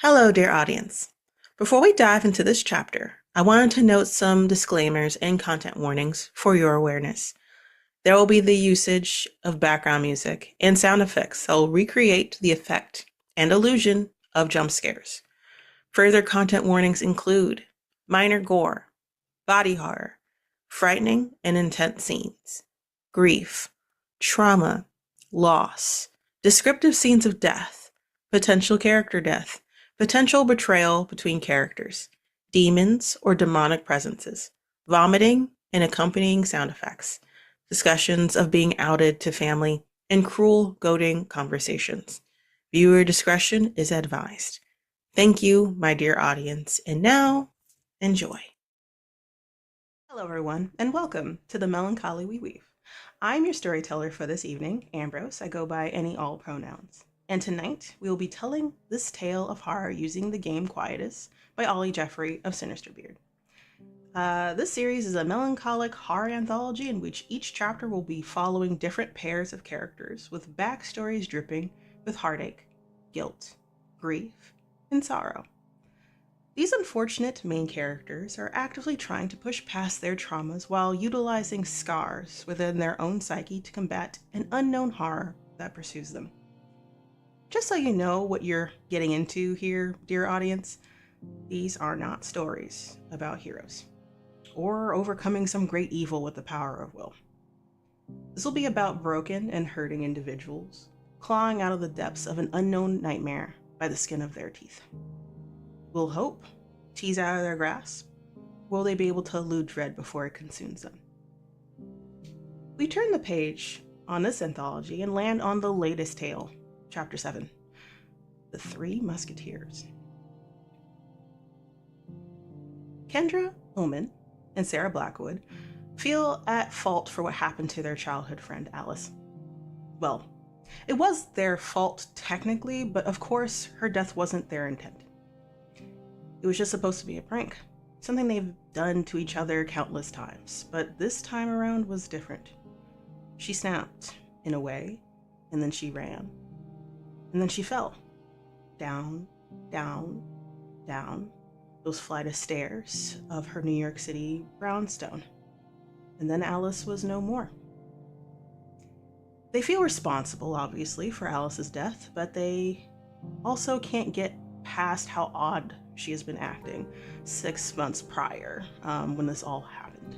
Hello, dear audience. Before we dive into this chapter, I wanted to note some disclaimers and content warnings for your awareness. There will be the usage of background music and sound effects that will recreate the effect and illusion of jump scares. Further content warnings include minor gore, body horror, frightening and intense scenes, grief, trauma, loss, descriptive scenes of death, potential character death, potential betrayal between characters, demons or demonic presences, vomiting and accompanying sound effects, discussions of being outed to family, and cruel, goading conversations. Viewer discretion is advised. Thank you, my dear audience, and now, enjoy. Hello, everyone, and welcome to the Melancholy We Weave. I'm your storyteller for this evening, Ambrose. I go by any all pronouns. And tonight, we will be telling this tale of horror using the game Quietus by Ollie Jeffrey of Sinisterbeard. This series is a melancholic horror anthology in which each chapter will be following different pairs of characters with backstories dripping with heartache, guilt, grief, and sorrow. These unfortunate main characters are actively trying to push past their traumas while utilizing scars within their own psyche to combat an unknown horror that pursues them. Just so you know what you're getting into here, dear audience, these are not stories about heroes or overcoming some great evil with the power of will. This will be about broken and hurting individuals clawing out of the depths of an unknown nightmare by the skin of their teeth. Will hope tease out of their grasp? Will they be able to elude dread before it consumes them? We turn the page on this anthology and land on the latest tale, Chapter 7, The Three Musketeers. Kendra Ullman and Sarah Blackwood feel at fault for what happened to their childhood friend Alice. Well, it was their fault technically, but of course her death wasn't their intent. It was just supposed to be a prank, something they've done to each other countless times, but this time around was different. She snapped, in a way, and then she ran. And then she fell. Down, down, down, those flight of stairs of her New York City brownstone. And then Alice was no more. They feel responsible, obviously, for Alice's death, but they also can't get past how odd she has been acting 6 months prior, when this all happened.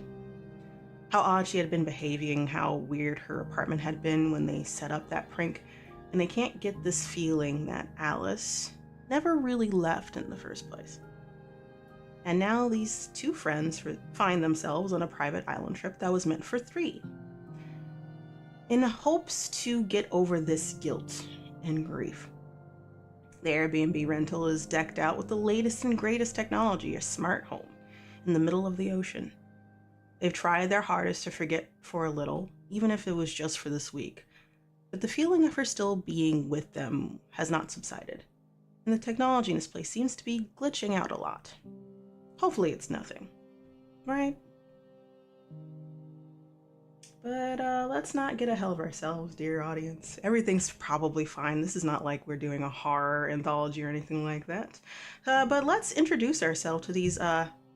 How odd she had been behaving, how weird her apartment had been when they set up that prank, and they can't get this feeling that Alice never really left in the first place. And now these two friends find themselves on a private island trip that was meant for 3. In hopes to get over this guilt and grief. The Airbnb rental is decked out with the latest and greatest technology, a smart home, in the middle of the ocean. They've tried their hardest to forget for a little, even if it was just for this week, but the feeling of her still being with them has not subsided, and the technology in this place seems to be glitching out a lot. Hopefully it's nothing, right? But let's not get ahead of ourselves, dear audience. Everything's probably fine. This is not like we're doing a horror anthology or anything like that. But let's introduce ourselves to these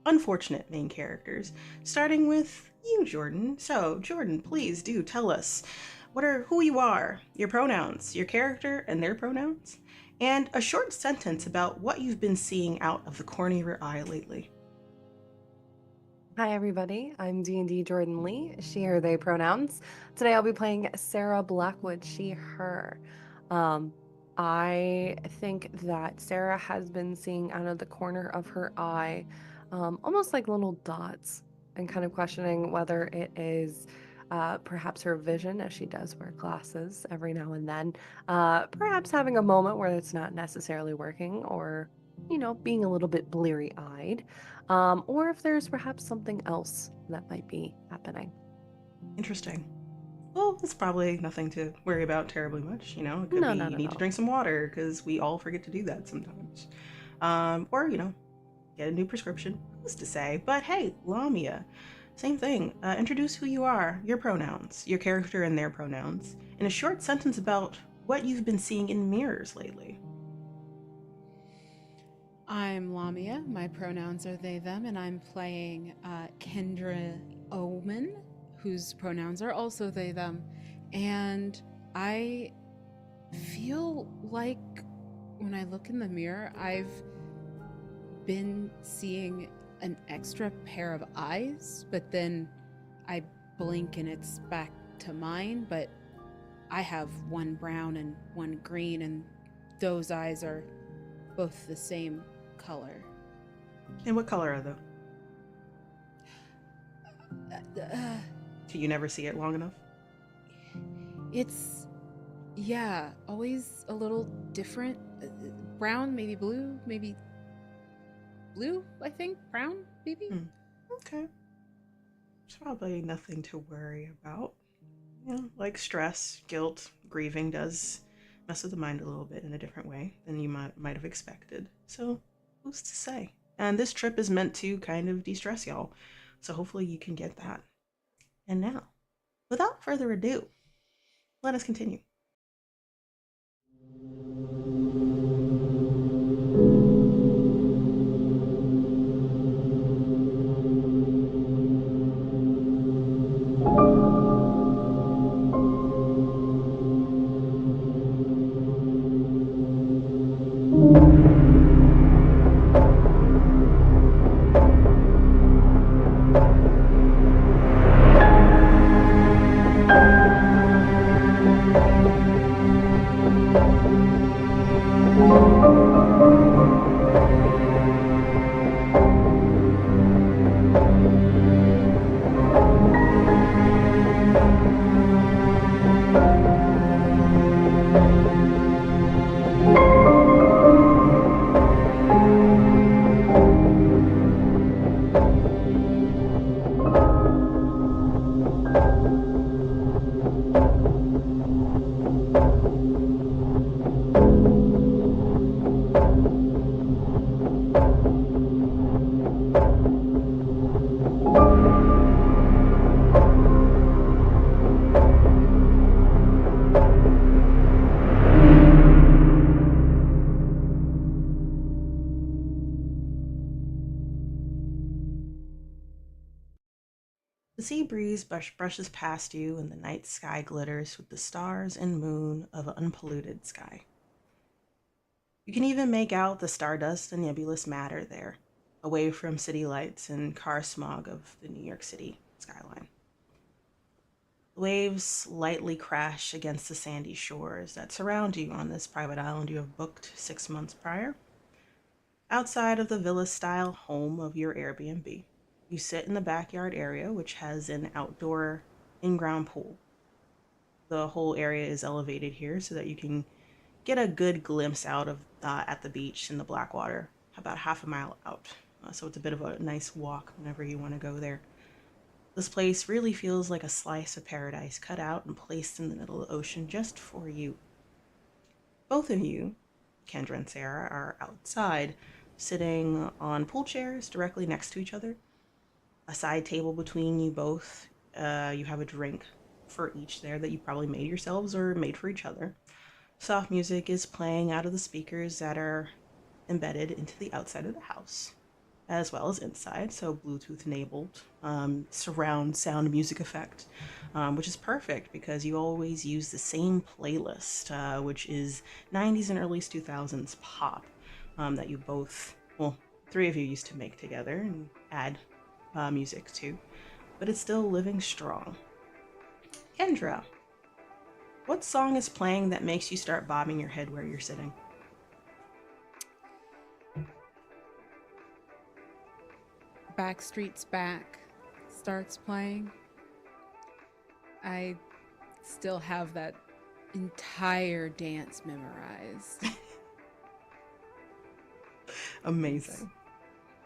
unfortunate main characters, starting with you, Jordan. So, Jordan, please do tell us who you are, your pronouns, your character and their pronouns, and a short sentence about what you've been seeing out of the corner of your eye lately. Hi everybody, I'm D&D Jordan Lee, she, her, they pronouns. Today I'll be playing Sarah Blackwood, she, her. I think that Sarah has been seeing out of the corner of her eye almost like little dots and kind of questioning whether it is perhaps her vision, as she does wear glasses every now and then, perhaps having a moment where it's not necessarily working or, being a little bit bleary-eyed. Or if there's perhaps something else that might be happening. Interesting. Well, it's probably nothing to worry about terribly much. It could No, be no, you no, need to no. drink some water because we all forget to do that sometimes. Or, get a new prescription. Who's to say? But hey, Lamia, same thing. Introduce who you are, your pronouns, your character and their pronouns, in a short sentence about what you've been seeing in mirrors lately. I'm Lamia. My pronouns are they, them, and I'm playing Kendra Omen, whose pronouns are also they, them. And I feel like when I look in the mirror, I've been seeing an extra pair of eyes, but then I blink and it's back to mine. But I have one brown and one green, and those eyes are both the same color. And what color are they? Uh, Can you never see it long enough? it's, yeah, always a little different. Brown, maybe blue, maybe blue, I think. Brown, maybe? Hmm. Okay. It's probably nothing to worry about. Like stress, guilt, grieving does mess with the mind a little bit in a different way than you might have expected. So, who's to say? And this trip is meant to kind of de-stress y'all. So hopefully you can get that. And now, without further ado, let us continue. The sea breeze brushes past you, and the night sky glitters with the stars and moon of an unpolluted sky. You can even make out the stardust and nebulous matter there, away from city lights and car smog of the New York City skyline. The waves lightly crash against the sandy shores that surround you on this private island you have booked 6 months prior. Outside of the villa style home of your Airbnb, you sit in the backyard area, which has an outdoor in ground pool. The whole area is elevated here so that you can get a good glimpse out of at the beach in the Blackwater, about half a mile out. So it's a bit of a nice walk whenever you want to go there. This place really feels like a slice of paradise cut out and placed in the middle of the ocean just for you. Both of you, Kendra and Sarah, are outside, sitting on pool chairs directly next to each other. A side table between you both. You have a drink for each there that you probably made yourselves or made for each other. Soft music is playing out of the speakers that are embedded into the outside of the house, as well as inside, so Bluetooth enabled surround sound music effect, which is perfect because you always use the same playlist, which is 90s and early 2000s pop that you both, well, three of you used to make together and add music to, but it's still living strong. Kendra, what song is playing that makes you start bobbing your head where you're sitting? Backstreet's Back starts playing. I still have that entire dance memorized. Amazing.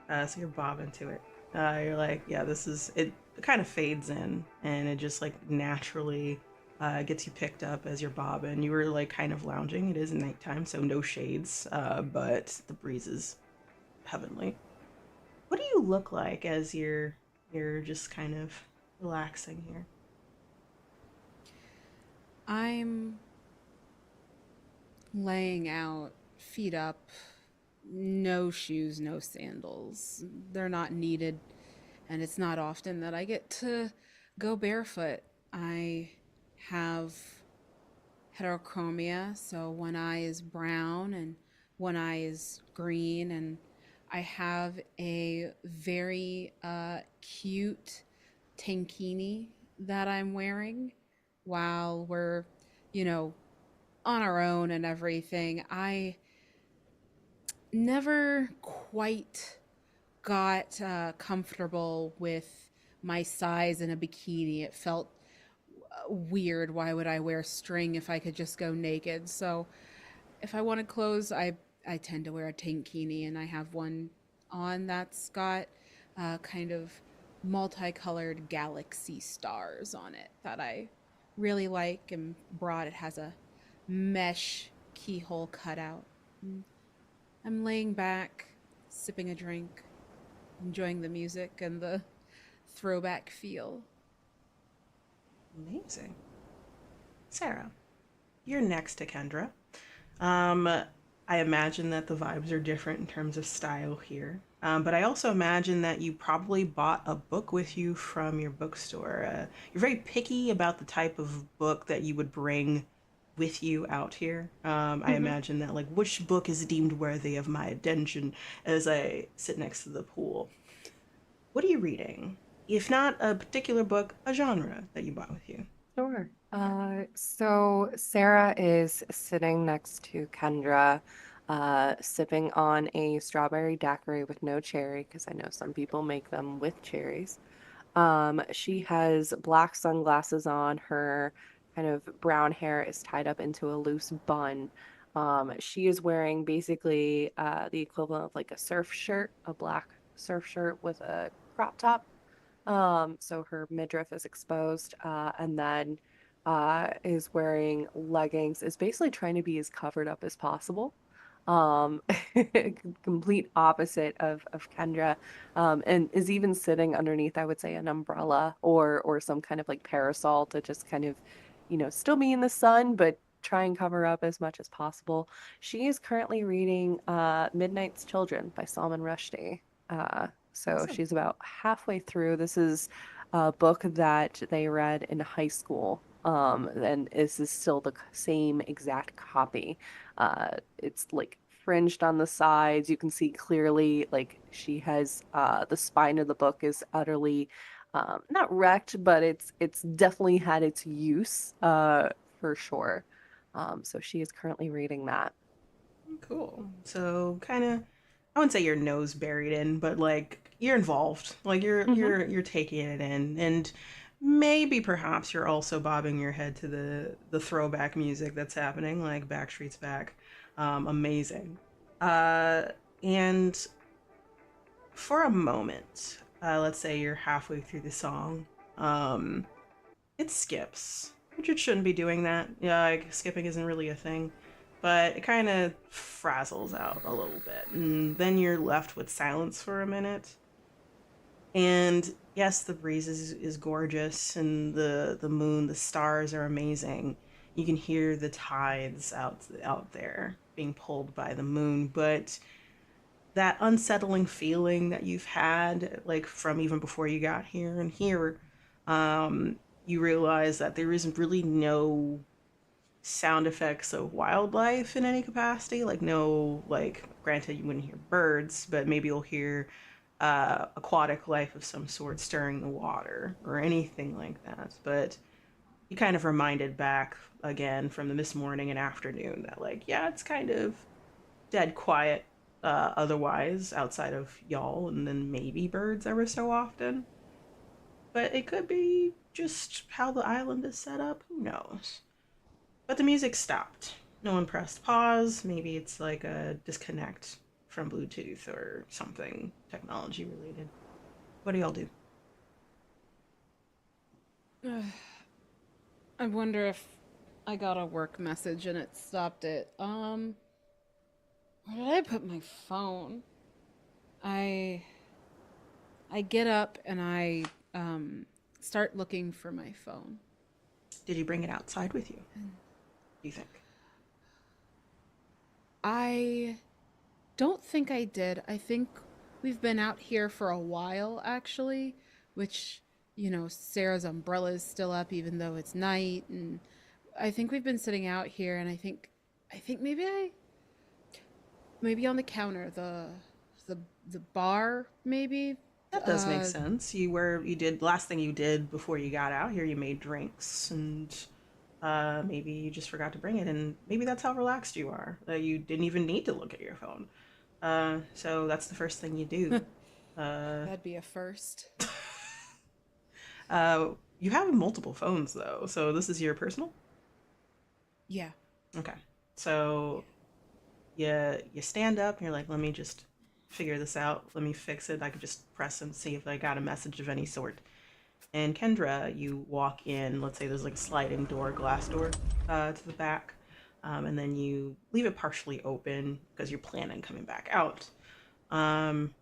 So you're bobbing to it. You're like, yeah, this is it. It kind of fades in, and it just like naturally gets you picked up as you're bobbing. You were like kind of lounging. It is nighttime, so no shades, but the breeze is heavenly. What do you look like as you're just kind of relaxing here? I'm laying out, feet up, no shoes, no sandals. They're not needed, and it's not often that I get to go barefoot. I have heterochromia, so one eye is brown and one eye is green, and I have a very cute tankini that I'm wearing while we're, you know, on our own and everything. I never quite got comfortable with my size in a bikini. It felt weird. Why would I wear string if I could just go naked? So if I wanted clothes, I tend to wear a tankini, and I have one on that's got kind of multicolored galaxy stars on it that I really like and brought. It has a mesh keyhole cutout. I'm laying back, sipping a drink, enjoying the music and the throwback feel. Amazing. Sarah, you're next to Kendra. Um, I imagine that the vibes are different in terms of style here. But I also imagine that you probably bought a book with you from your bookstore. You're very picky about the type of book that you would bring with you out here. I Mm-hmm. imagine that, like, which book is deemed worthy of my attention as I sit next to the pool. What are you reading? If not a particular book, a genre that you bought with you. Sure. So Sarah is sitting next to Kendra, sipping on a strawberry daiquiri with no cherry, because I know some people make them with cherries. She has black sunglasses on. Her kind of brown hair is tied up into a loose bun. She is wearing basically the equivalent of like a surf shirt, a black surf shirt with a crop top. So her midriff is exposed, and then is wearing leggings, is basically trying to be as covered up as possible. Um, complete opposite of Kendra, and is even sitting underneath, I would say, an umbrella or some kind of like parasol to just kind of, still be in the sun, but try and cover up as much as possible. She is currently reading Midnight's Children by Salman Rushdie. So Awesome. she's about halfway through. This is a book that they read in high school. And this is still the same exact copy. It's like fringed on the sides. You can see clearly, like she has the spine of the book is utterly not wrecked, but it's definitely had its use for sure. So she is currently reading that. Cool. So kind of, I wouldn't say your nose buried in, but like you're involved. Like you're Hmm. you're you're taking it in, and maybe perhaps you're also bobbing your head to the throwback music that's happening, like Backstreet's Back. Amazing. Uh, and for a moment, let's say you're halfway through the song, um, it skips, which it shouldn't be doing that. Yeah, like skipping isn't really a thing, but it kind of frazzles out a little bit, and then you're left with silence for a minute. And yes, the breeze is gorgeous, and the moon, the stars are amazing. You can hear the tides out there being pulled by the moon, but that unsettling feeling that you've had, like from even before you got here and here, um, you realize that there isn't really no sound effects of wildlife in any capacity. Like, no, like, granted, you wouldn't hear birds, but maybe you'll hear aquatic life of some sort stirring the water or anything like that. But you kind of reminded back again from the this morning and afternoon that, like, yeah, it's kind of dead quiet otherwise outside of y'all and then maybe birds ever so often. But it could be just how the island is set up. Who knows? But the music stopped. No one pressed pause. Maybe it's like a disconnect from Bluetooth or something technology related. What do y'all do? I wonder if I got a work message and it stopped it. Where did I put my phone? I I get up and I start looking for my phone. Did you bring it outside with you? Do you think? I don't think I did. I think we've been out here for a while, actually, which, Sarah's umbrella is still up even though it's night. And I think we've been sitting out here, and I think maybe on the counter, the, the bar, maybe. That does make Uh, sense. You did last thing you did before you got out here. You made drinks, and maybe you just forgot to bring it, and maybe that's how relaxed you are. You didn't even need to look at your phone. So that's the first thing you do. Uh, that'd be a first. you have multiple phones though, so this is your personal. Yeah. Okay, so you stand up and you're like, let me just figure this out. Let me fix it. I could just press and see if I got a message of any sort. And Kendra, you walk in. Let's say there's like a sliding door, glass door, to the back, and then you leave it partially open because you're planning coming back out. Um,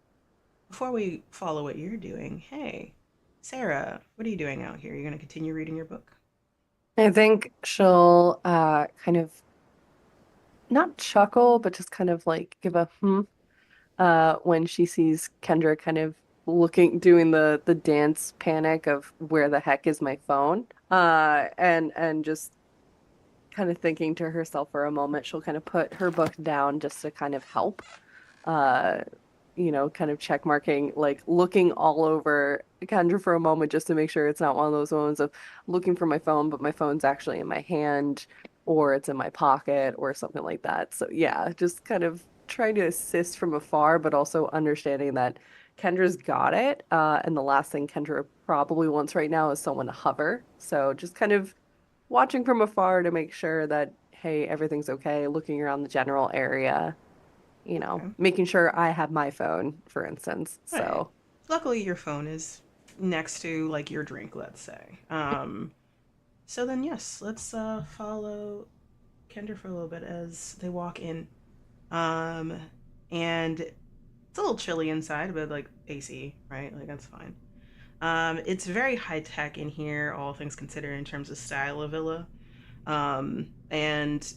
Before we follow what you're doing, hey, Sarah, what are you doing out here? You're gonna continue reading your book? I think she'll kind of not chuckle, but just kind of like give a when she sees Kendra kind of doing the dance panic of where the heck is my phone? And just kind of thinking to herself for a moment, she'll kind of put her book down just to kind of help. Uh, kind of check marking, like looking all over Kendra for a moment just to make sure it's not one of those moments of looking for my phone, but my phone's actually in my hand or it's in my pocket or something like that. So yeah, just kind of trying to assist from afar, but also understanding that Kendra's got it. And the last thing Kendra probably wants right now is someone to hover. So just kind of watching from afar to make sure that, hey, everything's okay, looking around the general area, Okay. making sure I have my phone, for instance. All right. So, Luckily, your phone is next to like your drink, let's say. So then, yes, let's follow Kendra for a little bit as they walk in. Um, and it's a little chilly inside, but like AC, right? Like that's fine. It's very high tech in here, all things considered, in terms of style of villa. And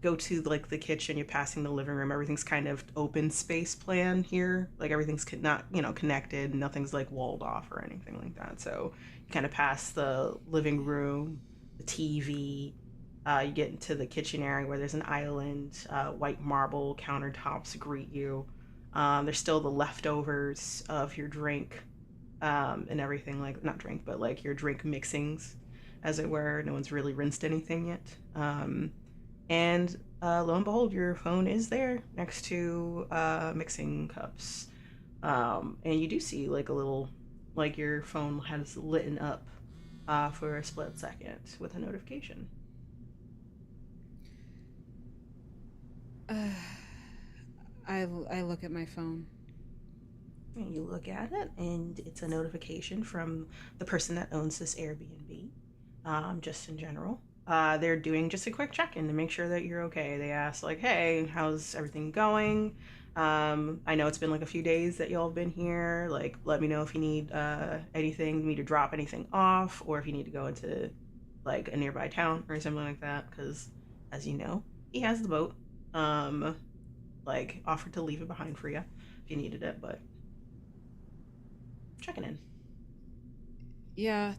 go to like the kitchen, you're passing the living room. Everything's kind of open space plan here. Like everything's not connected. Nothing's like walled off or anything like that. So you kind of pass the living room, the TV. You get into the kitchen area where there's an island. White marble countertops greet you. There's still the leftovers of your drink, and everything, like not drink, but like your drink mixings, as it were. No one's really rinsed anything yet. And lo and behold, your phone is there next to mixing cups. And you do see like a little, like your phone has lit up for a split second with a notification. Uh, I look at my phone. And you look at it, and it's a notification from the person that owns this Airbnb, just in general. They're doing just a quick check-in to make sure that you're okay. They ask like, "Hey, how's everything going? I know it's been like a few days that y'all have been here. Like, let me know if you need anything, me to drop anything off, or if you need to go into like a nearby town or something like that. Because, as you know, he has the boat. Um, like offered to leave it behind for you if you needed it, but checking in. Yeah,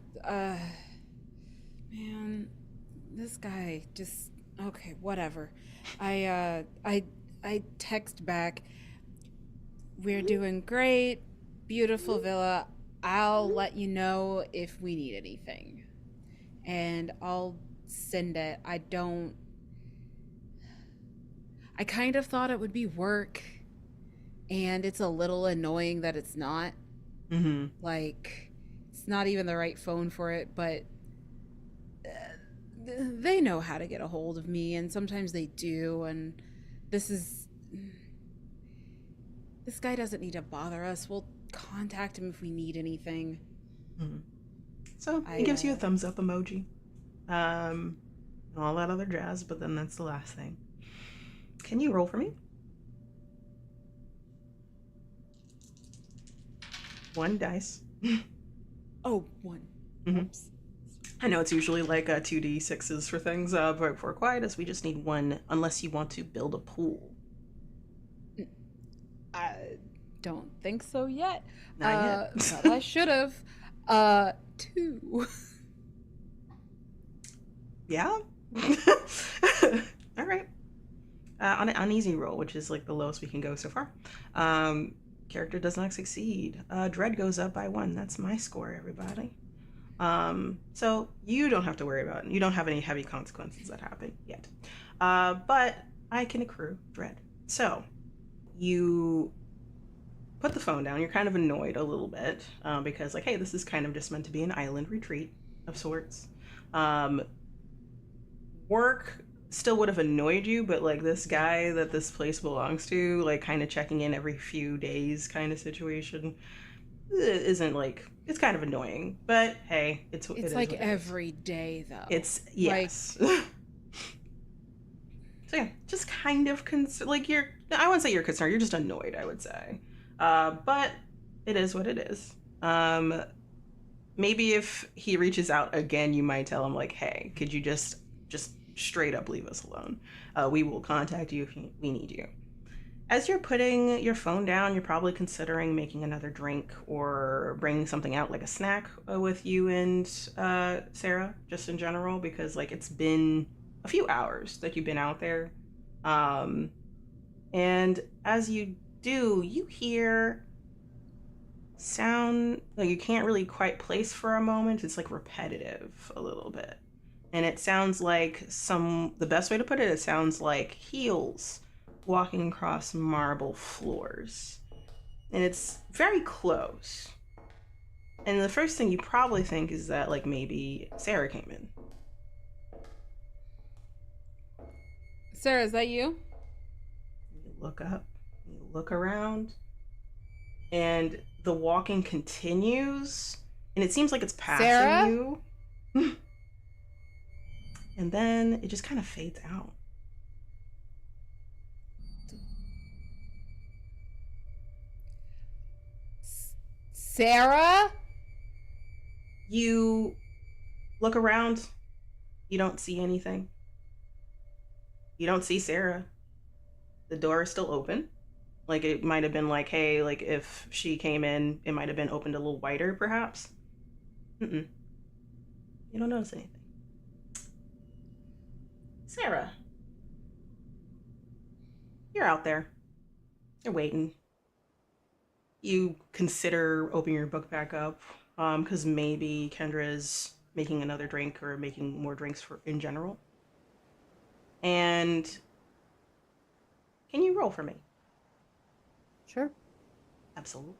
man, this guy just okay, whatever. I text back, we're doing great, beautiful villa. I'll let you know if we need anything. And I'll send it. I kind of thought it would be work, and it's a little annoying that it's not. Mm-hmm. Like, it's not even the right phone for it, but they know how to get a hold of me, and sometimes they do. And this is. This guy doesn't need to bother us. We'll contact him if we need anything. Mm-hmm. So I, it gives you a thumbs up emoji, and all that other jazz. But then that's the last thing. Can you roll for me? One dice. Oh, one. Mm-hmm. Oops. I know it's usually like 2d6s for things, but for quietus, we just need one, unless you want to build a pool. don't think so yet. Not yet. But I should have. 2. Yeah. All right. On an uneasy roll, which is like the lowest we can go so far. Character does not succeed. Dread goes up by 1. That's my score, everybody. So you don't have to worry about it. You don't have any heavy consequences that happen yet. But I can accrue dread. So you put the phone down. You're kind of annoyed a little bit because, like, hey, this is kind of just meant to be an island retreat of sorts. Work still would have annoyed you, but like this guy that this place belongs to, like kind of checking in every few days kind of situation isn't like, it's kind of annoying, but hey, it like every day though. It's yes. Like... So yeah, just kind of like I wouldn't say you're concerned, you're just annoyed, I would say. But it is what it is. Maybe if he reaches out again, you might tell him like, hey, could you just straight up leave us alone? We will contact you if we need you. As you're putting your phone down, you're probably considering making another drink or bringing something out like a snack with you and Sarah, just in general, because like it's been a few hours that you've been out there. And as you do, you hear sound like you can't really quite place for a moment. It's like repetitive a little bit. And it sounds like the best way to put it, it sounds like heels walking across marble floors. And it's very close. And the first thing you probably think is that like maybe Sarah came in. Sarah, is that you? You look up, you look around, and the walking continues, and it seems like it's passing Sarah? you. And then it just kind of fades out. Sarah? You look around. You don't see anything. You don't see Sarah. The door is still open. Like it might have been like, hey, like if she came in, it might have been opened a little wider, perhaps. You don't notice anything. Sarah, you're out there. You're waiting. You consider opening your book back up, because maybe Kendra is making another drink or making more drinks in general. And can you roll for me? Sure. Absolutely.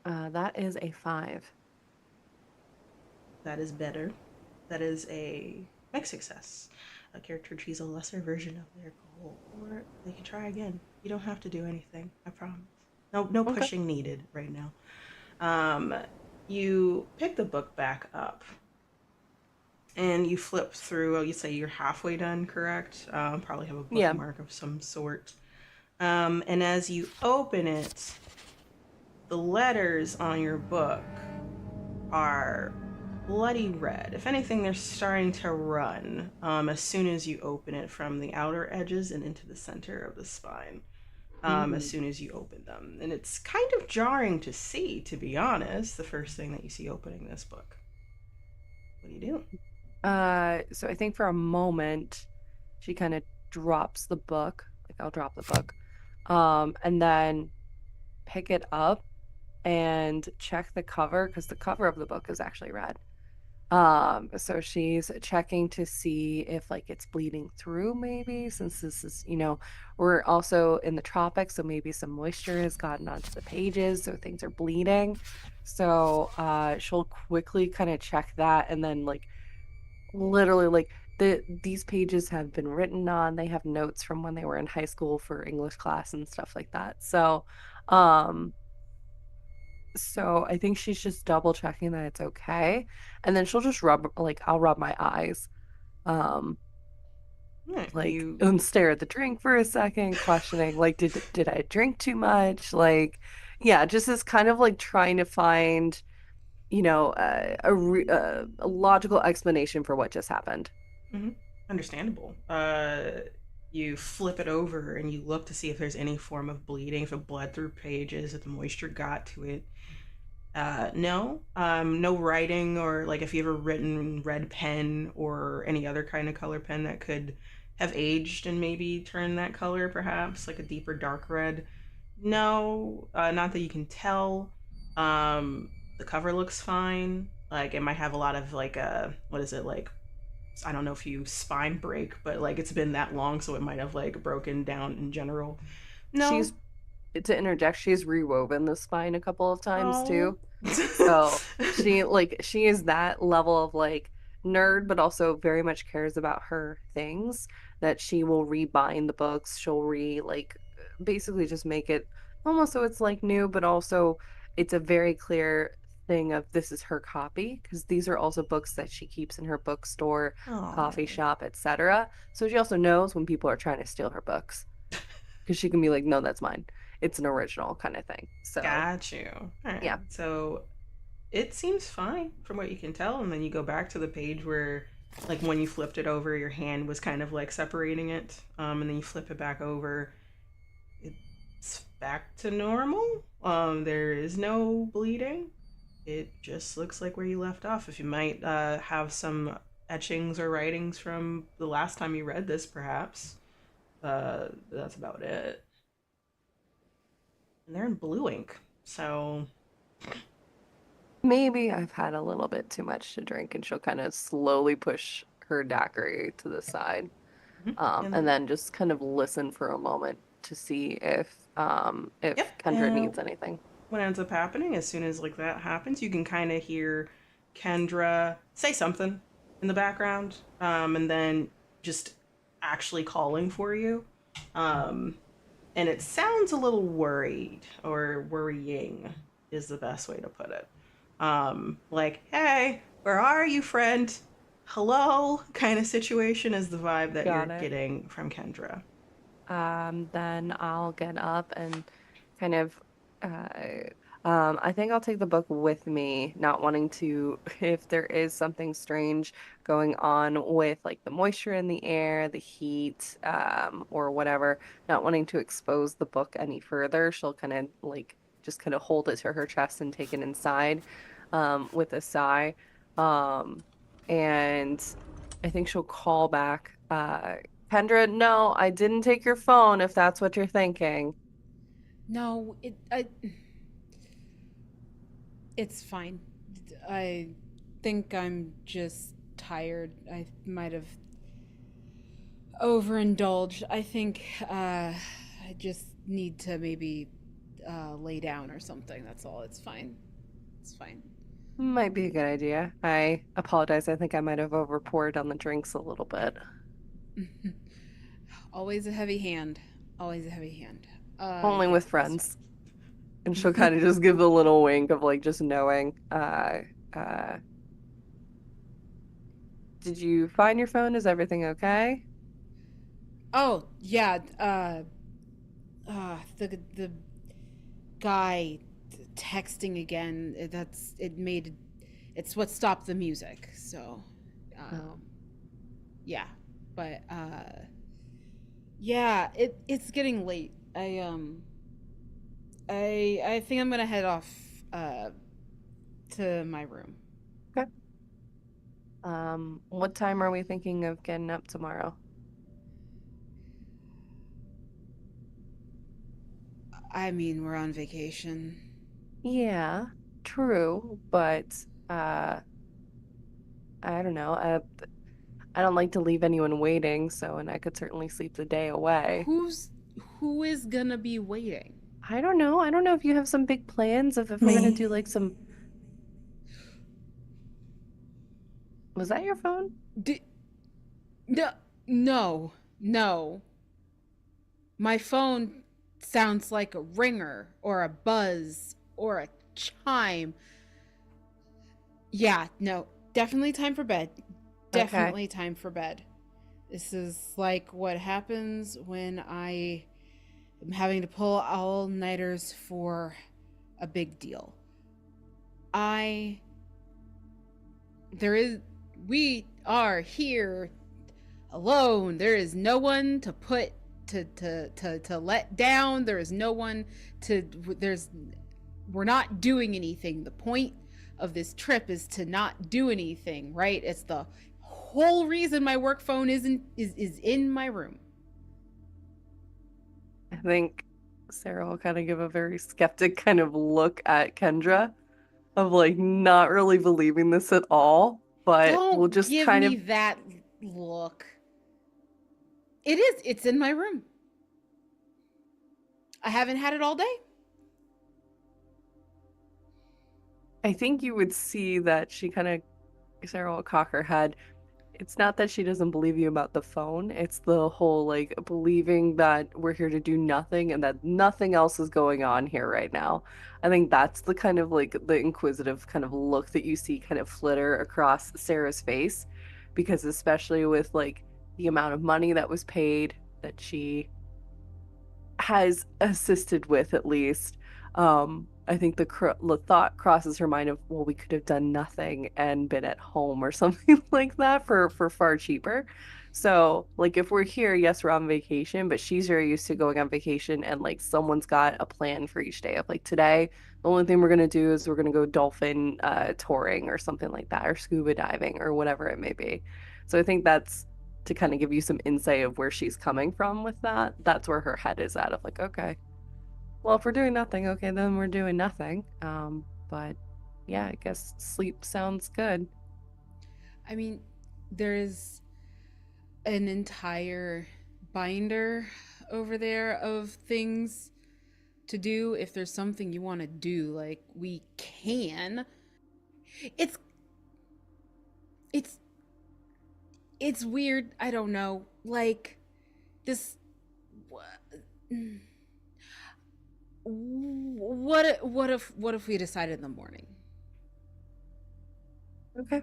That is a 5. That is better. That is a mech success. A character achieves a lesser version of their goal, or they can try again. You don't have to do anything, I promise. No pushing needed right now. You pick the book back up, and you flip through. You say you're halfway done, correct? Probably have a bookmark of some sort. And as you open it, the letters on your book are bloody red. If anything, they're starting to run as soon as you open it from the outer edges and into the center of the spine. As soon as you open them. And it's kind of jarring to see, to be honest, the first thing that you see opening this book. What do you do? So I think for a moment, she kind of drops the book. Like, I'll drop the book. And then pick it up and check the cover, because the cover of the book is actually red. So she's checking to see if like it's bleeding through, maybe, since this is, we're also in the tropics, so maybe some moisture has gotten onto the pages, so things are bleeding. So she'll quickly kind of check that, and then like literally like these pages have been written on. They have notes from when they were in high school for English class and stuff like that. So I think she's just double checking that it's okay. And then she'll just I'll rub my eyes. And stare at the drink for a second, questioning, like, did I drink too much? Like, yeah, just as kind of like trying to find, a logical explanation for what just happened. Understandable. you flip it over and you look to see if there's any form of bleeding, if it bled through pages, if the moisture got to it. No, no writing, or like if you ever written red pen or any other kind of color pen that could have aged and maybe turned that color, perhaps like a deeper dark red. No, not that you can tell. The cover looks fine. Like it might have a lot of like what is it like? I don't know if you spine break, but like it's been that long, so it might have like broken down in general. No. She's to interject, she's rewoven the spine a couple of times Oh. too. So she is that level of like nerd, but also very much cares about her things that she will rebind the books. She'll basically just make it almost so it's like new, but also it's a very clear thing of this is her copy because these are also books that she keeps in her bookstore, Oh. coffee shop, etc. So she also knows when people are trying to steal her books because she can be like, no, that's mine. It's an original kind of thing. So Got you. All right. yeah. So it seems fine from what you can tell, and then you go back to the page where, like, when you flipped it over, your hand was kind of like separating it, and then you flip it back over. It's back to normal. There is no bleeding. It just looks like where you left off. If you might have some etchings or writings from the last time you read this, perhaps. That's about it. And they're in blue ink, so Maybe I've had a little bit too much to drink, and she'll kind of slowly push her daiquiri to the side, mhm. and And then just kind of listen for a moment to see yep. if Kendra needs anything. What ends up happening as soon as like that happens, you can kind of hear Kendra say something in the background, and then just actually calling for you. Um, and it sounds a little worried, or worrying is the best way to put it. Like, hey, where are you, friend? Hello, kind of situation is the vibe that you're Got it. getting from Kendra. Then I'll get up and kind of, uh, I think I'll take the book with me, not wanting to, if there is something strange going on with like the moisture in the air, the heat, or whatever, not wanting to expose the book any further. She'll kind of like just kind of hold it to her chest and take it inside, with a sigh. Um, and I think she'll call back, Kendra, no, I didn't take your phone if that's what you're thinking. No, it's fine. I think I'm just tired. I might have overindulged. I think I just need to maybe lay down or something. That's all. It's fine. It's fine. Might be a good idea. I apologize. I think I might have overpoured on the drinks a little bit. Always a heavy hand. Always a heavy hand. Only Yeah, with that's friends. And she'll kind of just give the little wink of like just knowing. Uh, did you find your phone? Is everything okay? Oh, yeah. The guy texting again. It's what stopped the music. So, Oh. yeah. But yeah, it's getting late. I think I'm gonna head off to my room. Okay. What time are we thinking of getting up tomorrow? I mean, we're on vacation. Yeah, true, but uh, I don't know. I don't like to leave anyone waiting, so and I could certainly sleep the day away. Who is gonna be waiting? I don't know. I don't know if you have some big plans of if we're gonna Me. do like some. Was that your phone? D- no, no, no. My phone sounds like a ringer or a buzz or a chime. Yeah, no, definitely time for bed. Okay. Definitely time for bed. This is like what happens when I am having to pull all nighters for a big deal. There is, we are here alone. There is no one to put to let down. There is no one to we're not doing anything. The point of this trip is to not do anything, right? It's the whole reason my work phone is in my room. I think Sarah will kind of give a very skeptic kind of look at Kendra of like not really believing this at all, but we'll Don't just give kind me of that look. It's in my room. I haven't had it all day. I think you would see that she kind of Sarah will cock her head. It's not that she doesn't believe you about the phone. It's the whole like believing that we're here to do nothing and that nothing else is going on here right now. I think that's the kind of like the inquisitive kind of look that you see kind of flitter across Sarah's face, because especially with like the amount of money that was paid that she has assisted with at least. I think the thought crosses her mind of, well, we could have done nothing and been at home or something like that for far cheaper. So, like, if we're here, yes, we're on vacation, but she's very used to going on vacation and like someone's got a plan for each day of like today, the only thing we're gonna do is we're gonna go dolphin touring or something like that, or scuba diving or whatever it may be. So I think that's to kind of give you some insight of where she's coming from with that. That's where her head is at of like, okay, well, if we're doing nothing, okay, then we're doing nothing. But yeah, I guess sleep sounds good. I mean, there's an entire binder over there of things to do. If there's something you want to do, like we can. It's it's it's weird. I don't know. Like this. What if we decided in the morning? Okay,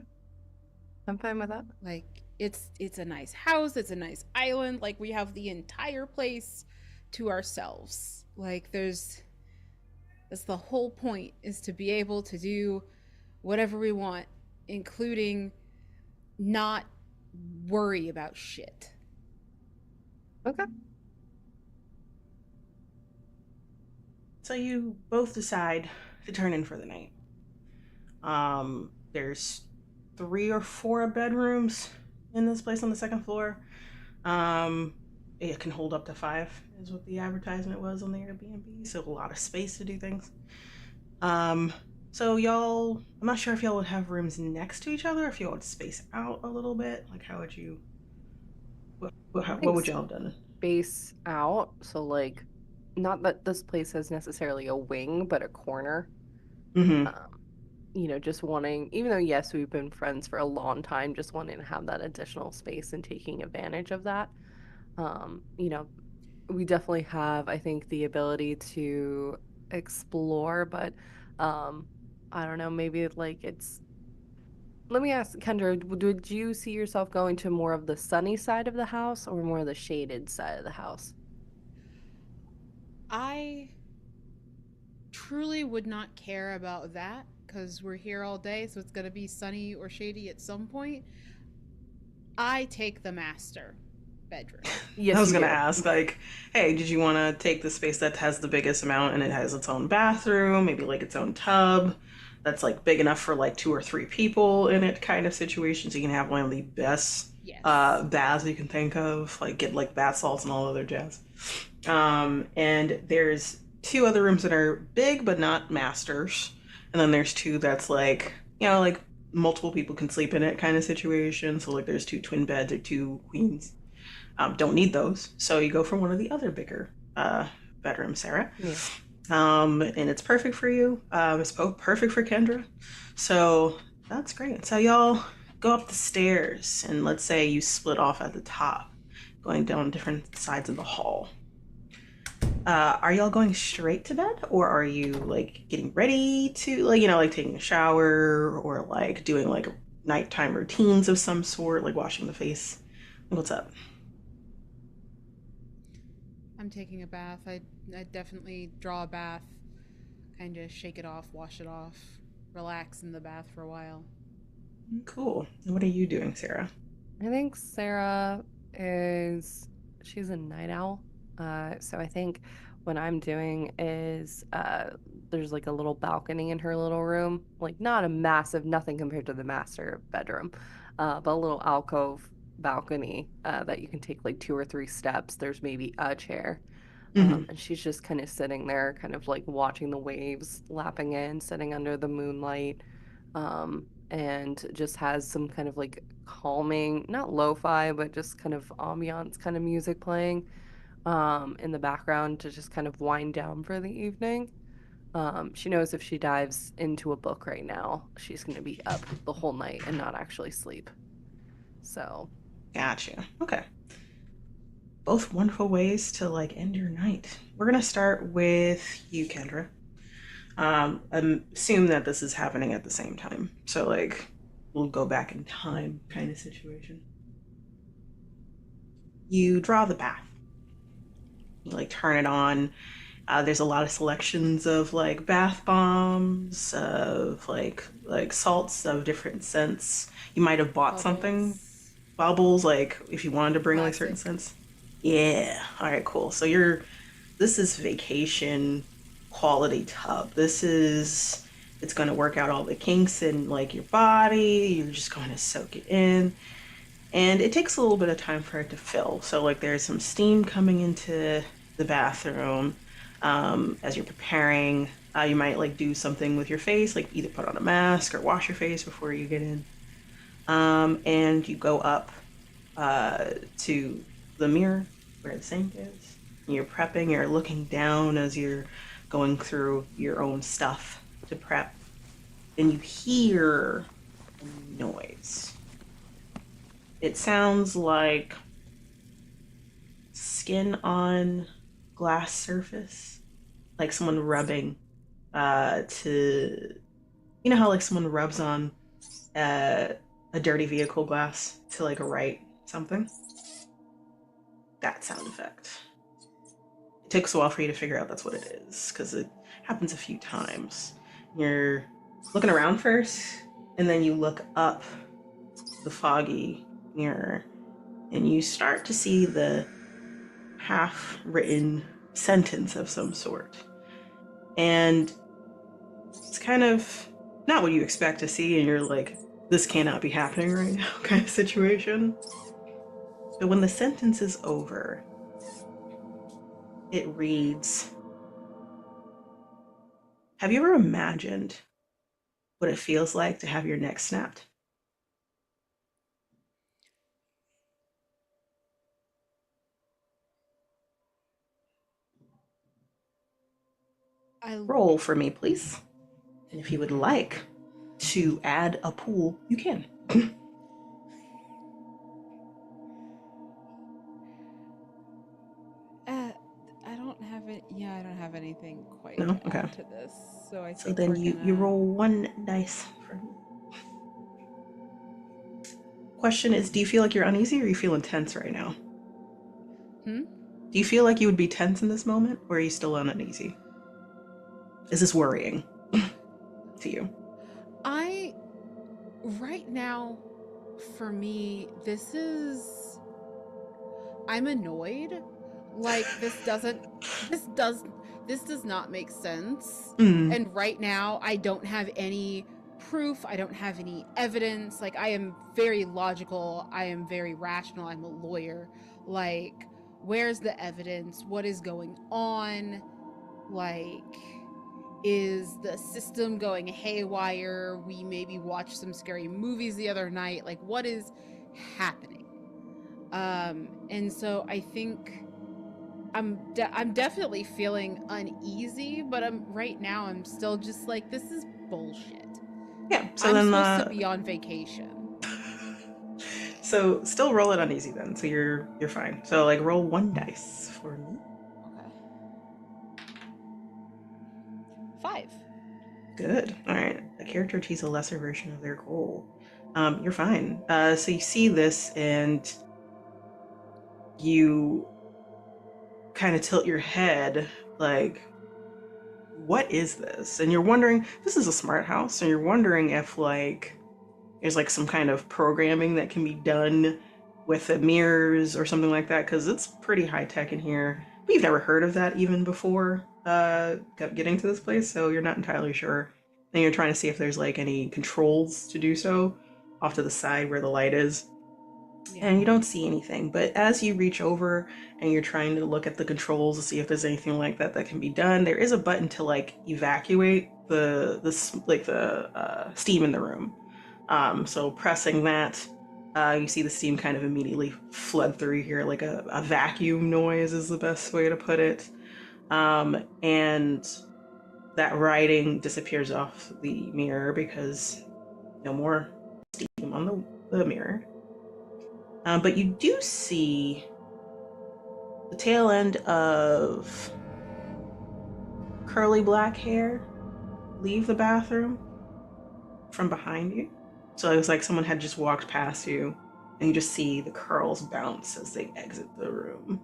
I'm fine with that. Like it's a nice house. It's a nice island. Like we have the entire place to ourselves. Like that's the whole point, is to be able to do whatever we want, including not worry about shit. Okay. So you both decide to turn in for the night. There's 3 or 4 bedrooms in this place on the second floor. Um, it can hold up to 5, is what the advertisement was on the Airbnb. So a lot of space to do things. Um, so y'all, I'm not sure if y'all would have rooms next to each other, if y'all would space out a little bit. Like, how would you? What would y'all have done? Space out, so like, not that this place has necessarily a wing, but a corner. Mm-hmm. Just wanting, even though yes, we've been friends for a long time, just wanting to have that additional space and taking advantage of that. You know, we definitely have, I think, the ability to explore, but I don't know, maybe like it's. Let me ask, Kendra, would you see yourself going to more of the sunny side of the house or more of the shaded side of the house? I truly would not care about that because we're here all day, so it's going to be sunny or shady at some point. I take the master bedroom. I Yes, was you gonna do. ask, like, hey, did you want to take the space that has the biggest amount and it has its own bathroom, maybe like its own tub, that's like big enough for like 2 or 3 people in it, kind of situation, so you can have one of the best Yes. baths you can think of, like get like bath salts and all other jazz. And there's 2 other rooms that are big but not masters, and then there's two that's like like multiple people can sleep in it kind of situation. So like there's 2 twin beds or 2 queens. Don't need those. So you go for one of the other bigger bedrooms, Sarah. Yeah. And it's perfect for you. It's perfect for Kendra. So that's great. So y'all go up the stairs, and let's say you split off at the top, going down different sides of the hall. Are y'all going straight to bed, or are you like getting ready to like taking a shower, or like doing like nighttime routines of some sort, like washing the face? What's up? I'm taking a bath. I definitely draw a bath, kind of shake it off, wash it off, relax in the bath for a while. Cool. What are you doing, Sarah? I think Sarah is she's a night owl. So I think what I'm doing is there's like a little balcony in her little room, like not a massive, nothing compared to the master bedroom, but a little alcove balcony that you can take like 2 or 3 steps. There's maybe a chair. Hmm. And she's just kind of sitting there, kind of like watching the waves lapping in, sitting under the moonlight, and just has some kind of like calming, not lo-fi, but just kind of ambiance kind of music playing in the background to just kind of wind down for the evening. She knows if she dives into a book right now, she's going to be up the whole night and not actually sleep. So, Gotcha. Okay. Both wonderful ways to like end your night. We're gonna start with you, Kendra. Assume that this is happening at the same time. So like we'll go back in time kind of situation. You draw the bath. You like turn it on. There's a lot of selections of like bath bombs, of like salts of different scents. You might have bought something, Bubbles. bubbles, like if you wanted to bring like certain Classic. scents. Yeah. All right. Cool. So this is vacation quality tub. It's going to work out all the kinks in like your body. You're just going to soak it in. And it takes a little bit of time for it to fill. So like there's some steam coming into the bathroom as you're preparing. You might like do something with your face, like either put on a mask or wash your face before you get in. And you go up to the mirror where the sink is. You're prepping, you're looking down as you're going through your own stuff to prep. And you hear a noise. It sounds like skin on glass surface, like someone rubbing to, you know how like someone rubs on uh, a dirty vehicle glass to like write something? That sound effect. It takes a while for you to figure out that's what it is because it happens a few times. You're looking around first, and then you look up the foggy mirror, and you start to see the half written sentence of some sort. And it's kind of not what you expect to see, and you're like, this cannot be happening right now kind of situation. But when the sentence is over, it reads, have you ever imagined what it feels like to have your neck snapped? I Roll for me, please. And if you would like to add a pool, you can. uh, I don't have it. Yeah, I don't have anything quite No? to Okay. add to this, so I So think then we're you gonna. roll one dice for me. Question is, do you feel like you're uneasy or you feel intense right now? Hmm. Do you feel like you would be tense in this moment or are you still uneasy? Is this worrying to you? I right now, for me, this is. I'm annoyed. Like this does this does not make sense. Mm. And right now I don't have any proof, I don't have any evidence. Like I am very logical, I am very rational, I'm a lawyer. Like where's the evidence? What is going on? Like is the system going haywire? We maybe watched some scary movies the other night. Like what is happening? And so I think I'm definitely feeling uneasy, but I'm right now I'm still just like this is bullshit. Yeah, so I'm then supposed to be on vacation. so still roll it uneasy then. So you're fine. So like roll one dice for me. Okay. 5. Good. All right. A character achieves a lesser version of their goal. You're fine. So you see this and you kind of tilt your head like, what is this? And you're wondering, this is a smart house, and you're wondering if like there's like some kind of programming that can be done with the mirrors or something like that, because it's pretty high tech in here. But you've never heard of that even before getting to this place, so you're not entirely sure. And you're trying to see if there's like any controls to do so off to the side where the light is. Yeah. And you don't see anything. But as you reach over and you're trying to look at the controls to see if there's anything like that that can be done, there is a button to like evacuate the steam in the room. So pressing that, you see the steam kind of immediately flood through here, like a vacuum noise is the best way to put it. And that writing disappears off the mirror because no more steam on the mirror. But you do see the tail end of curly black hair leave the bathroom from behind you. So it was like someone had just walked past you, and you just see the curls bounce as they exit the room.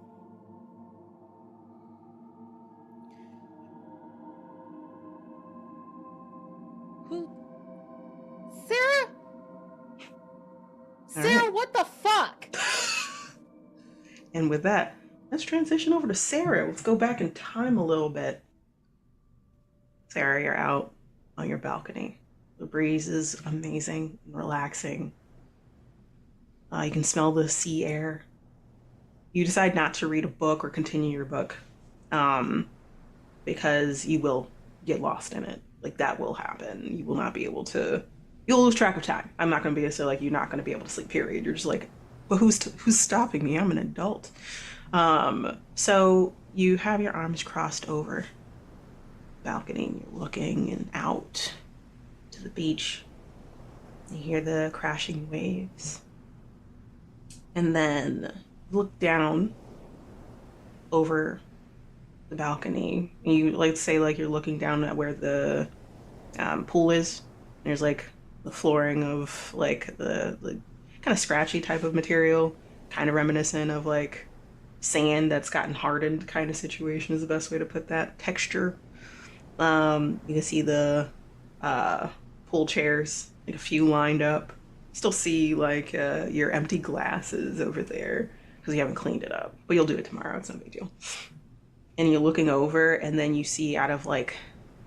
Who? Sarah? All Sarah, right. what the fuck? And with that, let's transition over to Sarah. Let's go back in time a little bit. Sarah, you're out on your balcony. The breeze is amazing and relaxing. You can smell the sea air. You decide not to read a book or continue your book, um, because you will get lost in it. Like that will happen. You will not be able to. You'll lose track of time. I'm not going to be so like you're not going to be able to sleep. Period. You're just like, but who's stopping me? I'm an adult. So you have your arms crossed over the balcony and you're looking and out to the beach. You hear the crashing waves, and then look down over the balcony. And you like say like you're looking down at where the pool is. There's like the flooring of like the kind of scratchy type of material, kind of reminiscent of like sand that's gotten hardened kind of situation is the best way to put that texture. You can see the uh, pool chairs, like a few lined up. Still see like your empty glasses over there because you haven't cleaned it up, but you'll do it tomorrow. It's no big deal. And you're looking over, and then you see out of like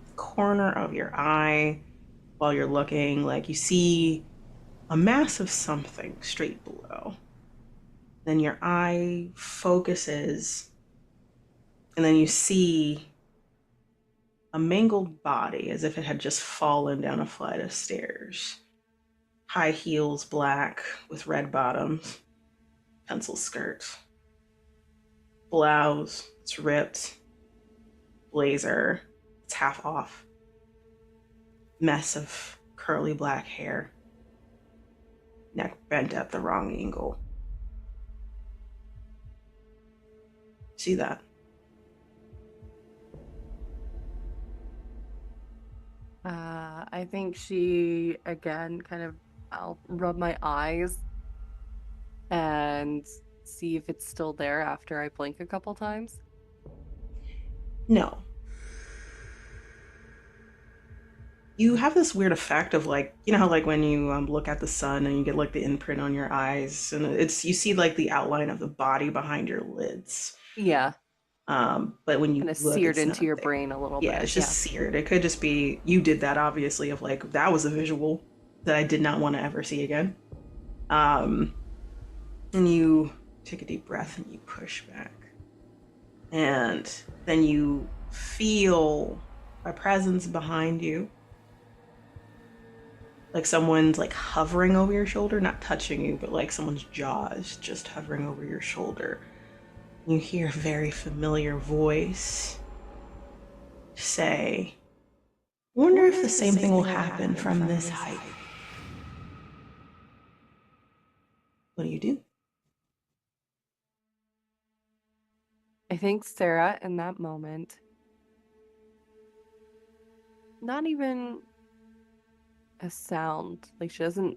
the corner of your eye while you're looking, like you see a massive something straight below. Then your eye focuses, and then you see a mangled body as if it had just fallen down a flight of stairs. High heels, black, with red bottoms, pencil skirt, blouse, it's ripped, blazer, it's half off, mess of curly black hair, neck bent at the wrong angle. See that? I think she, again, I'll rub my eyes and see if it's still there after I blink a couple times. No. You have this weird effect of like, you know how like when you look at the sun and you get like the imprint on your eyes, and it's you see like the outline of the body behind your lids. Yeah, But when kind you of look, seared it's into not your there. brain a little Yeah, bit. it's just Yeah. seared. It could just be you did that obviously of like that was a visual that I did not want to ever see again. Um, and you take a deep breath and you push back, and then you feel a presence behind you, like someone's like hovering over your shoulder, not touching you, but like someone's jaw is just hovering over your shoulder. You hear a very familiar voice say, "Wonder if the same thing will happen from this height." What do you do? I think Sarah, in that moment, not even a sound. Like she doesn't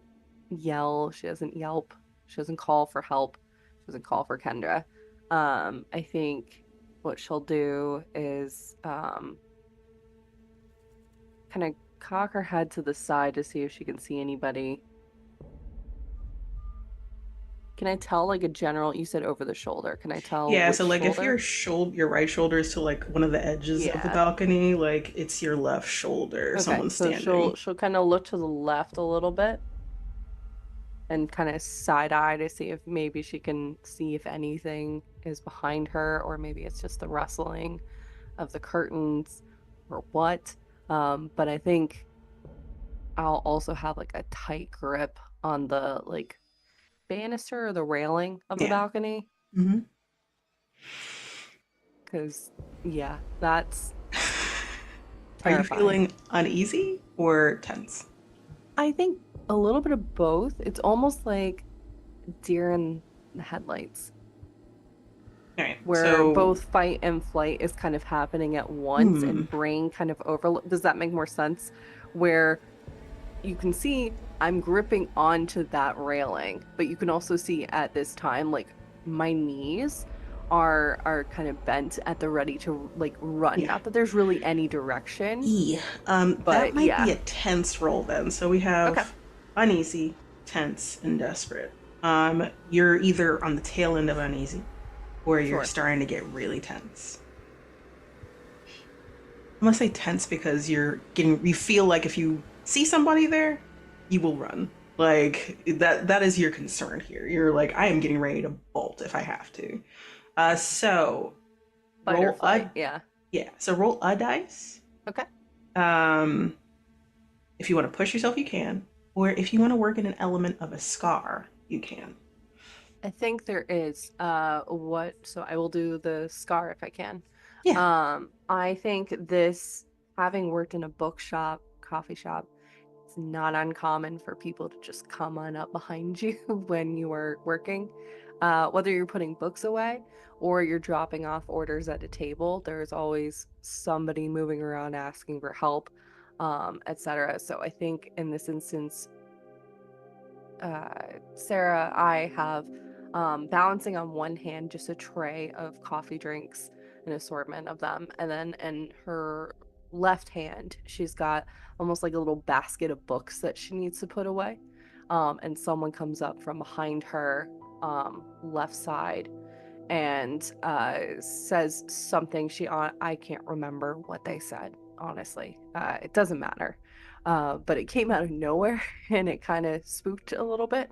yell, she doesn't yelp, she doesn't call for help, she doesn't call for Kendra. I think what she'll do is kind of cock her head to the side to see if she can see anybody. can I tell like a general, you said over the shoulder. Can I tell Yeah, which so like if shoulder? your right shoulder is to like one of the edges of the Yeah. balcony, like it's your left shoulder, Okay. someone's So standing. she'll kind of look to the left a little bit and kind of side eye to see if maybe she can see if anything is behind her, or maybe it's just the rustling of the curtains or what. But I think I'll also have like a tight grip on the like banister or the railing of the Yeah. balcony. Hmm. Because, yeah, that's Are you terrifying. feeling uneasy or tense? I think a little bit of both. It's almost like deer in the headlights, All right. where So, both fight and flight is kind of happening at once hmm. and brain kind of overload. Does that make more sense? Where you can see I'm gripping onto that railing, but you can also see at this time, like my knees are kind of bent at the ready to like run. Yeah. Not that there's really any direction, E. That but might be yeah. a tense roll then. So we Okay. have uneasy, tense, and desperate. You're either on the tail end of uneasy, or you're Sure. starting to get really tense. I'm gonna say tense because you feel like if you see somebody there, you will run. Like that is your concern here. You're like, I am getting ready to bolt if I have to. So Fight or roll a flight. Yeah. yeah, so roll a dice. Okay. Um if you want to push yourself, you can. Or if you want to work in an element of a scar, you can. I think there is what so I will do the scar if I can. Yeah. I think this having worked in a bookshop, coffee shop, it's not uncommon for people to just come on up behind you when you are working. Whether you're putting books away or you're dropping off orders at a table, there's always somebody moving around asking for help, etc. So I think in this instance, Sarah, I have balancing on one hand just a tray of coffee drinks, an assortment of them, and then in her left hand, she's got almost like a little basket of books that she needs to put away. And someone comes up from behind her left side and says something. I can't remember what they said, honestly. It doesn't matter. But it came out of nowhere and it kind of spooked a little bit.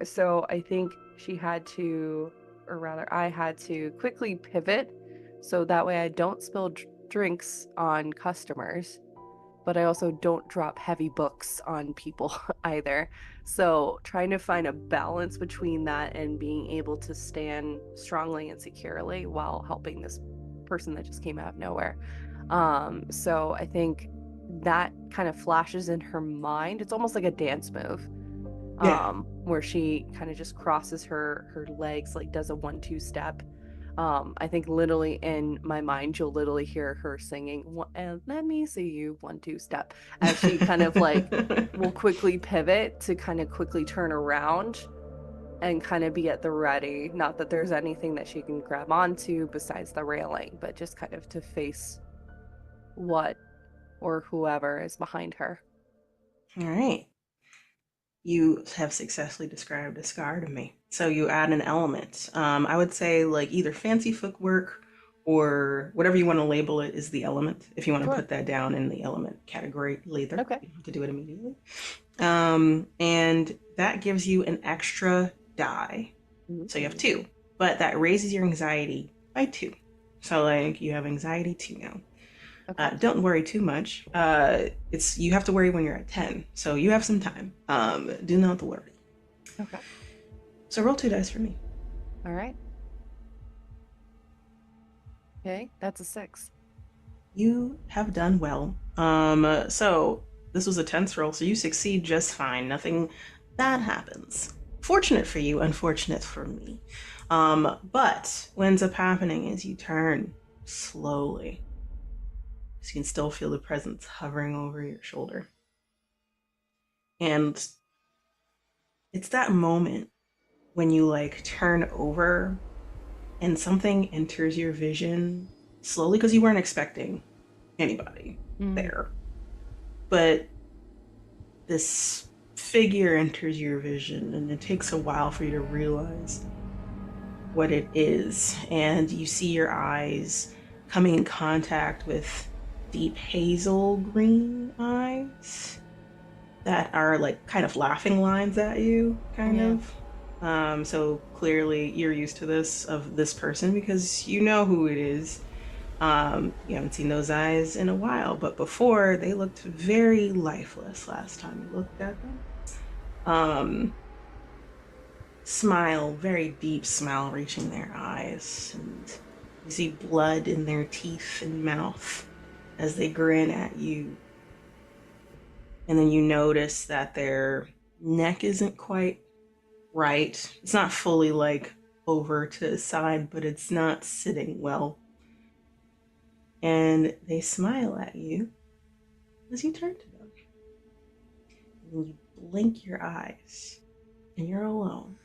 So I think she had to, or rather, I had to quickly pivot so that way I don't spill drinks on customers, but I also don't drop heavy books on people either. So trying to find a balance between that and being able to stand strongly and securely while helping this person that just came out of nowhere. So I think that kind of flashes in her mind. It's almost like a dance move, Yeah. where she kind of just crosses her legs, like does a 1-2 step. I think literally in my mind, you'll literally hear her singing, let me see you 1-2 step, as she kind of like will quickly pivot to kind of quickly turn around and kind of be at the ready. Not that there's anything that she can grab onto besides the railing, but just kind of to face what or whoever is behind her. All right. You have successfully described a scar to me. So you add an element. I would say like either fancy footwork or whatever you want to label it is the element. If you want to Sure. put that down in the element category later, Okay. you don't have to do it immediately. And that gives you an extra die. So you have two, but that raises your anxiety by two. So like you have anxiety 2 now. Okay. Don't worry too much. It's you have to worry when you're at 10, so you have some time. Do not worry. Okay. So roll 2 dice for me. All right. Okay, that's a 6. You have done well. So this was a tense roll, so you succeed just fine. Nothing bad happens. Fortunate for you, unfortunate for me. But what ends up happening is you turn slowly. So you can still feel the presence hovering over your shoulder. And it's that moment when you like turn over and something enters your vision slowly because you weren't expecting anybody there. But this figure enters your vision, and it takes a while for you to realize what it is. And you see your eyes coming in contact with deep hazel green eyes that are like kind of laughing lines at you, kind Yeah. of. So clearly you're used to this of this person because you know who it is. You haven't seen those eyes in a while, but before they looked very lifeless last time you looked at them. Um, Smile, very deep smile reaching their eyes, and you see blood in their teeth and mouth as they grin at you. And then you notice that their neck isn't quite right. It's not fully like over to the side, but it's not sitting well. And they smile at you as you turn to them. And you blink your eyes, and you're alone.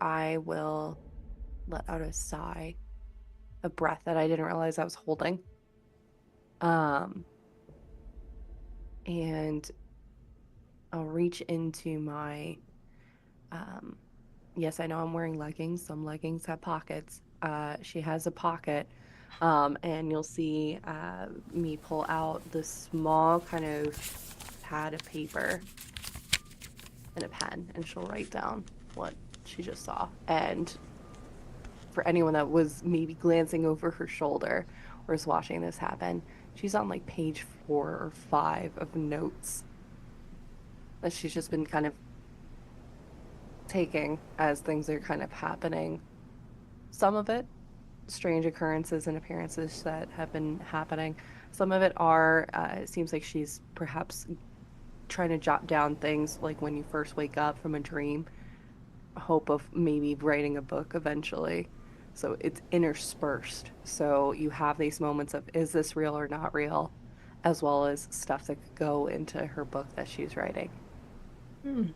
I will let out a sigh, a breath that I didn't realize I was holding. Um, and I'll reach into my, um, yes, I know I'm wearing leggings. Some leggings have pockets. She has a pocket. And you'll see me pull out the small kind of pad of paper and a pen, and she'll write down what she just saw. And for anyone that was maybe glancing over her shoulder or is watching this happen, she's on like page 4 or 5 of notes that she's just been kind of taking as things are kind of happening. Some of it, strange occurrences and appearances that have been happening. Some of it are, it seems like she's perhaps trying to jot down things like when you first wake up from a dream, hope of maybe writing a book eventually. So it's interspersed. So you have these moments of, is this real or not real? As well as stuff that could go into her book that she's writing. Hmm.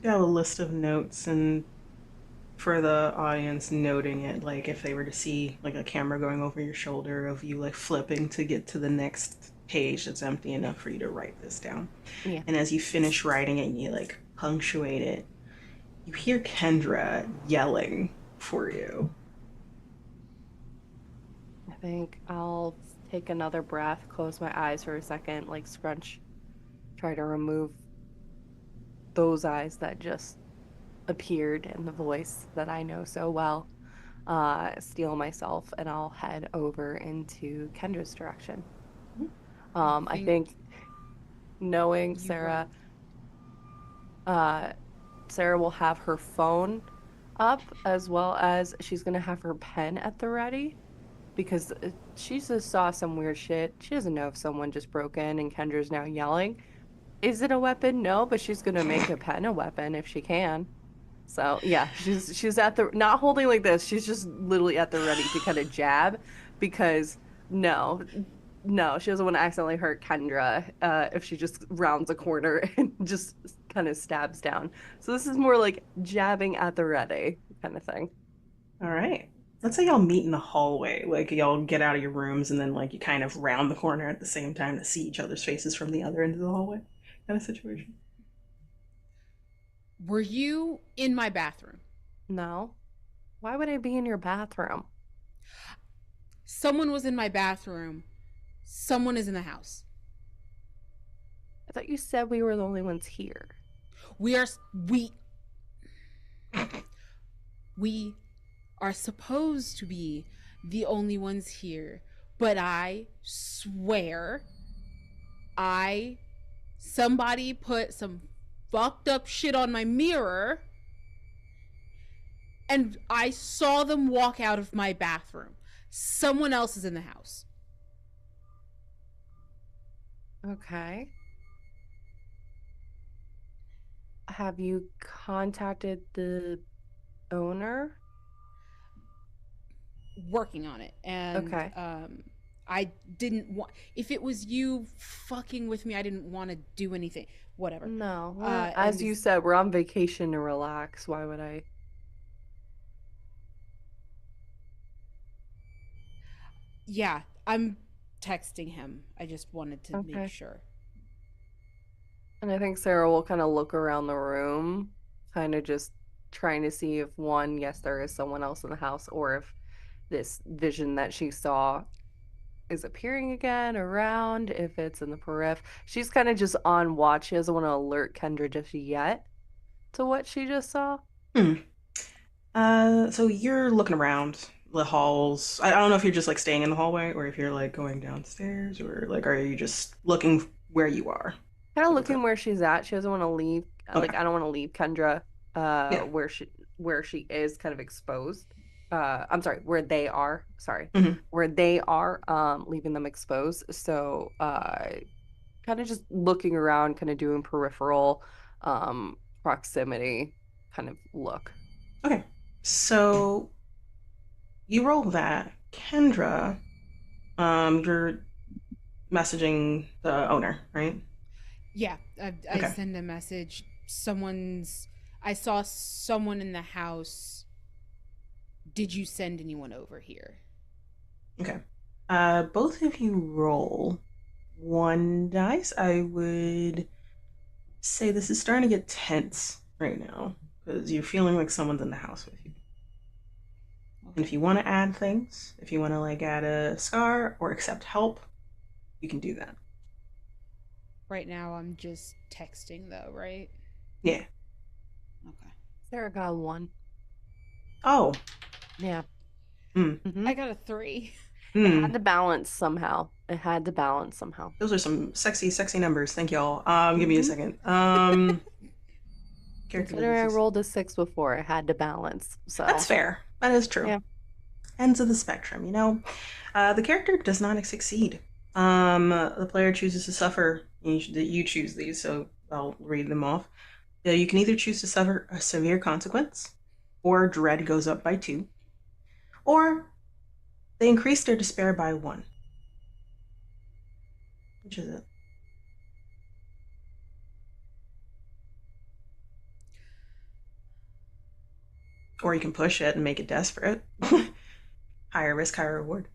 You have a list of notes, and for the audience noting it, like if they were to see like a camera going over your shoulder of you like flipping to get to the next page that's empty enough for you to write this down. Yeah. And as you finish writing it and you like punctuate it, you hear Kendra yelling for you. I think I'll take another breath, close my eyes for a second, like scrunch, try to remove those eyes that just appeared in the voice that I know so well. Steel myself, and I'll head over into Kendra's direction. I think knowing Sarah, Sarah will have her phone up as well as she's gonna have her pen at the ready because she just saw some weird shit. She doesn't know if someone just broke in and Kendra's now yelling. Is it a weapon? No, but she's gonna make a pen a weapon if she can. So yeah, she's at the not holding like this. She's just literally at the ready to kind of jab because no, no, she doesn't want to accidentally hurt Kendra if she just rounds a corner and just kind of stabs down. So this is more like jabbing at the ready kind of thing. All right. Let's say y'all meet in the hallway. Like y'all get out of your rooms and then like you kind of round the corner at the same time to see each other's faces from the other end of the hallway. Kind of situation. Were you in my bathroom? No, why would I be in your bathroom? Someone was in my bathroom. Someone is in the house. I thought you said we were the only ones here. We we are supposed to be the only ones here, but I swear somebody put some fucked up shit on my mirror and I saw them walk out of my bathroom. Someone else is in the house. Okay. Have you contacted the owner? Working on it. And Okay. I didn't want, if it was you fucking with me, I didn't want to do anything. Whatever. No, And as you said, we're on vacation to relax. Why would I? yeah, I'm texting him. I just wanted to make Okay. sure. And I think Sarah will kind of look around the room, kind of just trying to see if one, yes, there is someone else in the house, or if this vision that she saw is appearing again around, if it's in the periph. She's kind of just on watch. She doesn't want to alert Kendra just yet to what she just saw. Hmm. So you're looking around the halls. I don't know if you're just like staying in the hallway or if you're like going downstairs or like are you just looking where you are? Kind of Like, what's looking up? where she's at. She doesn't want to leave. Okay. Like I don't want to leave Kendra Yeah. where she is kind of exposed. I'm sorry, where they are. Sorry. Hmm. Where they are leaving them exposed. So kind of just looking around, kind of doing peripheral proximity kind of look. Okay. So you roll that. Kendra, you're messaging the owner, right? Yeah, I Okay. send a message. I saw someone in the house. Did you send anyone over here? Okay. Both of you roll one dice. I would say this is starting to get tense right now because you're feeling like someone's in the house with you. And if Okay. you want to add things, if you want to like add a scar or accept help, you can do that. Right now I'm just texting though, right? Yeah. Okay. Sarah got one. Oh. Yeah. Mm. Hmm. I got a 3. It had Mm. to balance somehow. It had to balance somehow. Those are some sexy, sexy numbers. Thank y'all. Give me a Hmm. second. Character doesn't Considering I succeed. rolled a 6 before, it had to balance. That's So, fair. That is true. yeah. Ends of the spectrum, you know. The character does not succeed. The player chooses to suffer. You choose these, so I'll read them off. You can either choose to suffer a severe consequence, or dread goes up by 2, or they increase their despair by 1. Which is it? Or you can push it and make it desperate. Higher risk, higher reward.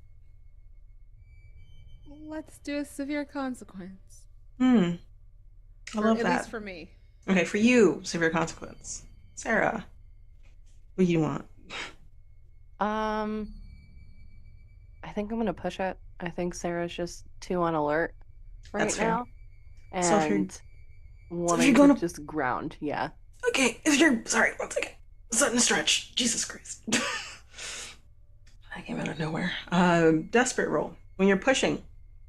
Let's do a severe consequence. Hmm. I For love at least that. for me. Okay, for you, severe consequence. Sarah, what do you want? Um, I think I'm gonna push it. I think Sarah's just too on alert right That's fair. now So if you're and so if you're wanting to gonna just ground. Yeah. okay, if you're sorry, one second. Sudden stretch. Jesus Christ. That came out of nowhere. Desperate roll. When you're pushing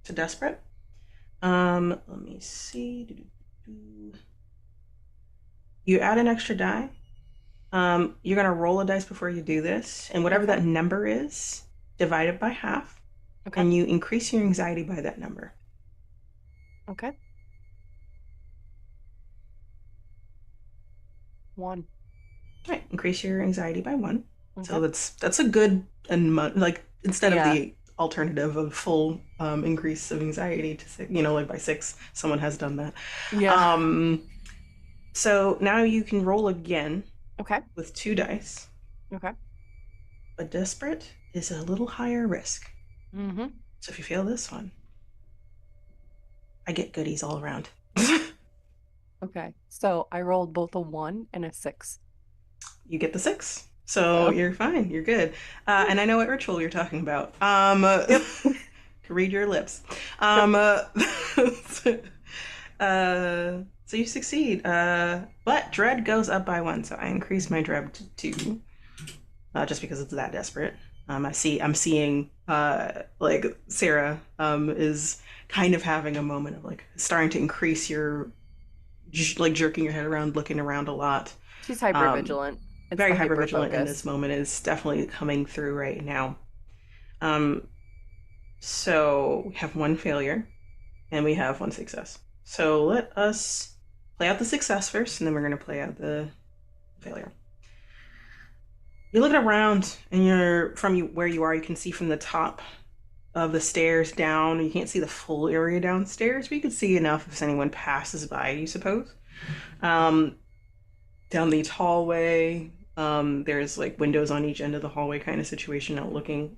to desperate. Let me see. You add an extra die. You're gonna roll a dice before you do this, and whatever Okay. that number is, divide it by half, Okay. and you increase your anxiety by that number. Okay. 1. All right, increase your anxiety by 1. Okay. So that's a good and like instead of Yeah. the alternative of full increase of anxiety to six, like by 6, someone has done that. Yeah. Um, so now you can roll again Okay. with 2 dice, Okay. but desperate is a little higher risk. Mm-hmm. So if you fail this one, I get goodies all around. Okay. So I rolled both a 1 and a 6. You get the 6. So So, you're fine. You're good. And I know what ritual you're talking about. yep. Can read your lips. Yep. Um, uh, so you succeed. But dread goes up by 1, so I increase my dread to 2, just because it's that desperate. I'm seeing like Sarah is kind of having a moment of like starting to increase your like jerking your head around, looking around a lot. She's hyper Um, vigilant. It's Very the hyper hyper vigilant in this focus. moment is definitely coming through right now. Um, so we have 1 failure and we have 1 success. So let us play out the success first, and then we're going to play out the failure. You're looking around, and where you are, you can see from the top of the stairs down. You can't see the full area downstairs, but you can see enough if anyone passes by, you suppose. Um, Down the hallway, there's like windows on each end of the hallway kind of situation outlooking.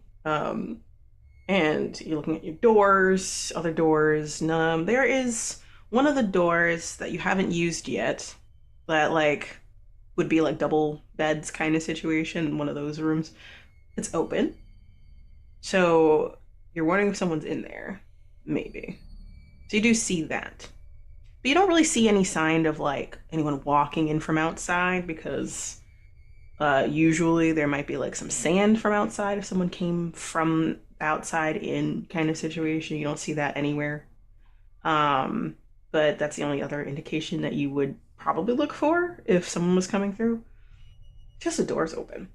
and you're looking at your doors, other doors. There is one of the doors that you haven't used yet that like would be like double beds kind of situation in one of those rooms. It's open. So you're wondering if someone's in there. Maybe. So you do see that. But you don't really see any sign of like anyone walking in from outside because usually there might be like some sand from outside if someone came from outside in kind of situation. You don't see that anywhere. Um, but that's the only other indication that you would probably look for if someone was coming through. Just the door's open.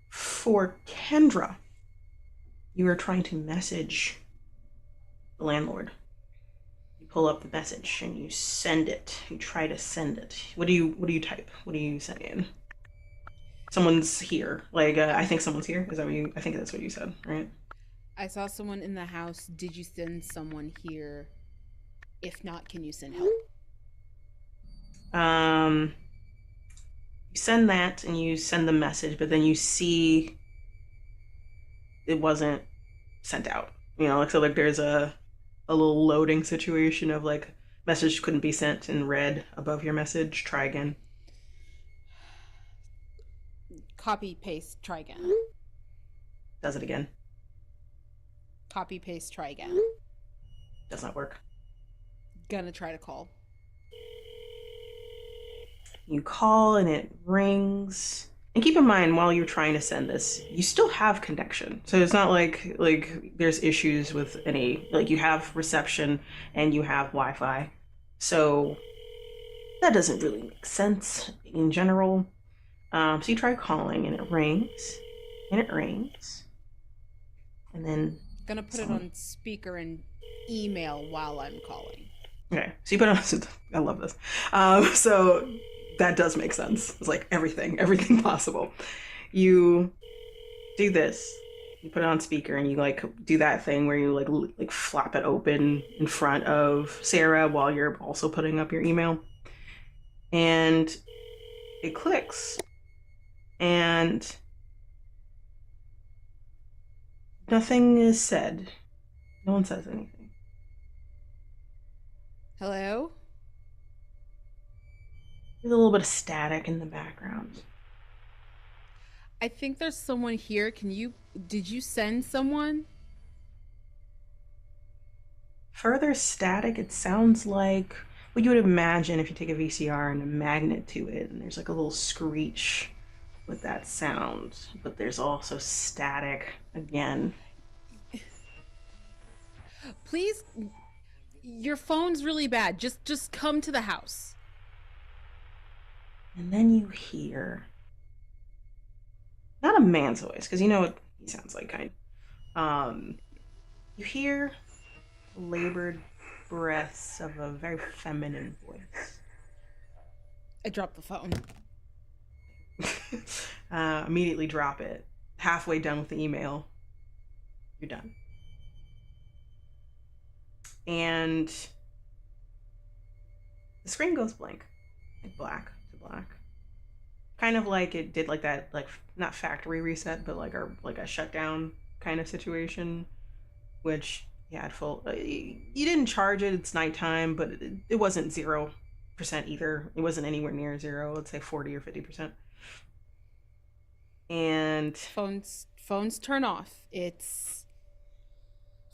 For Kendra, you are trying to message the landlord. You pull up the message and you send it. You try to send it. What do you type? What do you send in? Someone's here. Like I think someone's here. Is that what you? I think that's what you said, right? I saw someone in the house. Did you send someone here? If not, can you send help? Um, you send that and you send the message, but then you see it wasn't sent out. Like so, like there's a little loading situation of like message couldn't be sent in red above your message. Try again. Copy, paste, try again. Does it again. Copy, paste, try again. Does not work. Gonna try to call. You call and it rings. And keep in mind, while you're trying to send this, you still have connection. So it's not like there's issues with any like you have reception and you have Wi-Fi. So that doesn't really make sense in general. So you try calling and it rings, and it rings, and then Gonna put it on speaker and email while I'm calling. Okay, so you put it on. I love this. So that does make sense. It's like everything possible. You do this. You put it on speaker, and you like do that thing where you like flap it open in front of Sarah while you're also putting up your email, and it clicks, and nothing is said. No one says anything. Hello? There's a little bit of static in the background. I think there's someone here. Did you send someone? Further static, it sounds like what you would imagine if you take a VCR and a magnet to it, and there's like a little screech with that sound, but there's also static again. Please, your phone's really bad. Just come to the house. And then you hear not a man's voice, because you know what he sounds like, kind you hear labored breaths of a very feminine voice. I dropped the phone. Immediately drop it. Halfway done with the email, you're done. And the screen goes blank, like black to black, kind of like it did like that, like not factory reset, but like a shutdown kind of situation, which yeah, at full. You didn't charge it. It's nighttime, but it wasn't 0% either. It wasn't anywhere near zero. Let's say 40 or 50%. And phones turn off.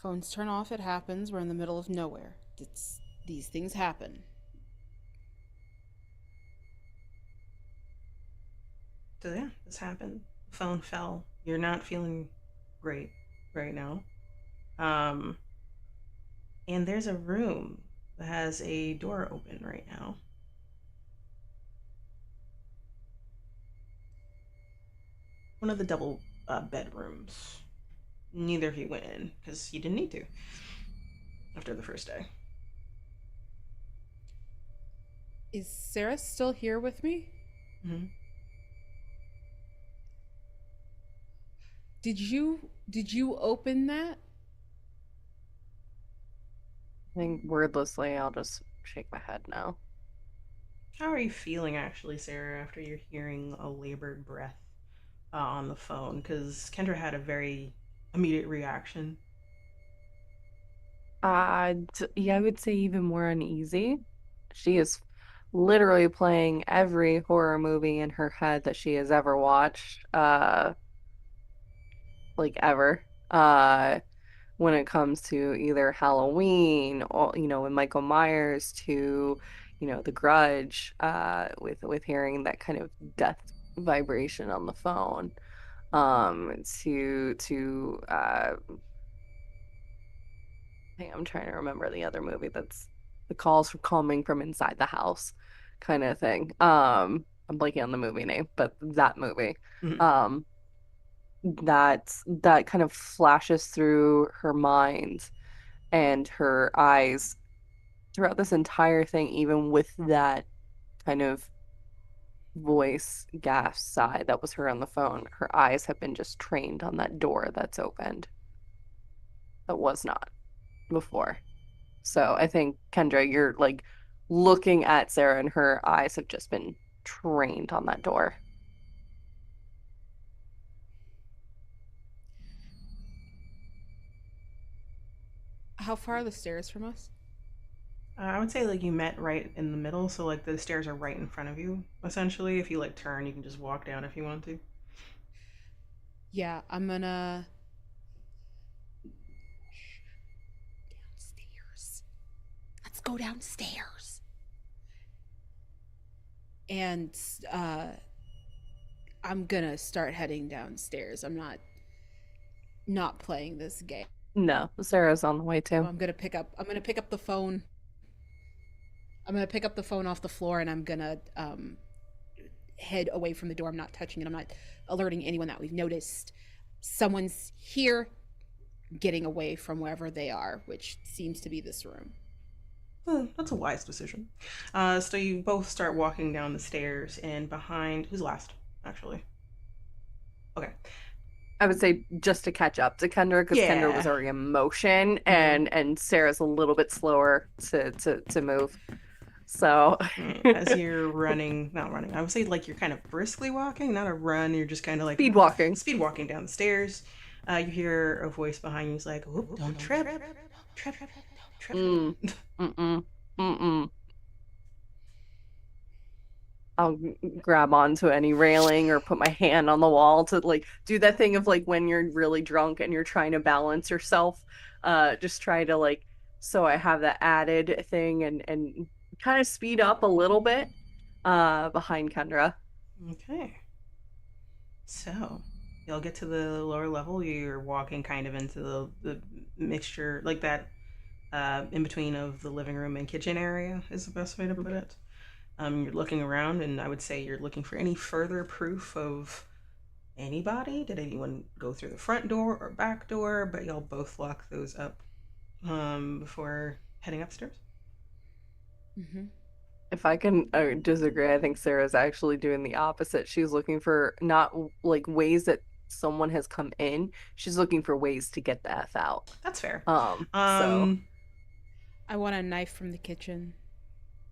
Phones turn off. It happens. We're in the middle of nowhere. These things happen. So yeah, this happened. The phone fell. You're not feeling great right now. And there's a room that has a door open right now. One of the double bedrooms. Neither of you went in because you didn't need to after the first day. Is Sarah still here with me? Mm-hmm. Did you open that? I think wordlessly, I'll just shake my head no. How are you feeling, actually, Sarah, after you're hearing a labored breath on the phone? Because Kendra had a very immediate reaction? Yeah, I would say even more uneasy. She is literally playing every horror movie in her head that she has ever watched, like ever. When it comes to either Halloween or, with Michael Myers to, The Grudge, with hearing that kind of death vibration on the phone, to I think I'm trying to remember the other movie that's the calls coming from inside the house kind of thing. I'm blanking on the movie name, but that movie. Mhm. Um, that kind of flashes through her mind and her eyes throughout this entire thing, even with that kind of voice gasp sigh that was her on the phone. Her eyes have been just trained on that door that's opened that was not before. So I think Kendra, you're like looking at Sarah and her eyes have just been trained on that door. How far are the stairs from us? I would say like you met right in the middle, so like the stairs are right in front of you. Essentially, if you like turn, you can just walk down if you want to. Yeah, I'm gonna downstairs. Let's go downstairs. And uh I'm gonna start heading downstairs. I'm not playing this game. No, Sarah's on the way So too. I'm gonna pick up the phone. I'm gonna pick up the phone off the floor and I'm gonna head away from the door. I'm not touching it. I'm not alerting anyone that we've noticed someone's here, getting away from wherever they are, which seems to be this room. That's a wise decision. So you both start walking down the stairs, and behind who's last? Actually, okay. I would say just to catch up to Kendra because Kendra was Yeah. already in motion Mm-hmm. and Sarah's a little bit slower to move. So As you're running, not running, I would say like you're kind of briskly walking, not a run. You're just kind of like speed walking. speed walking down the stairs. You hear a voice behind you. It's like, "Oop, don't trip, trip, don't trip." Mm, mm-mm, mm-mm. I'll grab onto any railing or put my hand on the wall to like do that thing of like when you're really drunk and you're trying to balance yourself. Just try to like so I have that added thing and kind of speed up a little bit behind Kendra. Okay. So you'll get to the lower level. You're walking kind of into the mixture, like that in between of the living room and kitchen area is the best way to put it. You're looking around, and I would say you're looking for any further proof of anybody. Did anyone go through the front door or back door? But y'all both lock those up before heading upstairs. Mm-hmm. If I can disagree, I think Sarah's actually doing the opposite. She's looking for not like ways that someone has come in. She's looking for ways to get the F out. That's fair. So I want a knife from the kitchen.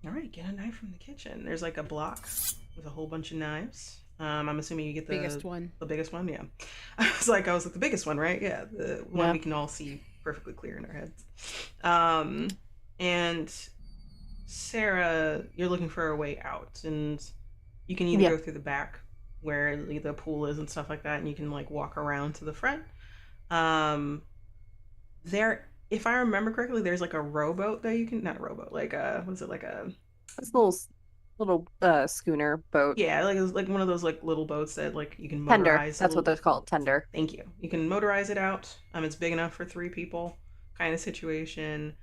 All right, get a knife from the kitchen. There's like a block with a whole bunch of knives. I'm assuming you get Biggest one. the biggest one. Yeah, I was like the biggest one, right? Yeah, the one we can all see perfectly clear in our heads. And Sarah, you're looking for a way out, and you can either yeah. go through the back where the pool is and stuff like that, and you can like walk around to the front. Um, there, if I remember correctly, there's like a rowboat that you can not a rowboat, like a what is it like a It's a little schooner boat. yeah, like it's like one of those like little boats that like you can Tender. motorize a That's what little. they're called, tender. Thank you. You can motorize it out. It's big enough for three people, kind of situation.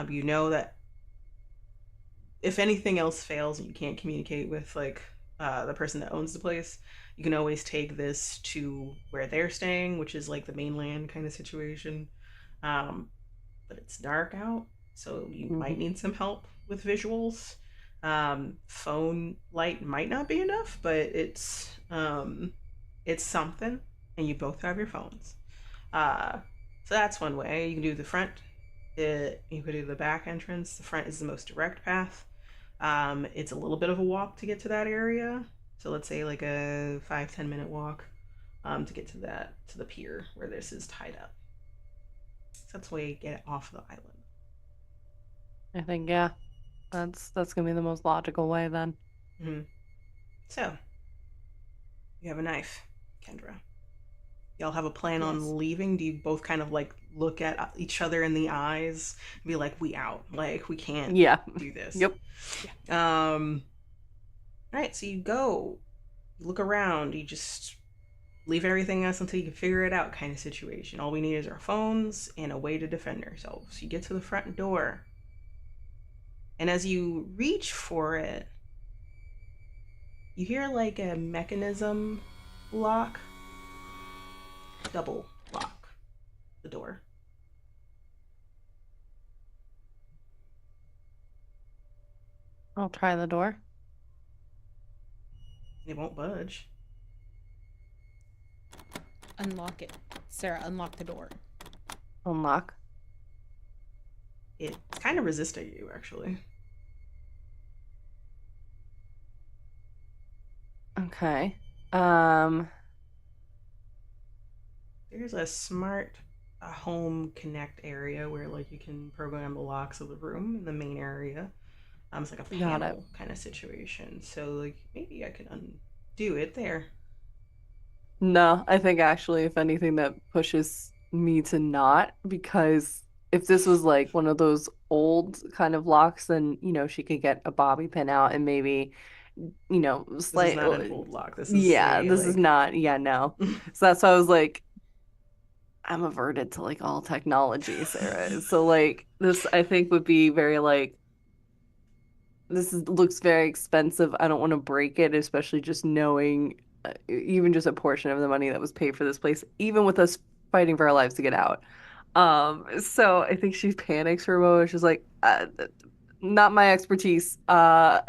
You know that if anything else fails and you can't communicate with like the person that owns the place, you can always take this to where they're staying, which is like the mainland kind of situation. Um, but it's dark out, so you might need some help with visuals. Phone light might not be enough, but it's something, and you both have your phones. Uh, so that's one way. You can do the front. You could do the back entrance. The front is the most direct path. It's a little bit of a walk to get to that area. So let's say like a 5-10 minute walk. to get to the pier where this is tied up. So that's the way you get it off the island. I think, yeah, that's gonna be the most logical way then. Mm-hmm. So you have a knife, Kendra. Y'all have a plan Yes. on leaving? Do you both kind of like look at each other in the eyes and be like, we out, like we can't do this? Yep. All right, so you go, you look around, you just leave everything else until you can figure it out kind of situation. All we need is our phones and a way to defend ourselves. You get to the front door, and as you reach for it, you hear like a mechanism lock, double lock the door. I'll try the door. It won't budge. Unlock it. Sarah, unlock the door. Unlock. It's kind of resisting you, actually. Okay. There's a smart home connect area where like you can program the locks of the room in the main area. It's like a panel kind of situation. So like maybe I could undo it there. No, I think actually, if anything, that pushes me to not, because if this was like one of those old kind of locks, then, she could get a bobby pin out and maybe, This is not an old lock. This is this is not, no. So that's why I was like, I'm averted to like all technology, Sarah. So like this, I think would be very like, looks very expensive. I don't want to break it, especially just knowing even just a portion of the money that was paid for this place, even with us fighting for our lives to get out. So I think she panics for a moment. She's like, not my expertise. I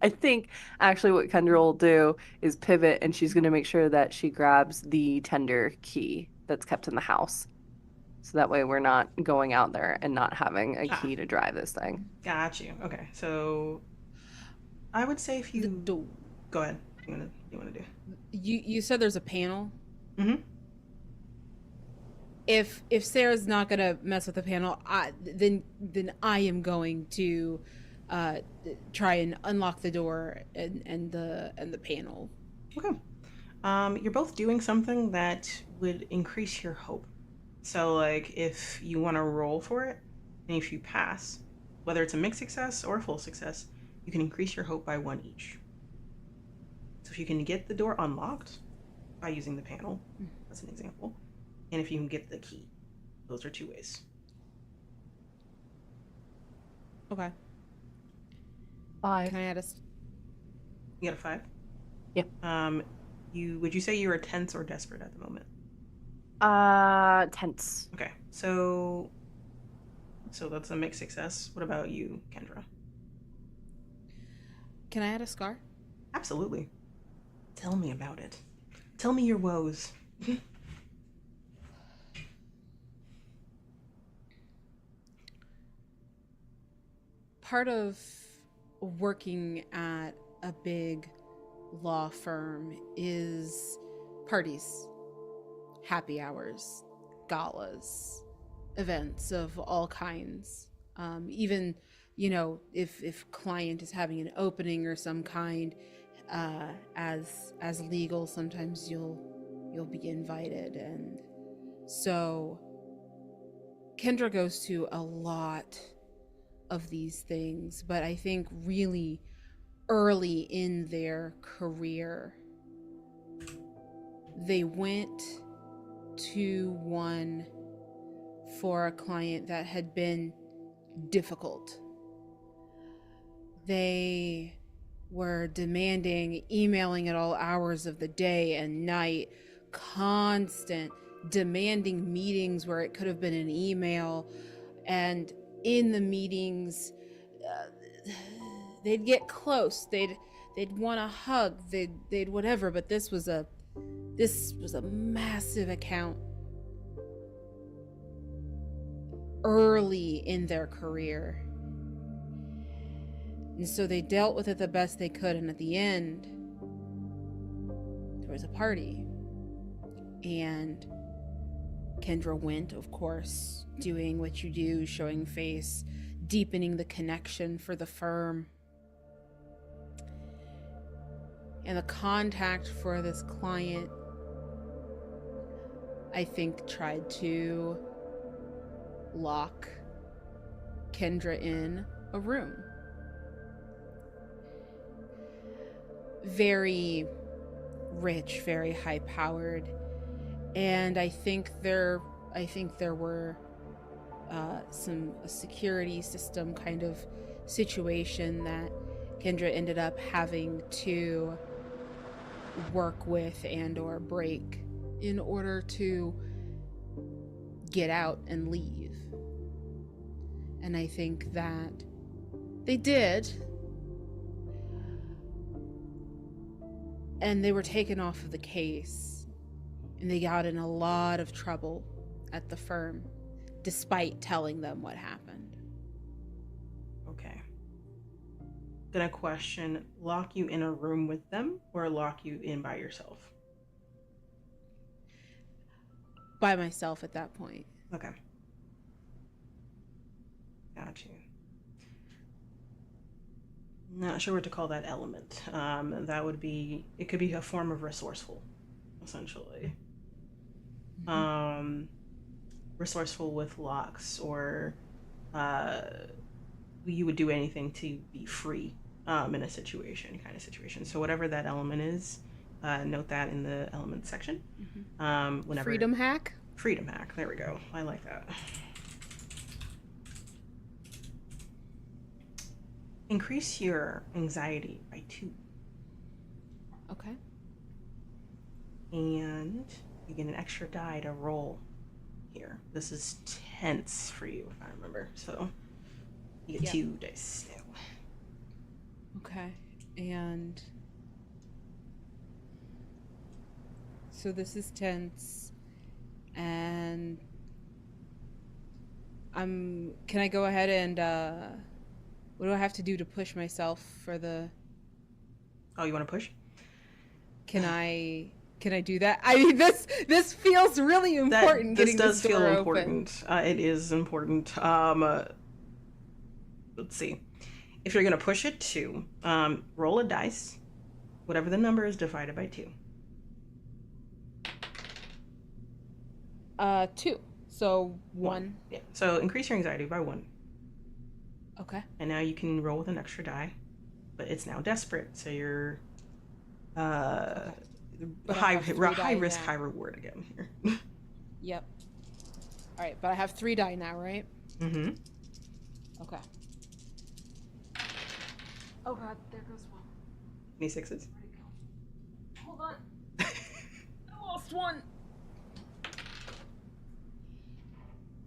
think actually what Kendra will do is pivot, and she's going to make sure that she grabs the tender key that's kept in the house. So that way we're not going out there and not having a key to drive this thing. Got you. Okay, so I would say if you go ahead, you wanna do? You said there's a panel. Mm-hmm. If Sarah's not gonna mess with the panel, then I am going to try and unlock the door and the panel. Okay. You're both doing something that would increase your hope. So like if you want to roll for it, and if you pass, whether it's a mixed success or a full success, you can increase your hope by 1 each. So if you can get the door unlocked by using the panel, that's an example, and if you can get the key, those are 2 ways. Okay. 5. Can I add a? You got a 5? Yep. Would you say you were tense or desperate at the moment? Tense. Okay, so that's a mixed success. What about you, Kendra? Can I add a scar? Absolutely. Tell me about it. Tell me your woes. Part of working at a big law firm is parties, happy hours, galas, events of all kinds. Even, if client is having an opening or some kind, as legal, sometimes you'll be invited, and so Kendra goes to a lot of these things, but I think really early in their career, they went to one for a client that had been difficult. They were demanding, emailing at all hours of the day and night, constant demanding meetings where it could have been an email, and in the meetings they'd get close, they'd want a hug, they'd whatever, but this was a massive account early in their career, and so they dealt with it the best they could, and at the end there was a party, And Kendra went, of course, doing what you do, showing face, deepening the connection for the firm. And the contact for this client, I think, tried to lock Kendra in a room. Very rich, very high-powered, and I think there were a security system kind of situation that Kendra ended up having to work with and or break in order to get out and leave. And I think that they did. And they were taken off of the case. And they got in a lot of trouble at the firm, despite telling them what happened. Okay. Gonna question, lock you in a room with them or lock you in by yourself? By myself at that point. Okay. Got you. Not sure what to call that element. That would be, it could be a form of resourceful, essentially. Mm-hmm. Resourceful with locks, or you would do anything to be free in a situation, kind of situation. So whatever that element is, note that in the element section. Mm-hmm. Whenever Freedom hack? Freedom hack, there we go. I like that. Increase your anxiety by 2. Okay. And you get an extra die to roll here. This is tense for you, if I remember. So you get 2 dice now. Okay. And so this is tense. And can I go ahead and what do I have to do to push myself for the... Oh, you want to push? Can I do that? I mean, this feels really important. This does feel open. important. It is important. Let's see. If you're gonna push it 2, roll a dice. Whatever the number is divided by 2. 2. So 1. Yeah. So increase your anxiety by 1. Okay. And now you can roll with an extra die, but it's now desperate. So you're high risk, high reward again here. Yep. All right, but I have 3 die now, right? Mm-hmm. Okay. Oh god, there goes 1. Any 6s? Where'd it go? Hold on. I lost 1.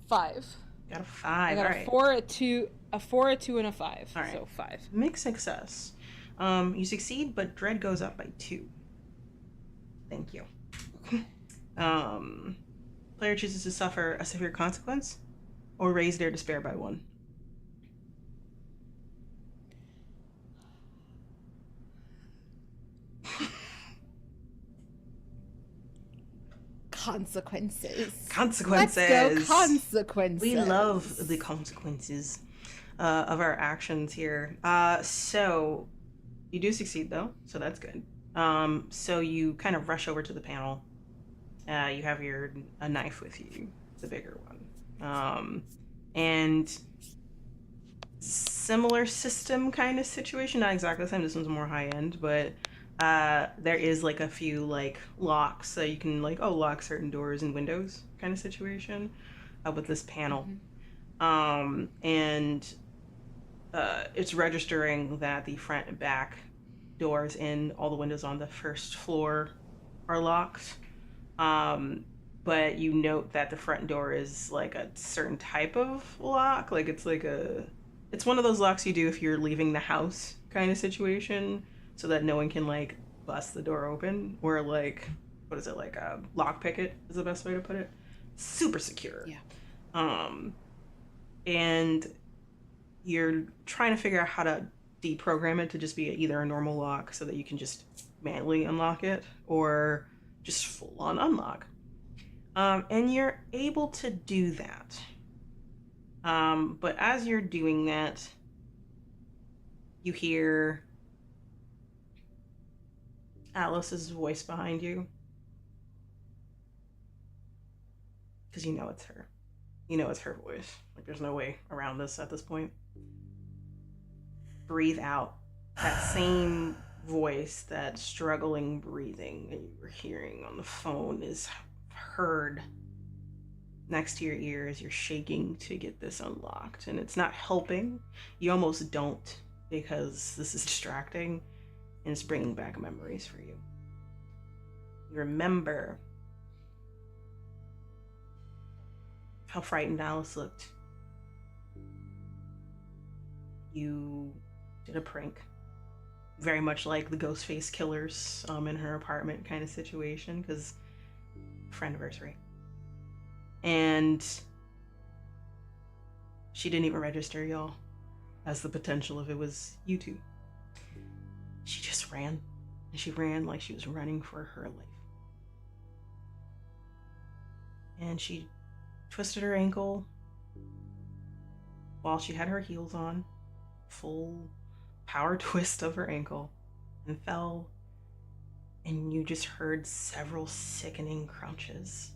5. Got a 5. I got a 4, a 2, a 2, and a 5. All right. So 5. Mixed success. You succeed, but dread goes up by 2. Thank you. Okay. Player chooses to suffer a severe consequence or raise their despair by 1. Consequences. Consequences. Let's go consequences. We love the consequences of our actions here. So you do succeed though, so that's good. So you kind of rush over to the panel. You have a knife with you, the bigger one. And similar system kind of situation, not exactly the same. This one's more high end, but there is like a few like locks, so you can like lock certain doors and windows kind of situation with this panel. Mm-hmm. And it's registering that the front and back doors and all the windows on the first floor are locked. But you note that the front door is like a certain type of lock, like it's one of those locks you do if you're leaving the house kind of situation, so that no one can like bust the door open, or like, what is it, like a lock picket is the best way to put it. Super secure. Yeah. And you're trying to figure out how to deprogram it to just be either a normal lock so that you can just manually unlock it, or just full on unlock. And you're able to do that. But as you're doing that, you hear Alice's voice behind you. Because you know it's her. You know it's her voice. Like, there's no way around this at this point. Breathe out. That same voice, that struggling breathing that you were hearing on the phone is heard next to your ear as you're shaking to get this unlocked. And it's not helping. You almost don't, because this is distracting and it's bringing back memories for you. You remember how frightened Alice looked. You did a prank, very much like the Ghostface killers in her apartment kind of situation, because friendiversary. And she didn't even register y'all as the potential if it was you two. She just ran. And she ran like she was running for her life. And she twisted her ankle while she had her heels on, full power twist of her ankle, and fell. And you just heard several sickening crunches.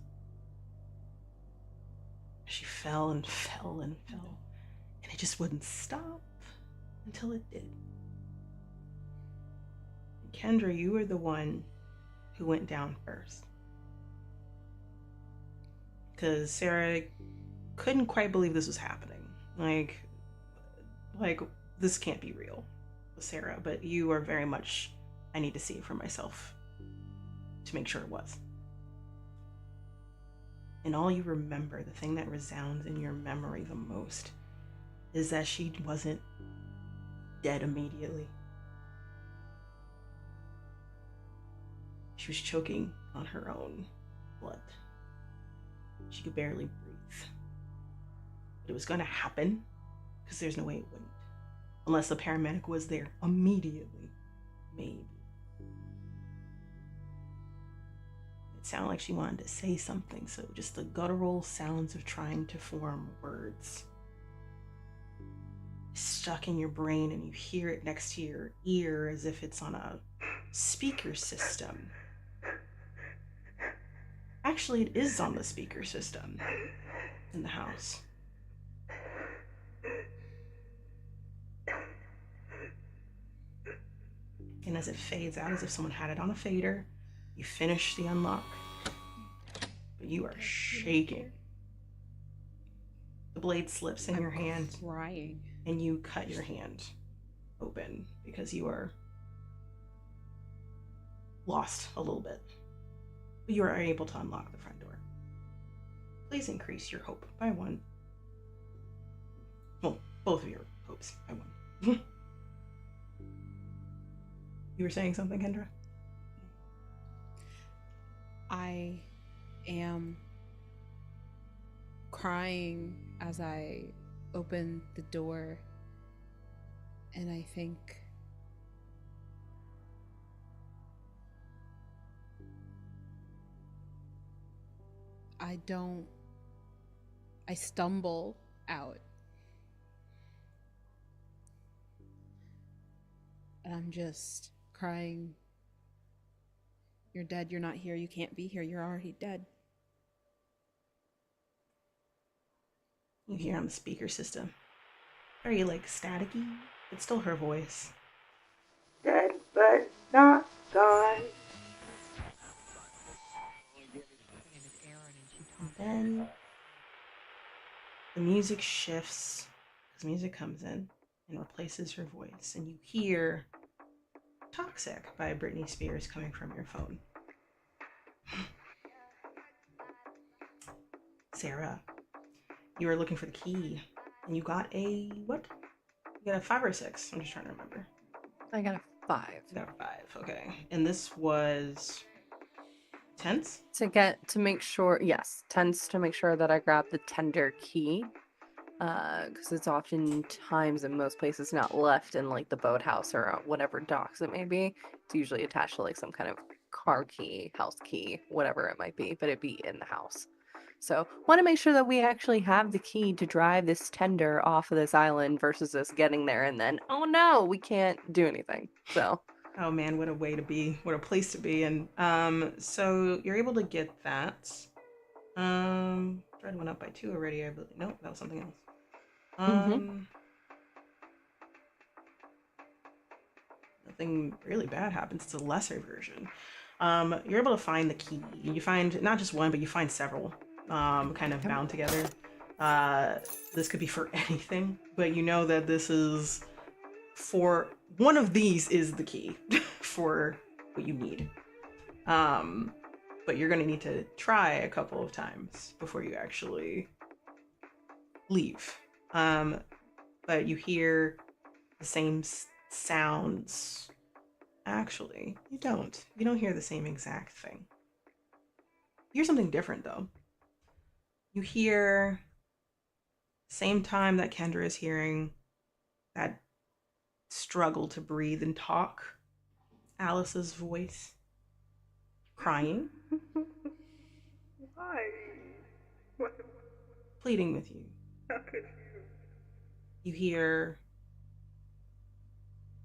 She fell and fell and fell, and it just wouldn't stop until it did. And Kendra, you were the one who went down first, because Sarah couldn't quite believe this was happening. Like this can't be real, Sarah. But you are very much, I need to see it for myself to make sure it was. And all you remember, the thing that resounds in your memory the most, is that she wasn't dead immediately. She was choking on her own blood. She could barely breathe. But it was going to happen, because there's no way it wouldn't. Unless the paramedic was there immediately. Maybe. It sounded like she wanted to say something, so just the guttural sounds of trying to form words stuck in your brain, and you hear it next to your ear as if it's on a speaker system. Actually, it is on the speaker system in the house. And as it fades out, as if someone had it on a fader, you finish the unlock, but you are shaking. The blade slips in your hand, Crying. and you cut your hand open because you are lost a little bit. But you are able to unlock the front door. Please increase your hope by 1. Well, both of your hopes by 1. You were saying something, Kendra? I am crying as I open the door, and I think I stumble out, and I'm just crying. You're dead, you're not here, you can't be here, you're already dead. You hear on the speaker system. Very staticky. It's still her voice. Dead but not gone. And then the music shifts as music comes in and replaces her voice, and you hear Toxic by Britney Spears coming from your phone. Sarah, you were looking for the key, and you got a what? You got a 5 or 6? I'm just trying to remember. I got a 5. You got a 5, okay. And this was tense? To make sure, yes, tense to make sure that I grab the tender key. Because it's oftentimes in most places not left in the boathouse or whatever docks it may be. It's usually attached to some kind of car key, house key, whatever it might be, but it'd be in the house. So want to make sure that we actually have the key to drive this tender off of this island versus us getting there and then, oh no, we can't do anything. So Oh man, what a way to be! What a place to be! And so you're able to get that. Dread went up by 2 already. I believe. Nope, that was something else. mm-hmm. Nothing really bad happens. It's a lesser version. You're able to find the key. You find not just one, but you find several, kind of bound together. This could be for anything, but you know that this is for one of these is the key for what you need. But you're gonna need to try a couple of times before you actually leave. But you hear the same sounds. Actually, you don't. You don't hear the same exact thing. You hear something different though. You hear same time that Kendra is hearing that struggle to breathe and talk. Alice's voice crying. Why? What? Pleading with you. How could you? You hear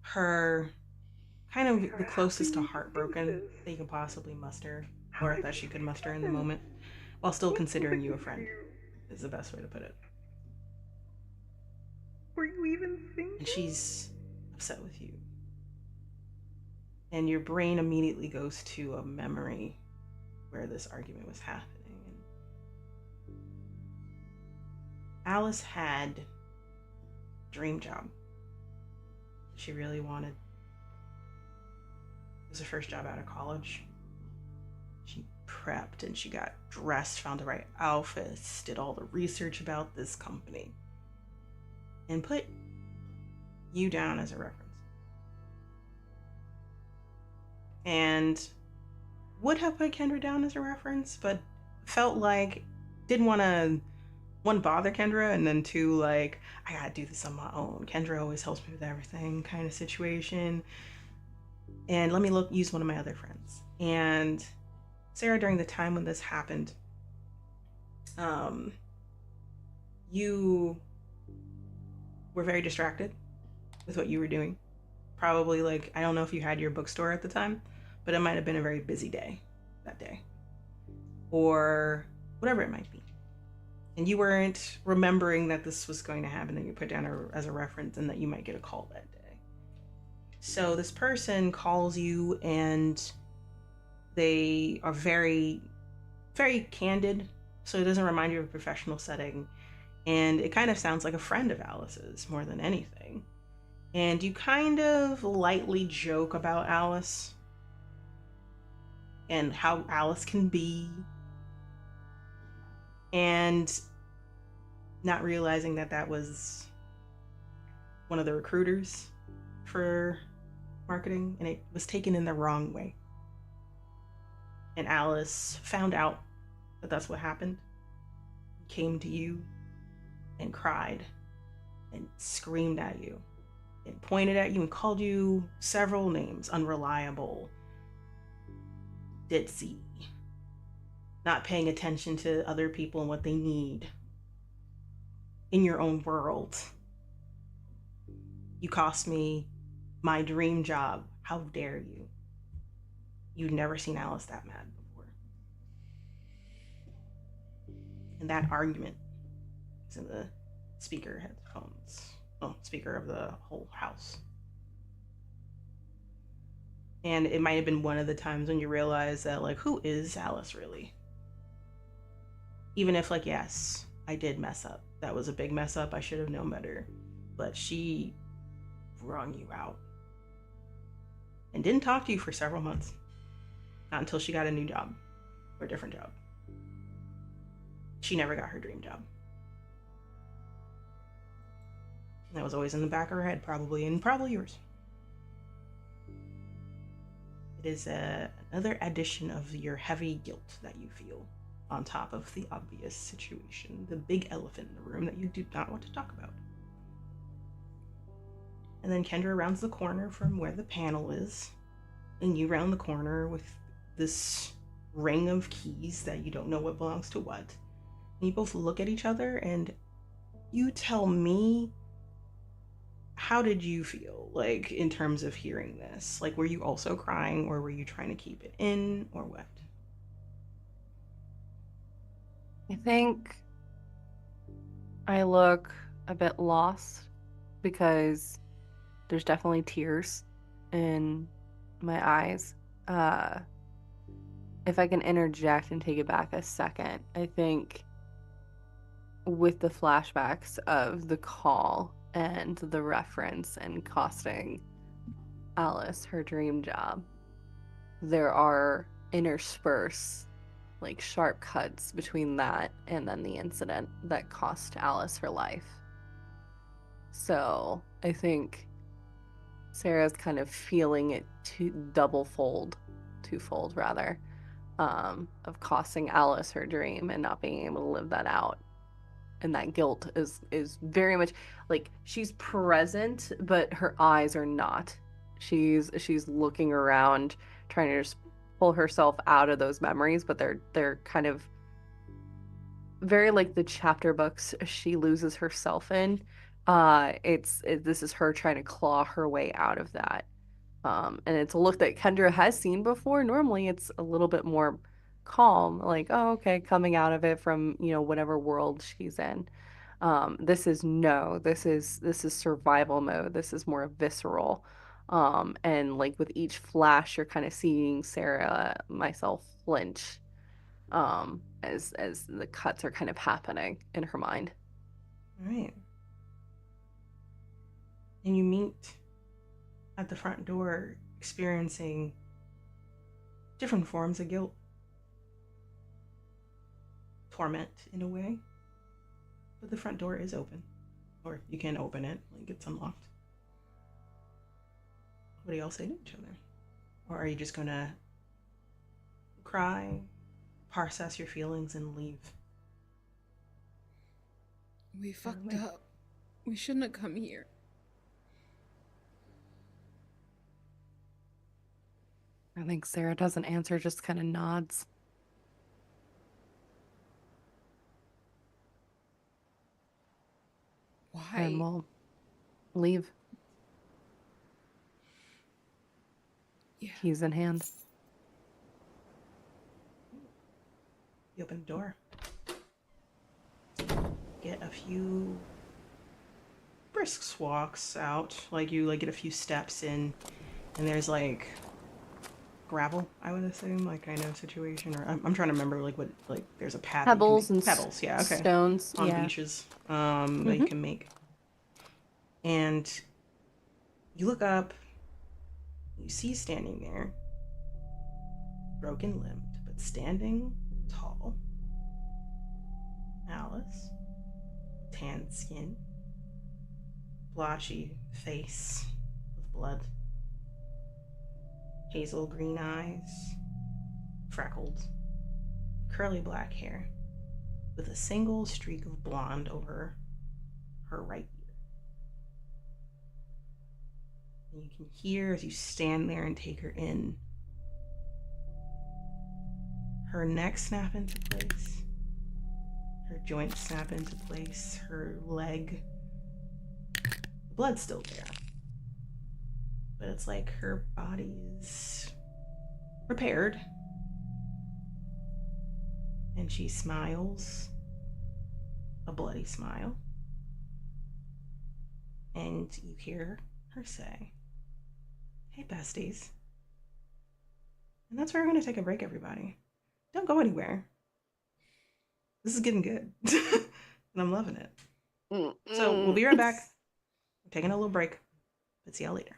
her kind of the closest to heartbroken that you can possibly muster, or that she could muster in the moment, while still considering you a friend, is the best way to put it. Were you even thinking? And she's upset with you. And your brain immediately goes to a memory where this argument was happening. And Alice had a dream job she really wanted. It was her first job out of college. She prepped and she got dressed, found the right outfits, did all the research about this company, and put you down as a reference. And would have put Kendra down as a reference, but felt like didn't want to, one, bother Kendra, and then two, like, I gotta do this on my own. Kendra always helps me with everything kind of situation. And let me use one of my other friends. And Sarah, during the time when this happened, you were very distracted with what you were doing. Probably, like, I don't know if you had your bookstore at the time, but it might have been a very busy day that day, or whatever it might be. And you weren't remembering that this was going to happen, that you put down as a reference, and that you might get a call that day. So this person calls you, and they are very, very candid. So it doesn't remind you of a professional setting. And it kind of sounds like a friend of Alice's more than anything. And you kind of lightly joke about Alice and how Alice can be. And not realizing that that was one of the recruiters for marketing, and it was taken in the wrong way. And Alice found out that that's what happened, came to you and cried and screamed at you and pointed at you and called you several names: unreliable, ditzy, not paying attention to other people and what they need in your own world. You cost me my dream job. How dare you? You'd never seen Alice that mad before. And that argument is in the speaker headphones. Oh, speaker of the whole house. And it might have been one of the times when you realize that, like, who is Alice really? Even if, like, yes, I did mess up. That was a big mess up. I should have known better. But she wrung you out. And didn't talk to you for several months. Not until she got a new job. Or a different job. She never got her dream job. That was always in the back of her head, probably, and probably yours. It is another addition of your heavy guilt that you feel, on top of the obvious situation, the big elephant in the room that you do not want to talk about. And then Kendra rounds the corner from where the panel is, and you round the corner with this ring of keys that you don't know what belongs to what. And you both look at each other, and you tell me, how did you feel, like, in terms of hearing this? Like, were you also crying, or were you trying to keep it in, or what? I think I look a bit lost because there's definitely tears in my eyes. If I can interject and take it back a second, I think with the flashbacks of the call and the reference and costing Alice her dream job, there are interspersed like sharp cuts between that and then the incident that cost Alice her life. So I think Sarah's kind of feeling it twofold rather, of costing Alice her dream and not being able to live that out. And that guilt is very much like she's present, but her eyes are not. She's looking around, trying to just pull herself out of those memories, but they're kind of very like the chapter books she loses herself in. This is her trying to claw her way out of that. And it's a look that Kendra has seen before. Normally it's a little bit more calm, like, oh, okay, coming out of it from, whatever world she's in. This is no, this is survival mode. This is more visceral. And like with each flash, you're kind of seeing Sarah, myself flinch, as the cuts are kind of happening in her mind. All right. And you meet at the front door, experiencing different forms of guilt, torment in a way, but the front door is open, or you can open it, like it's unlocked. What do y'all say to each other? Or are you just gonna cry, process your feelings, and leave? We fucked up. We shouldn't have come here. I think Sarah doesn't answer, just kind of nods. Why? And we'll leave. Yeah. Keys in hand. You open the door. Get a few brisk walks out, like you get a few steps in, and there's like gravel, I would assume, like kind of situation, or I'm trying to remember like what, like there's a path. Pebbles and pebbles, yeah, okay. stones, on yeah. beaches, that you can make. And you look up, you see standing there, broken limbed, but standing tall, Alice. Tan skin, blotchy face with blood, hazel green eyes, freckled, curly black hair, with a single streak of blonde over her right ear. And you can hear as you stand there and take her in, her neck snap into place, her joints snap into place, her leg, the blood's still there, but it's like her body is repaired. And she smiles, a bloody smile, and you hear her say, "Hey, besties." And that's where we're going to take a break, everybody. Don't go anywhere. This is getting good. And I'm loving it. So we'll be right back. We're taking a little break, but see y'all later.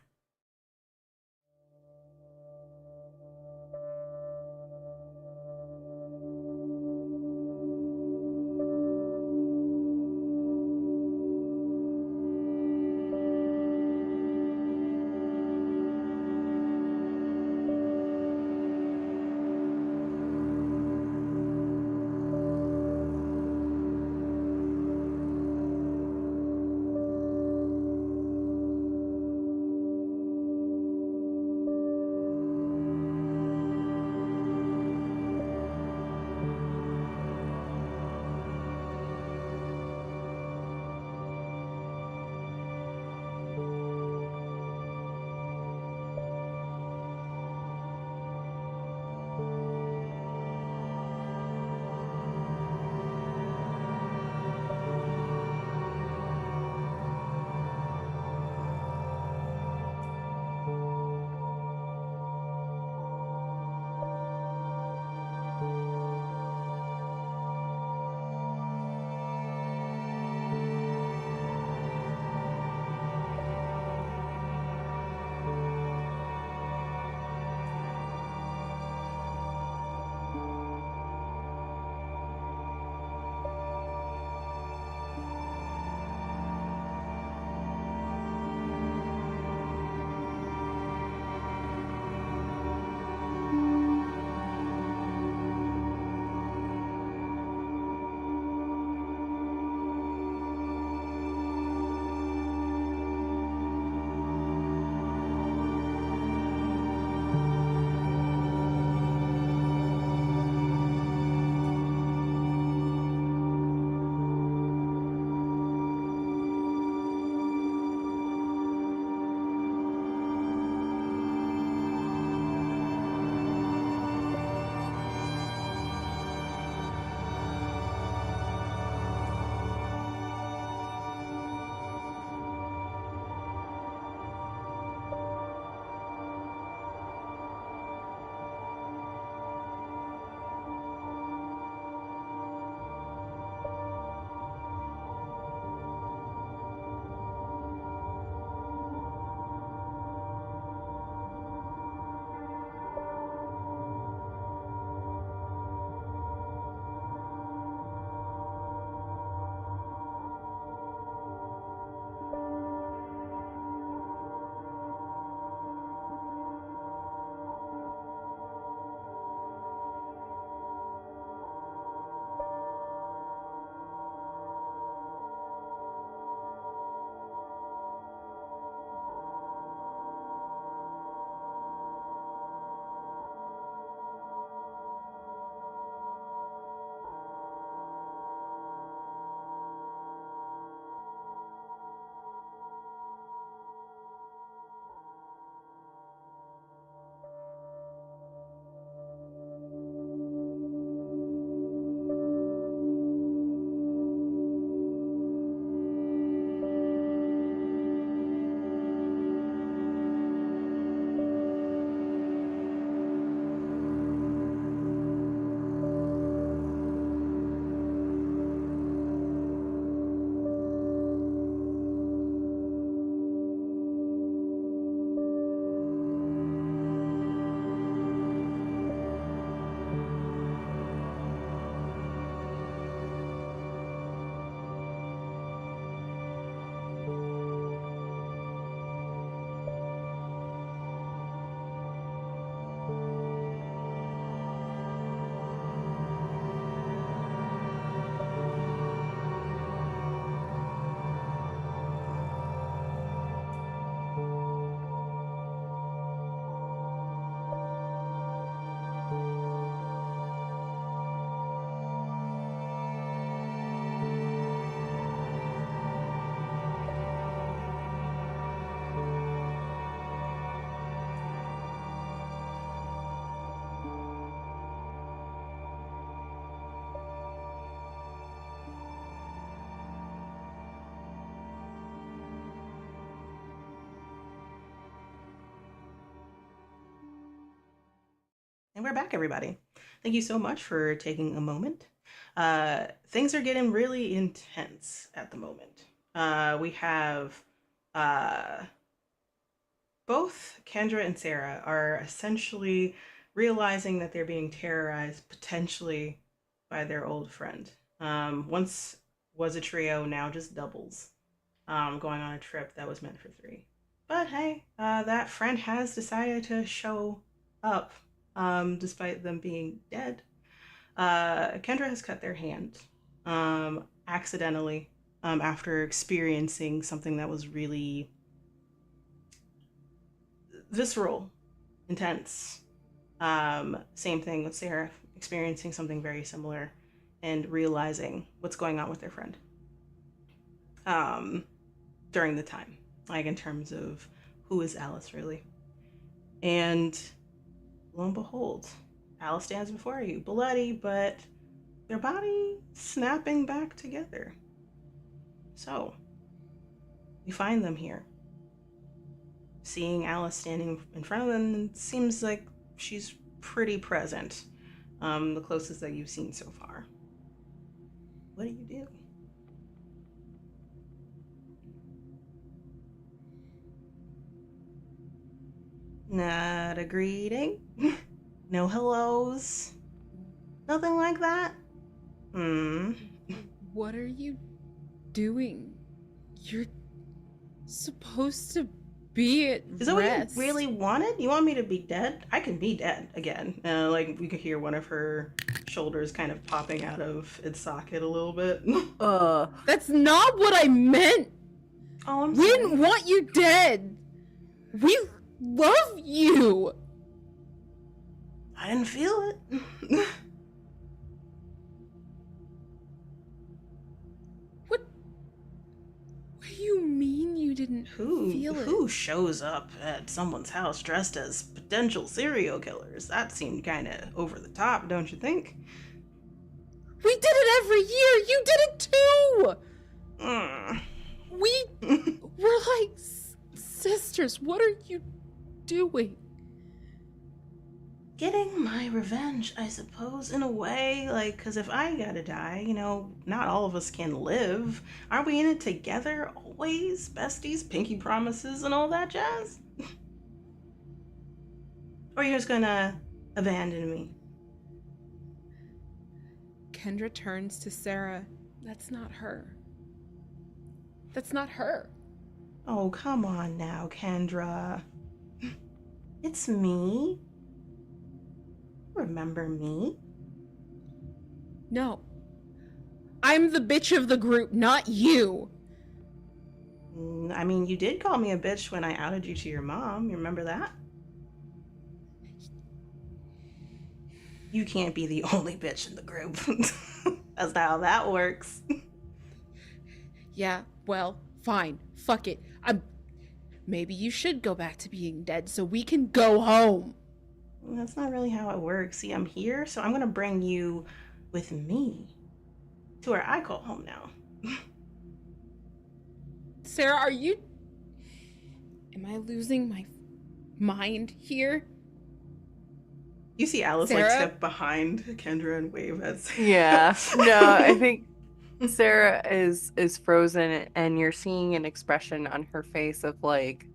And we're back, everybody. Thank you so much for taking a moment. Things are getting really intense at the moment. We have both Kendra and Sarah are essentially realizing that they're being terrorized potentially by their old friend. Once was a trio, now just doubles, going on a trip that was meant for three. But hey, that friend has decided to show up, despite them being dead. Kendra has cut their hand, accidentally, after experiencing something that was really visceral, intense. Same thing with Sarah, experiencing something very similar and realizing what's going on with their friend. During the time, like in terms of who is Alice really. And lo and behold, Alice stands before you, bloody, but their body snapping back together. So, we find them here. Seeing Alice standing in front of them, it seems like she's pretty present. The closest that you've seen so far. What do you do? Not a greeting? No hellos? Nothing like that? What are you doing? You're supposed to be at Is that rest. what you really wanted? You want me to be dead? I can be dead again. Like, we could hear one of her shoulders kind of popping out of its socket a little bit. That's not what I meant! Oh, I'm We sorry. didn't want you dead! We love you! I didn't feel it. What do you mean you didn't feel it? Who shows up at someone's house dressed as potential serial killers? That seemed kind of over the top, don't you think? We did it every year! You did it too! Mm. We're like sisters. What are you doing? Getting my revenge, I suppose, in a way. Like, because if I gotta die, not all of us can live. Aren't we in it together always? Besties, pinky promises, and all that jazz? Or you're just gonna abandon me? Kendra turns to Sarah. That's not her. That's not her. Oh, come on now, Kendra. It's me. Remember me? No. I'm the bitch of the group, not you. I mean, you did call me a bitch when I outed you to your mom. You remember that? You can't be the only bitch in the group. That's not how that works. Yeah, well, fine. Fuck it. Maybe you should go back to being dead so we can go home. That's not really how it works. See, I'm here, so I'm gonna bring you with me to where I call home now. Sarah, am I losing my mind here? You see Alice Sarah? like step behind Kendra and wave at Sarah. Yeah. No, I think Sarah is frozen, and you're seeing an expression on her face of like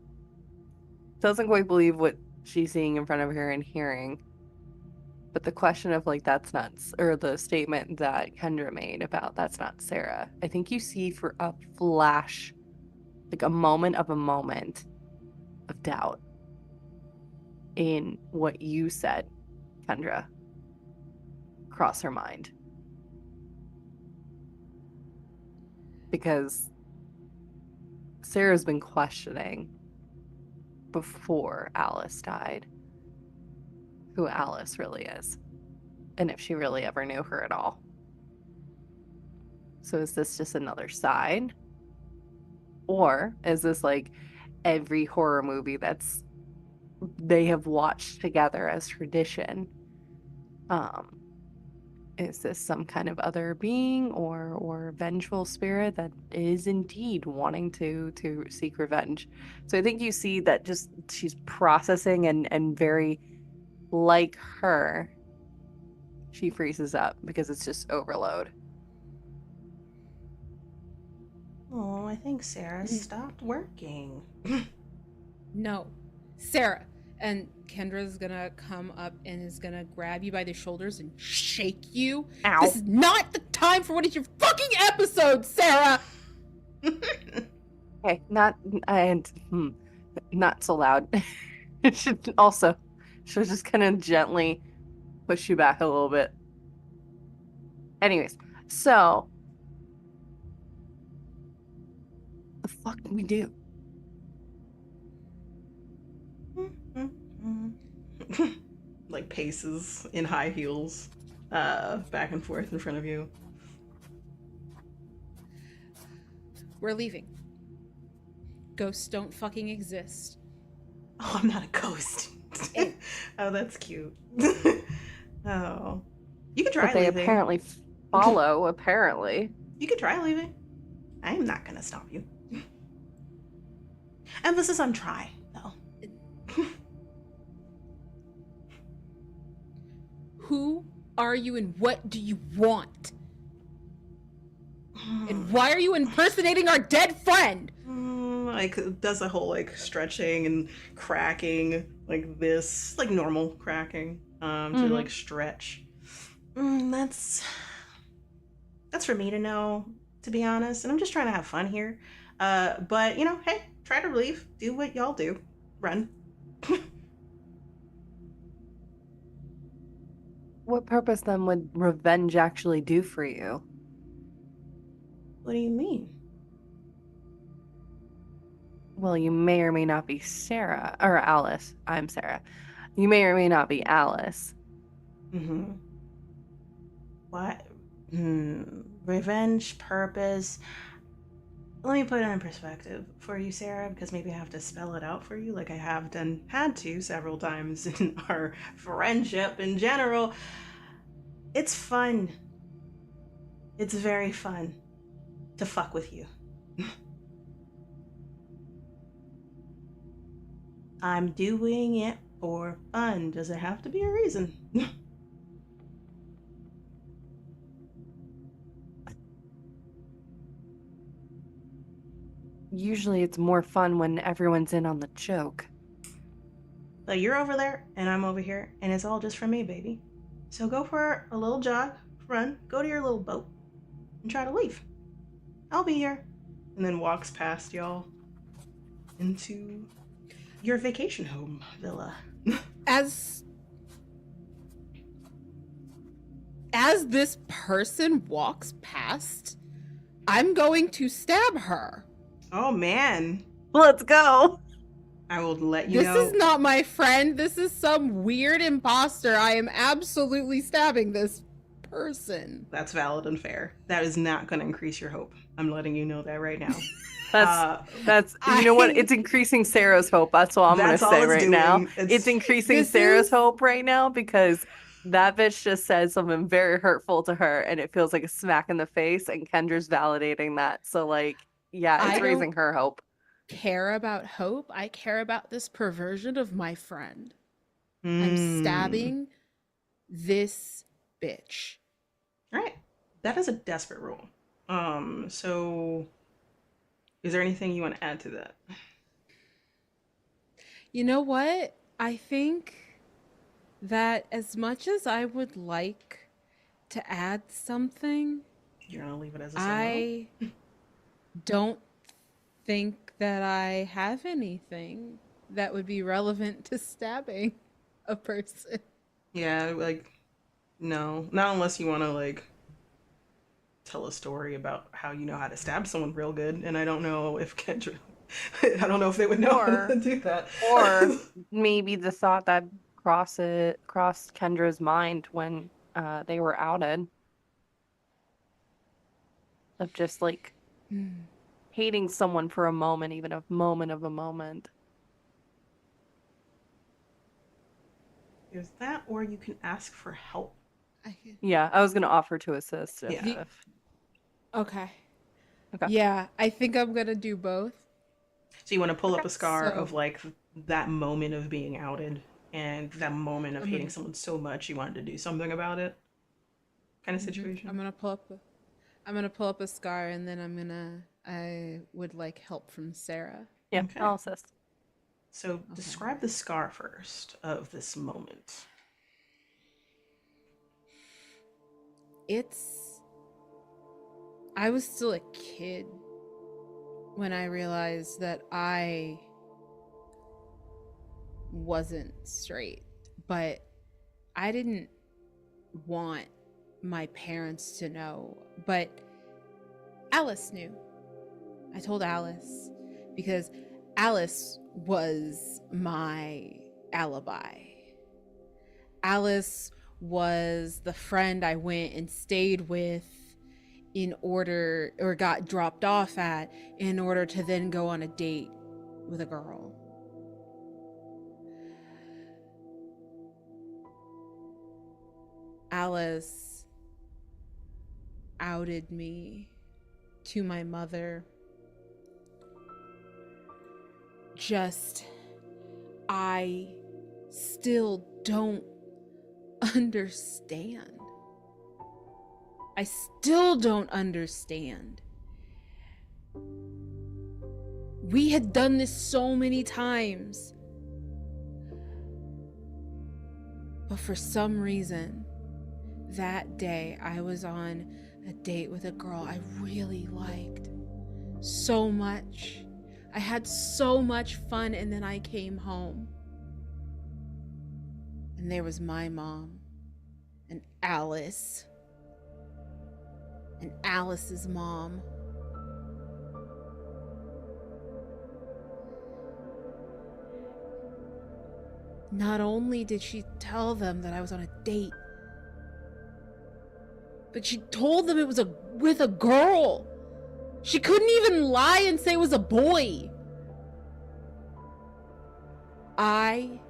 doesn't quite believe what she's seeing in front of her and hearing. But the question of like that's not, or the statement that Kendra made about that's not Sarah, I think you see for a flash, like a moment of doubt in what you said, Kendra, cross her mind. Because Sarah's been questioning before Alice died who Alice really is and if she really ever knew her at all. So is this just another side? Or is this like every horror movie they have watched together as tradition? Is this some kind of other being or vengeful spirit that is indeed wanting to seek revenge? So I think you see that just she's processing and very like her, she freezes up because it's just overload. Oh, I think Sarah stopped working. No. Sarah. And Kendra's gonna come up and is gonna grab you by the shoulders and shake you. Ow. This is not the time for one of your fucking episodes, Sarah! Okay, not so loud. She'll just kind of gently push you back a little bit. Anyways, so the fuck do we do? Like paces in high heels, back and forth in front of you. We're leaving. Ghosts don't fucking exist. Oh, I'm not a ghost. Oh, that's cute. Oh. You could try But they leaving. apparently follow, apparently. You could try leaving. I am not gonna stop you. Emphasis on try, though. Who are you and what do you want? And why are you impersonating our dead friend? Like, does a whole, like, stretching and cracking, like this, like normal cracking, to, like, stretch. That's for me to know, to be honest, and I'm just trying to have fun here. But, you know, hey, try to leave. Do what y'all do. Run. What purpose then would revenge actually do for you? What do you mean? Well, you may or may not be Sarah, or Alice. I'm Sarah. You may or may not be Alice. What? Revenge, purpose. Let me put it in perspective for you, Sarah, because maybe I have to spell it out for you like I have had to several times in our friendship in general. It's fun. It's very fun to fuck with you. I'm doing it for fun. Does it have to be a reason? Usually it's more fun when everyone's in on the joke. But you're over there and I'm over here, and it's all just for me, baby. So go for a little jog, run, go to your little boat, and try to leave. I'll be here. And then walks past y'all into your vacation home villa. As this person walks past, I'm going to stab her. Oh man. Let's go. I will let you know. This is not my friend. This is some weird imposter. I am absolutely stabbing this person. That's valid and fair. That is not going to increase your hope. I'm letting you know that right now. That's you know what? It's increasing Sarah's hope. That's all I'm going to say right now. It's increasing Sarah's hope right now because that bitch just said something very hurtful to her and it feels like a smack in the face, and Kendra's validating that. So like, yeah, it's raising her hope. Care about hope. I care about this perversion of my friend. I'm stabbing this bitch. All right. That is a desperate rule. So is there anything you want to add to that? You know what? I think that as much as I would like to add something, You're going to leave it as a solo? I don't think that I have anything that would be relevant to stabbing a person. Yeah, like, no. Not unless you want to, like, tell a story about how you know how to stab someone real good, and I don't know if Kendra... I don't know if they would know how to do that. Or maybe the thought that crossed Kendra's mind when they were outed. Of just, like... hating someone for a moment, even a moment of a moment. There's that, or you can ask for help. Yeah, I was going to offer to assist. Yeah. Okay. Yeah, I think I'm going to do both. So you want to pull up a scar of, like, that moment of being outed and that moment of hating someone so much you wanted to do something about it, kind of situation. I'm gonna pull up a scar, and then I would like help from Sarah. Yeah, Okay. I'll assist. So describe the scar first of this moment. I was still a kid when I realized that I wasn't straight, but I didn't want my parents to know. But Alice knew. I told Alice because Alice was my alibi. Alice was the friend I went and stayed with or got dropped off at in order to then go on a date with a girl. Alice outed me to my mother. I still don't understand. I still don't understand. We had done this so many times. But for some reason, that day I was on a date with a girl I really liked so much. I had so much fun, and then I came home. And there was my mom and Alice. And Alice's mom. Not only did she tell them that I was on a date, but she told them it was with a girl. She couldn't even lie and say it was a boy. I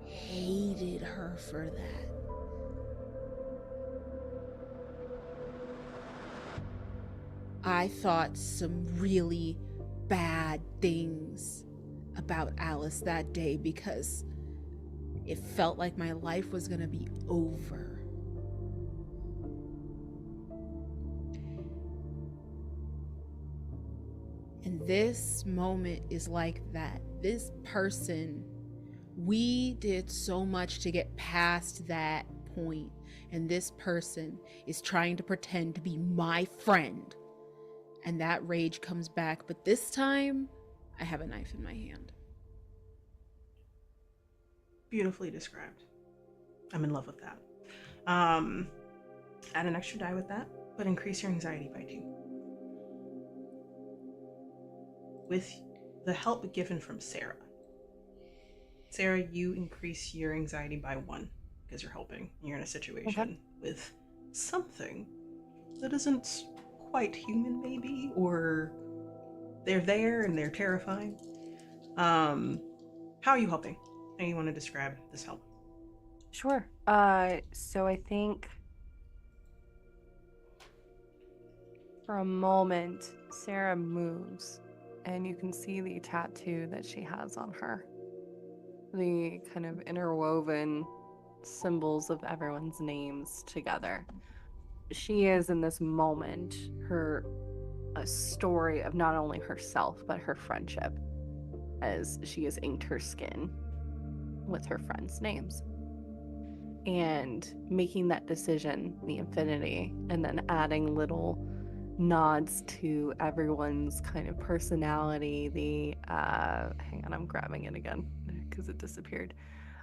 hated her for that. I thought some really bad things about Alice that day because it felt like my life was gonna be over. And this moment is like that. This person, we did so much to get past that point, and this person is trying to pretend to be my friend. And that rage comes back, but this time, I have a knife in my hand. Beautifully described. I'm in love with that. Add an extra die with that, but increase your anxiety by 2. With the help given from Sarah. Sarah, you increase your anxiety by 1 because you're helping. You're in a situation with something that isn't quite human, maybe, or they're there and they're terrifying. How are you helping? How do you want to describe this help? Sure. So I think for a moment, Sarah moves, and you can see the tattoo that she has on her. The kind of interwoven symbols of everyone's names together. She is, in this moment, a story of not only herself, but her friendship, as she has inked her skin with her friends' names. And making that decision, the infinity, and then adding little nods to everyone's kind of personality. Hang on, I'm grabbing it again because it disappeared.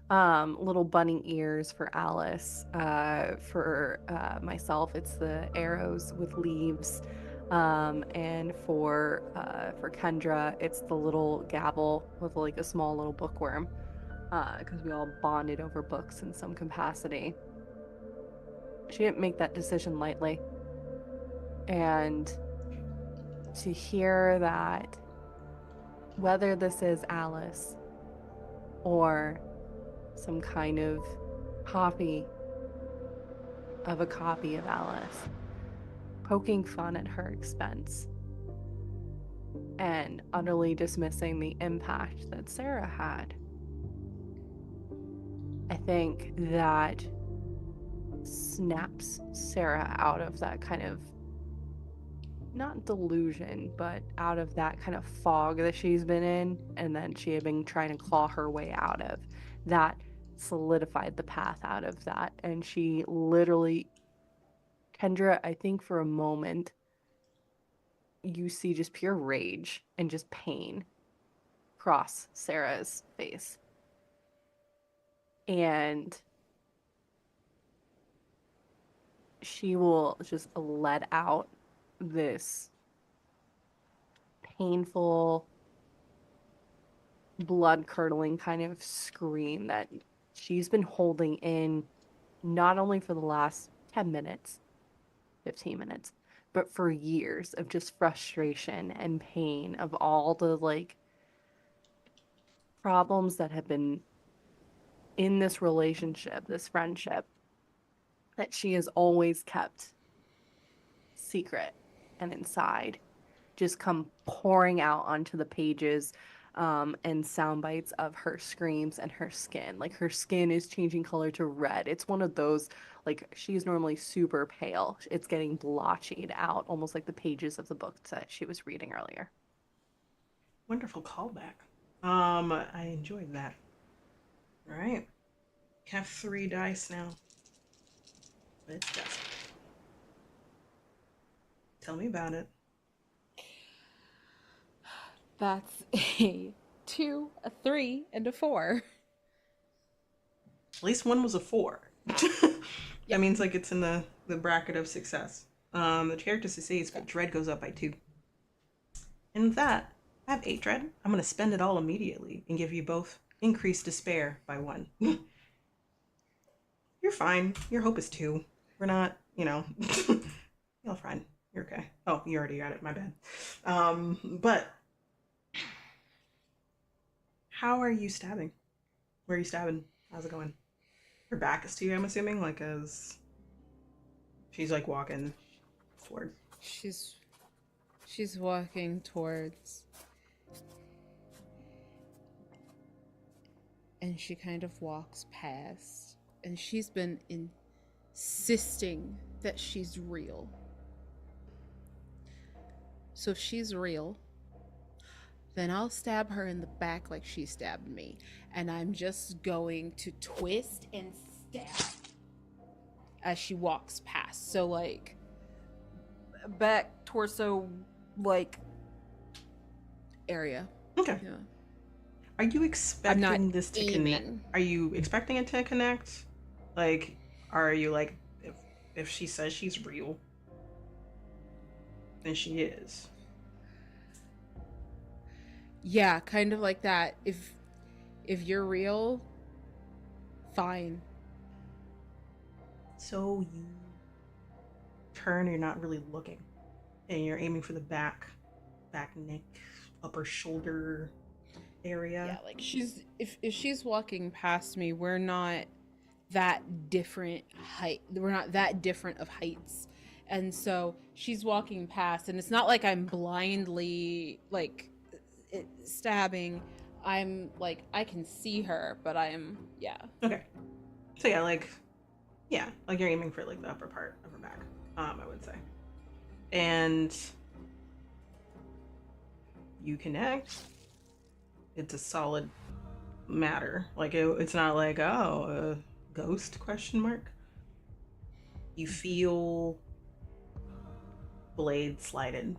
Little bunny ears for Alice. For myself, it's the arrows with leaves. And for Kendra, it's the little gavel with like a small little bookworm. Because we all bonded over books in some capacity. She didn't make that decision lightly. And to hear that, whether this is Alice or some kind of copy of Alice, poking fun at her expense and utterly dismissing the impact that Sarah had, think that snaps Sarah out of that kind of, not delusion, but out of that kind of fog that she's been in, and then she had been trying to claw her way out of. That solidified the path out of that, and she literally, Kendra, I think for a moment, you see just pure rage and just pain cross Sarah's face. And she will just let out this painful, blood-curdling kind of scream that she's been holding in not only for the last 10 minutes, 15 minutes, but for years of just frustration and pain of all the like problems that have been in this relationship, this friendship, that she has always kept secret and inside, just come pouring out onto the pages, and sound bites of her screams and her skin. Like her skin is changing color to red. It's one of those, like she's normally super pale. It's getting blotched out, almost like the pages of the book that she was reading earlier. Wonderful callback. I enjoyed that. All right. Have 3 dice now. Let's go. Tell me about it. That's a 2, a 3, and a 4. At least one was a 4. That means like it's in the bracket of success. The character succeeds, but dread goes up by 2. And with that, I have 8 dread. I'm going to spend it all immediately and give you both increased despair by 1. You're fine. Your hope is 2. We're not, you're fine. You're okay. Oh, you already got it. My bad. But how are you stabbing? Where are you stabbing? How's it going? Her back is to you, I'm assuming, like as she's like walking forward. She's walking towards, and she kind of walks past, and she's been insisting that she's real. So if she's real, then I'll stab her in the back like she stabbed me. And I'm just going to twist and stab as she walks past. So like back torso like area. Okay. Yeah. Are you expecting this to aiming. connect? Are you expecting it to connect? Like, are you like, if she says she's real, then she is? Yeah, kind of like that. If you're real, fine. So you turn, you're not really looking, and you're aiming for the back neck, upper shoulder area. Yeah, like if she's walking past me, we're not that different height. We're not that different of heights. And so she's walking past, and it's not like I'm blindly like stabbing. I'm like, I can see her, but I'm Okay. So like you're aiming for like the upper part of her back, I would say. And you connect. It's a solid matter. Like it's not like, oh, a ghost question mark. You feel blade slided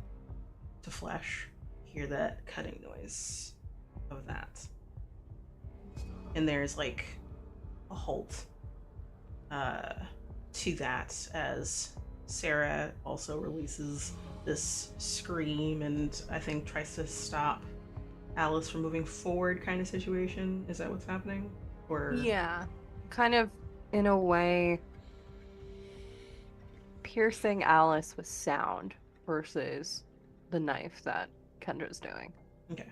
to flesh. Hear that cutting noise of that. And there's like a halt to that as Sarah also releases this scream and I think tries to stop Alice from moving forward kind of situation. Is that what's happening? Or Yeah, kind of in a way piercing Alice with sound versus the knife that Kendra's doing. Okay.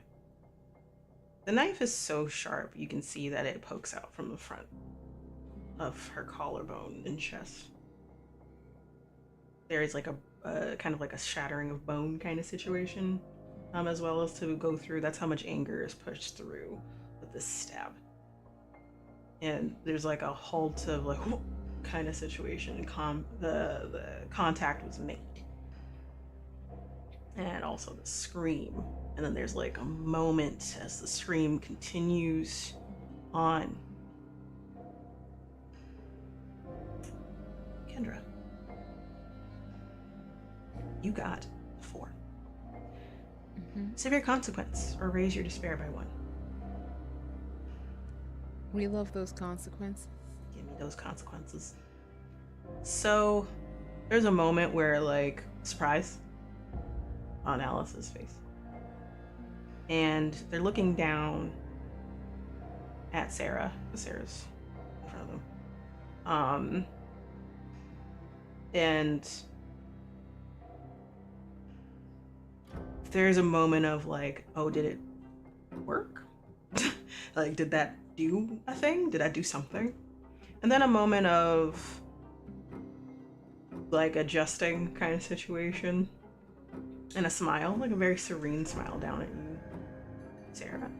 The knife is so sharp you can see that it pokes out from the front of her collarbone and chest. There is like a kind of like a shattering of bone kind of situation, as well as to go through. That's how much anger is pushed through with this stab. and there's like a halt of like kind of situation. The contact was made, and also the scream, and then there's like a moment as the scream continues on. Kendra, you got 4. Severe consequence, or raise your despair by 1. We love those consequences. Give me those consequences. So, there's a moment where, like, surprise on Alice's face. And they're looking down at Sarah. Sarah's in front of them. And there's a moment of like, oh, did it work? Like, did that do a thing? Did I do something? And then a moment of like adjusting kind of situation, and a smile, like a very serene smile down at you, Sarah.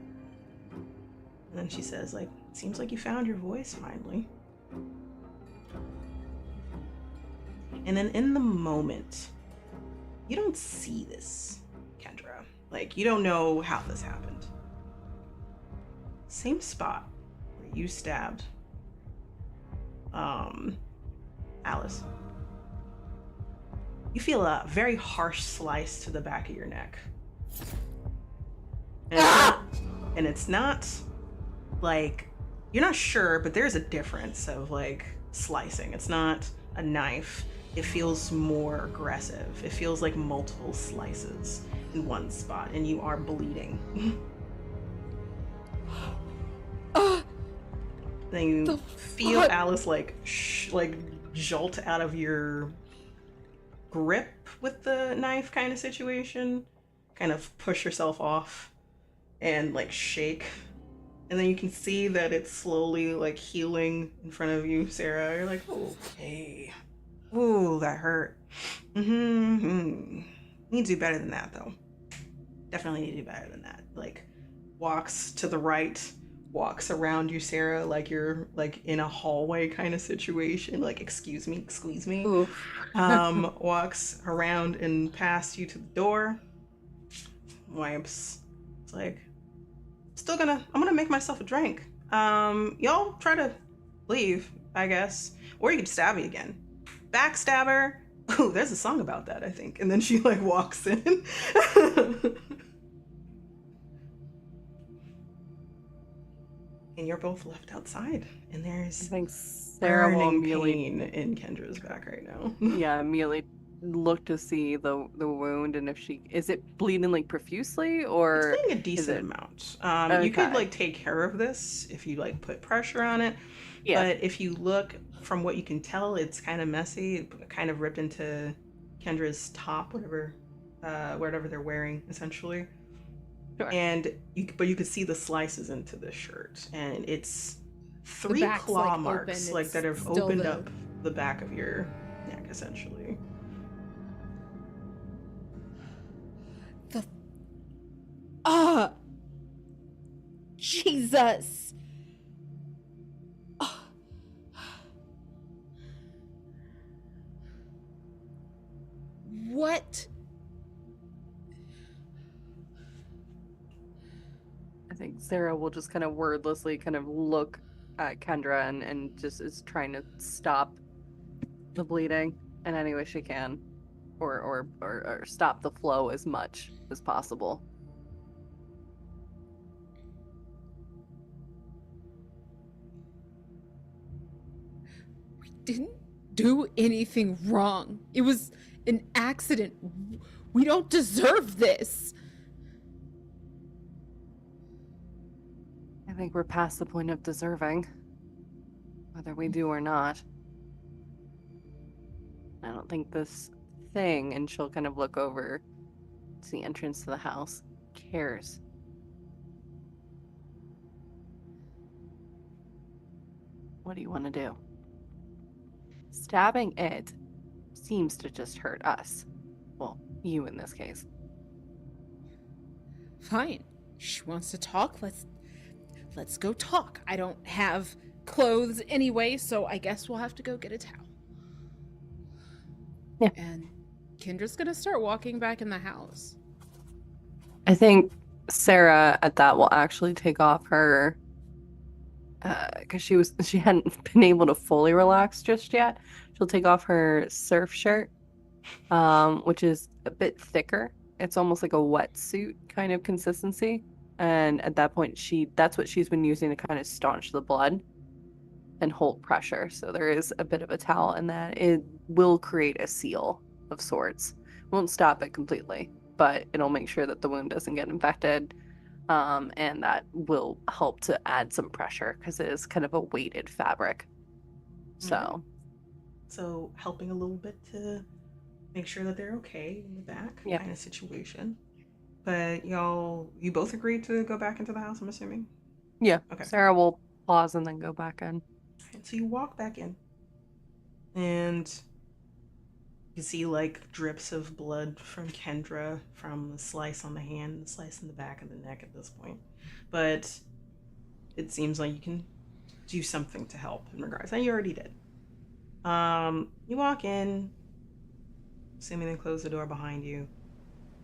And then she says, like, seems like you found your voice finally. And then in the moment, you don't see this, Kendra. Like, you don't know how this happened. Same spot where you stabbed Alice. You feel a very harsh slice to the back of your neck. And it's not like, you're not sure, but there's a difference of like slicing. It's not a knife. It feels more aggressive. It feels like multiple slices in one spot, and you are bleeding. Then you feel Alice like jolt out of your grip with the knife kind of situation, kind of push yourself off and like shake, and then you can see that it's slowly like healing in front of you, Sarah. You're like, okay. Ooh, that hurt. Need to do better than that, though. Definitely need to do better than that. Like, walks to the right, walks around you, Sarah, like you're like in a hallway kind of situation. Like, excuse me, squeeze me. Walks around and past you to the door. Wipes. It's like, I'm gonna make myself a drink. Y'all try to leave, I guess, or you could stab me again. Backstabber. Oh, there's a song about that, I think. And then she like walks in. And you're both left outside, and there's I think Sarah will immediately pain in Kendra's back right now. Yeah, immediately look to see the wound, and if is it bleeding like profusely, or it's bleeding a decent amount. You could like take care of this if you like put pressure on it. Yeah. But if you look from what you can tell, it's kind of messy. It kind of ripped into Kendra's top, whatever they're wearing, essentially. Sure. And you could see the slices into the shirt, and it's 3 claw marks that have opened up the back of your neck, essentially. Jesus. What? I think Sarah will just kind of wordlessly kind of look at Kendra and just is trying to stop the bleeding in any way she can, or stop the flow as much as possible. We didn't do anything wrong. It was an accident. We don't deserve this. I think we're past the point of deserving, whether we do or not. I don't think this thing, and she'll kind of look over to the entrance to the house, cares. What do you want to do? Stabbing it seems to just hurt us. Well, you in this case. Fine. She wants to talk. Let's go talk. I don't have clothes anyway, so I guess we'll have to go get a towel. Yeah. And Kendra's gonna start walking back in the house. I think Sarah at that will actually take off her because she hadn't been able to fully relax just yet. She'll take off her surf shirt, which is a bit thicker. It's almost like a wetsuit kind of consistency. And at that point, that's what she's been using to kind of staunch the blood and hold pressure. So there is a bit of a towel in that. It will create a seal of sorts. Won't stop it completely, but it'll make sure that the wound doesn't get infected. And that will help to add some pressure because it is kind of a weighted fabric. So, So helping a little bit to make sure that they're okay in the back yeah. kind of situation. But you both agreed to go back into the house, I'm assuming? Yeah. Okay. Sarah will pause and then go back in. So you walk back in, and you see like drips of blood from Kendra from the slice on the hand, the slice in the back of the neck at this point. But it seems like you can do something to help in regards. And you already did. You walk in, assuming they close the door behind you,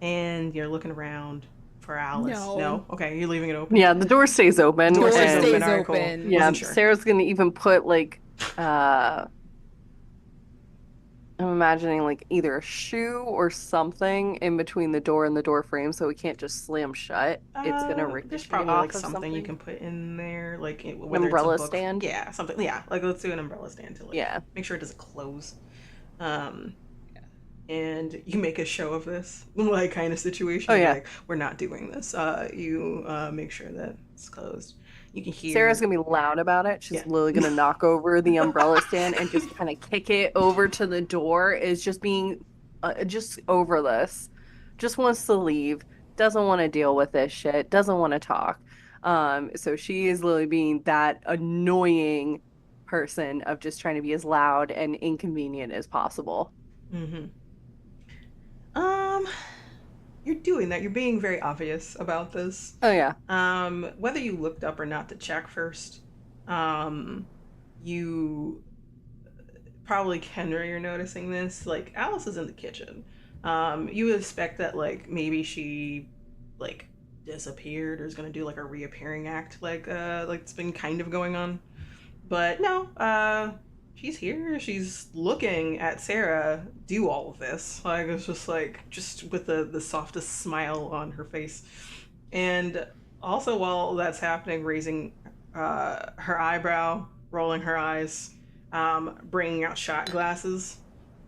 and you're looking around for Alice. No. Okay, you're leaving it open. Yeah, the door stays open. Door stays stays open. All right, cool. open. Yeah, Wasn't sure. Sarah's gonna even put like I'm imagining like either a shoe or something in between the door and the door frame so it can't just slam shut. It's gonna There's ricochet probably off like of something you can put in there, like An whether umbrella it's a book. stand? Yeah, something. Yeah, like let's do an umbrella stand to Yeah. make sure it doesn't close. And you make a show of this, like kind of situation. Oh, yeah. Like we're not doing this. You make sure that it's closed. You can hear. Sarah's gonna be loud about it. She's Yeah. literally gonna knock over the umbrella stand and just kind of kick it over to the door. Is just being just over this. Just wants to leave. Doesn't want to deal with this shit. Doesn't want to talk. So she is literally being that annoying person of just trying to be as loud and inconvenient as possible. Mm-hmm. You're doing that. You're being very obvious about this. Oh yeah. Whether you looked up or not to check first, you probably Kendra, you're noticing this. Like Alice is in the kitchen. You would expect that like maybe she like disappeared or is gonna do like a reappearing act like it's been kind of going on. But no, she's here. She's looking at Sarah do all of this. Like it's just with the softest smile on her face. And also while that's happening, raising her eyebrow, rolling her eyes, bringing out shot glasses,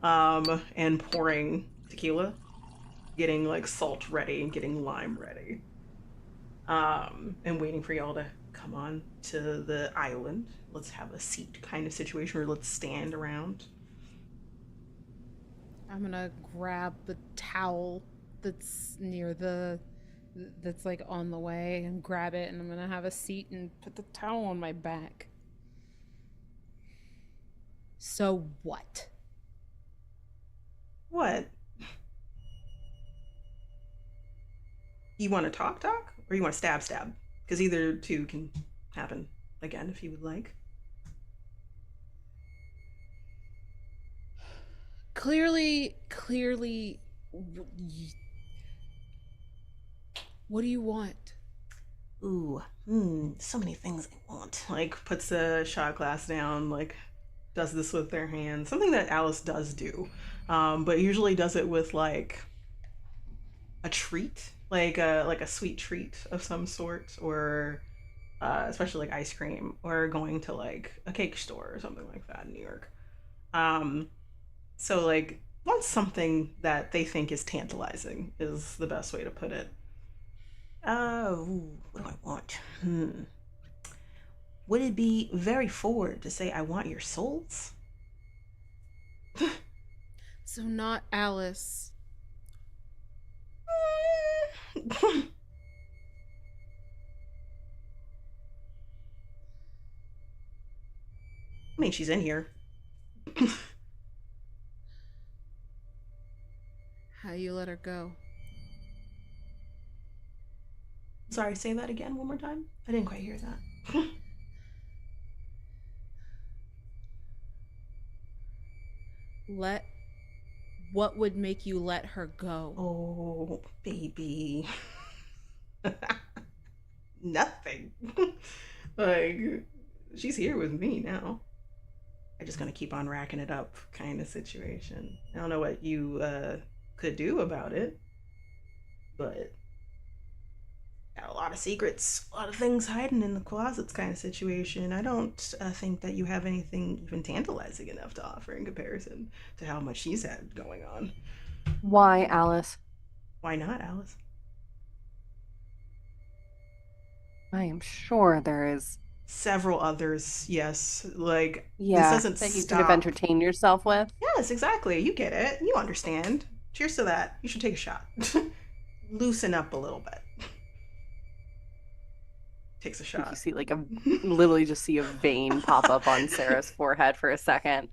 and pouring tequila, getting like salt ready and getting lime ready, and waiting for y'all to come on to the island. Let's have a seat kind of situation where let's stand around. I'm gonna grab the towel that's that's like on the way and grab it, and I'm gonna have a seat and put the towel on my back. So what? What? You want to talk, or you want to stab? Because either two can happen again if you would like. Clearly, what do you want? Ooh, so many things I want. Like puts a shot glass down, like does this with their hands. Something that Alice does do, but usually does it with like a treat, like a sweet treat of some sort, or especially like ice cream, or going to like a cake store or something like that in New York. So like wants something that they think is tantalizing is the best way to put it. What do I want? Would it be very forward to say I want your souls? So not Alice. I mean, she's in here. How you let her go? Sorry, say that again one more time. I didn't quite hear that. What would make you let her go? Oh, baby. Nothing. Like, she's here with me now. I'm just gonna keep on racking it up kind of situation. I don't know what you could do about it, but got a lot of secrets, a lot of things hiding in the closets kind of situation. I don't think that you have anything even tantalizing enough to offer in comparison to how much she's had going on. Why, Alice? Why not, Alice? I am sure there is. Several others, yes. Like, this Yeah, doesn't that you could have stop. entertained yourself with. Yes, exactly. You get it. You understand. Cheers to that. You should take a shot. Loosen up a little bit. Takes a You shot. see like literally just see a vein pop up on Sarah's forehead for a second.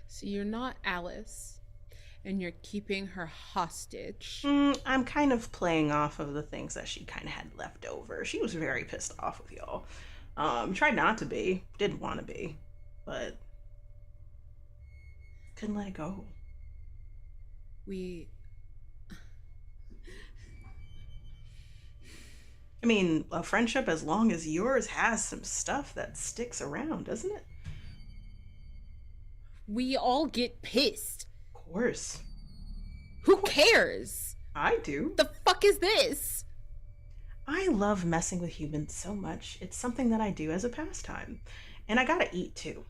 So you're not Alice, and you're keeping her hostage. I'm kind of playing off of the things that she kind of had left over. She was very pissed off with y'all. Tried not to be, didn't want to be, but couldn't let it go. I mean, a friendship as long as yours has some stuff that sticks around, doesn't it? We all get pissed. Of course. Who cares? I do. The fuck is this? I love messing with humans so much. It's something that I do as a pastime. And I gotta eat too.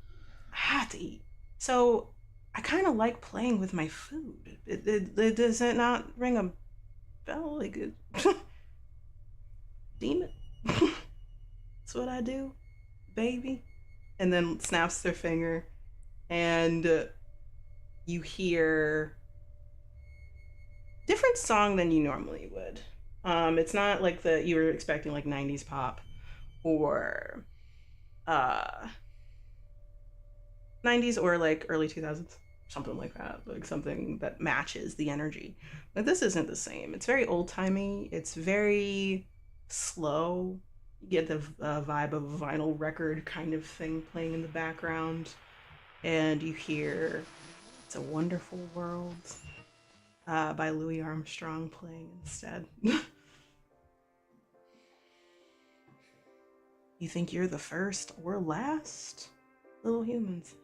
I have to eat. So I kind of like playing with my food. Does it not ring a bell? Like, demon? That's what I do, baby. And then snaps their finger. And you hear different song than you normally would. It's not like you were expecting like 90s pop or 90s or like early 2000s, something like that, like something that matches the energy. But this isn't the same. It's very old-timey. It's very slow. You get the vibe of a vinyl record kind of thing playing in the background. And you hear It's a Wonderful World by Louis Armstrong playing instead. You think you're the first or last, little humans?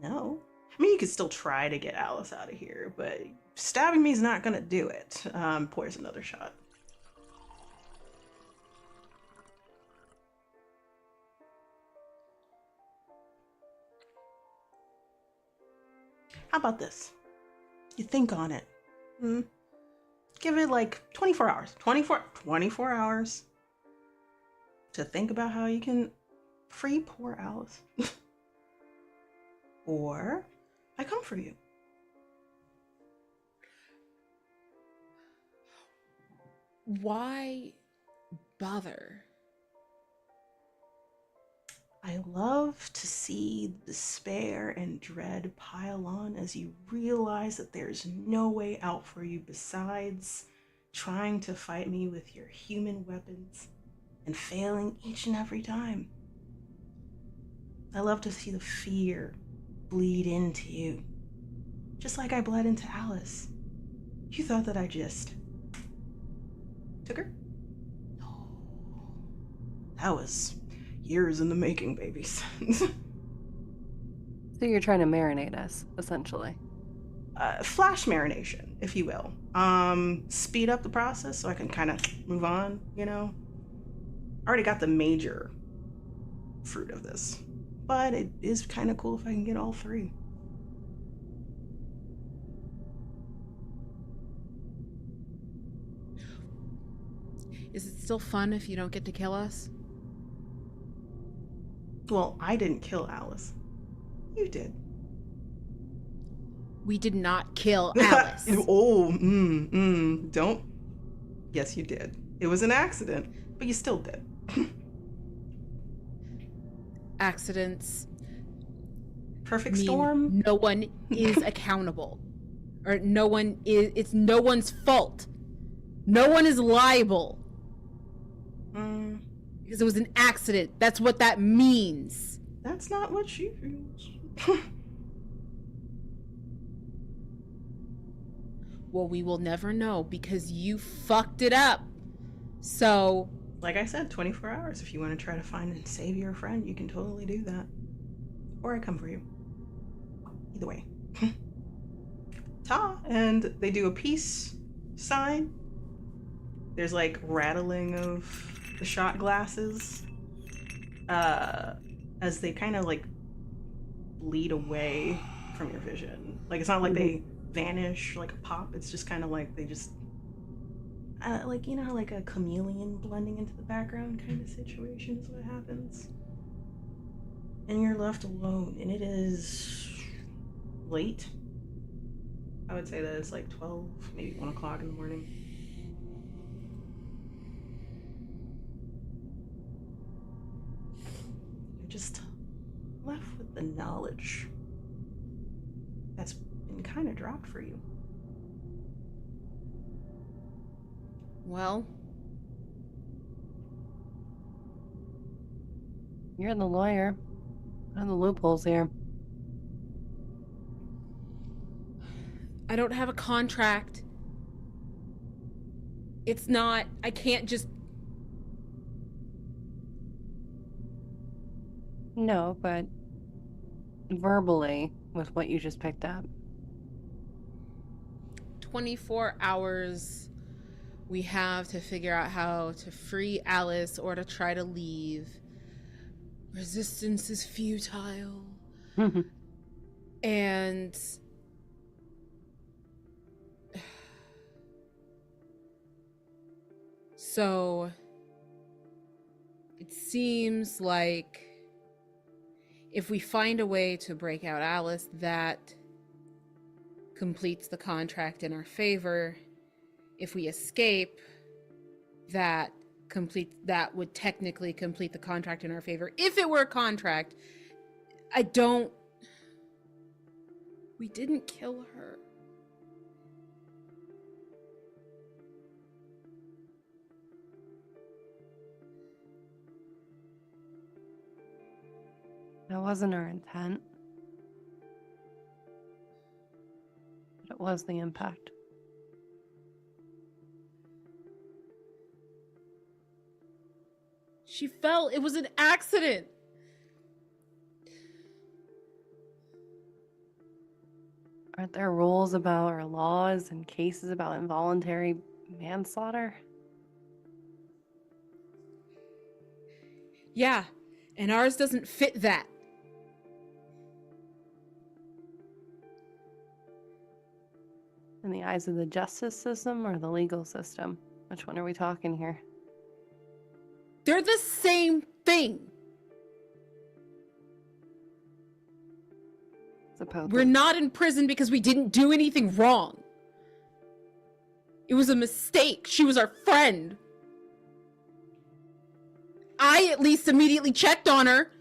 No. I mean, you could still try to get Alice out of here, but stabbing me is not gonna do it. Pours another shot. How about this? You think on it. Give it like 24 hours. 24 hours to think about how you can free poor Alice. Or I come for you. Why bother? I love to see despair and dread pile on as you realize that there's no way out for you besides trying to fight me with your human weapons and failing each and every time. I love to see the fear bleed into you, just like I bled into Alice. You thought that I just took her? No. That was years in the making, babies. So you're trying to marinate us, essentially. Flash marination, if you will. Speed up the process so I can kind of move on, you know? I already got the major fruit of this, but it is kind of cool if I can get all three. Is it still fun if you don't get to kill us? Well, I didn't kill Alice. You did. We did not kill Alice. Don't. Yes, you did. It was an accident, but you still did. Accidents. Perfect storm? No one is accountable. Or it's no one's fault. No one is liable. Because it was an accident. That's what that means. That's not what she feels. Well, we will never know because you fucked it up. So, Like I said, 24 hours. If you want to try to find and save your friend, you can totally do that. Or I come for you. Either way. Ta! And they do a peace sign. There's like rattling of the shot glasses as they kind of like lead away from your vision. Like it's not like they vanish like a pop. It's just kind of like they just like, you know how like a chameleon blending into the background kind of situation is what happens. And you're left alone, and it is late. I would say that it's like 12, maybe 1 o'clock in the morning. You're just left with the knowledge that's been kind of dropped for you. well, You're the lawyer. What are the loopholes here? I don't have a contract. It's not, I can't just. No, but verbally, with what you just picked up. 24 hours we have to figure out how to free Alice or to try to leave. Resistance is futile. And so it seems like if we find a way to break out Alice, that completes the contract in our favor. If we escape, that would technically complete the contract in our favor. If it were a contract, we didn't kill her. That wasn't our intent. But it was the impact. She fell. It was an accident. Aren't there rules about, or laws and cases about involuntary manslaughter? Yeah, and ours doesn't fit that. In the eyes of the justice system or the legal system? Which one are we talking here? They're the same thing. Supposedly. We're not in prison because we didn't do anything wrong. It was a mistake. She was our friend. I at least immediately checked on her.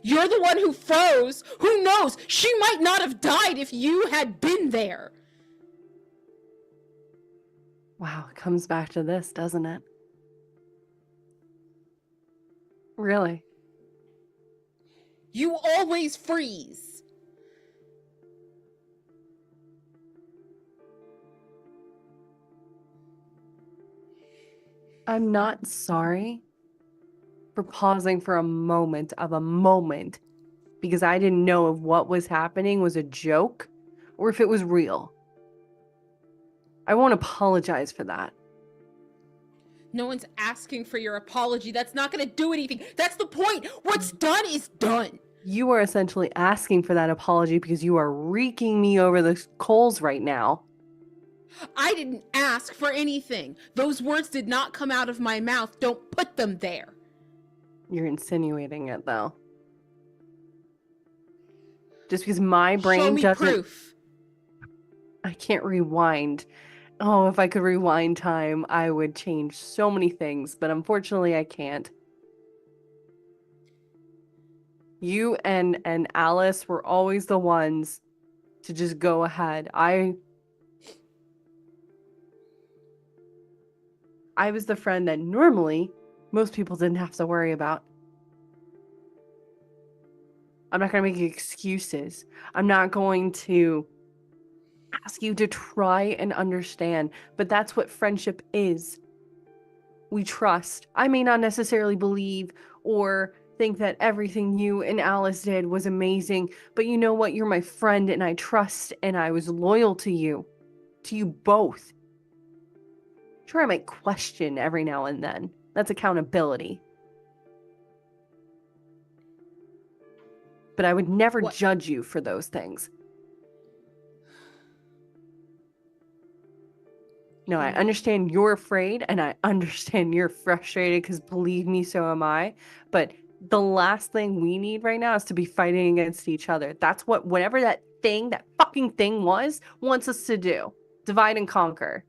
You're the one who froze. Who knows? She might not have died if you had been there. Wow, it comes back to this, doesn't it? Really? You always freeze. I'm not sorry for pausing for a moment because I didn't know if what was happening was a joke or if it was real. I won't apologize for that. No one's asking for your apology. That's not going to do anything. That's the point. What's done is done. You are essentially asking for that apology because you are reeking me over the coals right now. I didn't ask for anything. Those words did not come out of my mouth. Don't put them there. You're insinuating it, though. Just because my brain Show me doesn't... proof. I can't rewind. Oh, if I could rewind time, I would change so many things, but unfortunately I can't. You and Alice were always the ones to just go ahead. I was the friend that normally most people didn't have to worry about. I'm not going to make excuses. I'm not going to ask you to try and understand, but that's what friendship is. We trust. I may not necessarily believe or think that everything you and Alice did was amazing, but you know what? You're my friend and I trust and I was loyal to you both. Sure, I might question every now and then. That's accountability. But I would never judge you for those things. No, I understand you're afraid and I understand you're frustrated because believe me, so am I. But the last thing we need right now is to be fighting against each other. That's what whatever that fucking thing wants us to do. Divide and conquer.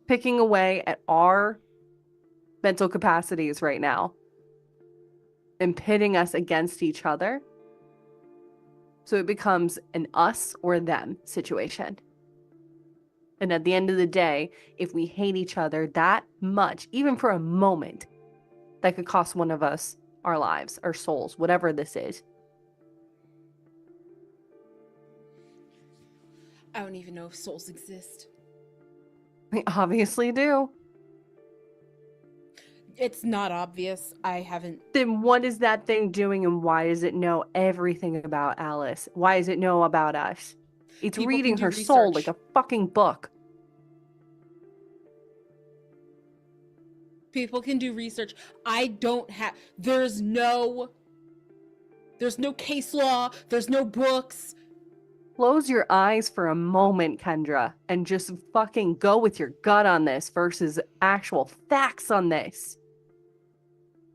Picking away at our mental capacities right now and pitting us against each other. So it becomes an us or them situation. And at the end of the day, if we hate each other that much, even for a moment, that could cost one of us our lives, our souls, whatever this is. I don't even know if souls exist. We obviously do. It's not obvious. I haven't. Then what is that thing doing and why does it know everything about Alice? Why does it know about us? It's People reading can do her soul research. like a fucking book. People can do research. I don't have. There's no case law. There's no books. Close your eyes for a moment, Kendra, and just fucking go with your gut on this versus actual facts on this.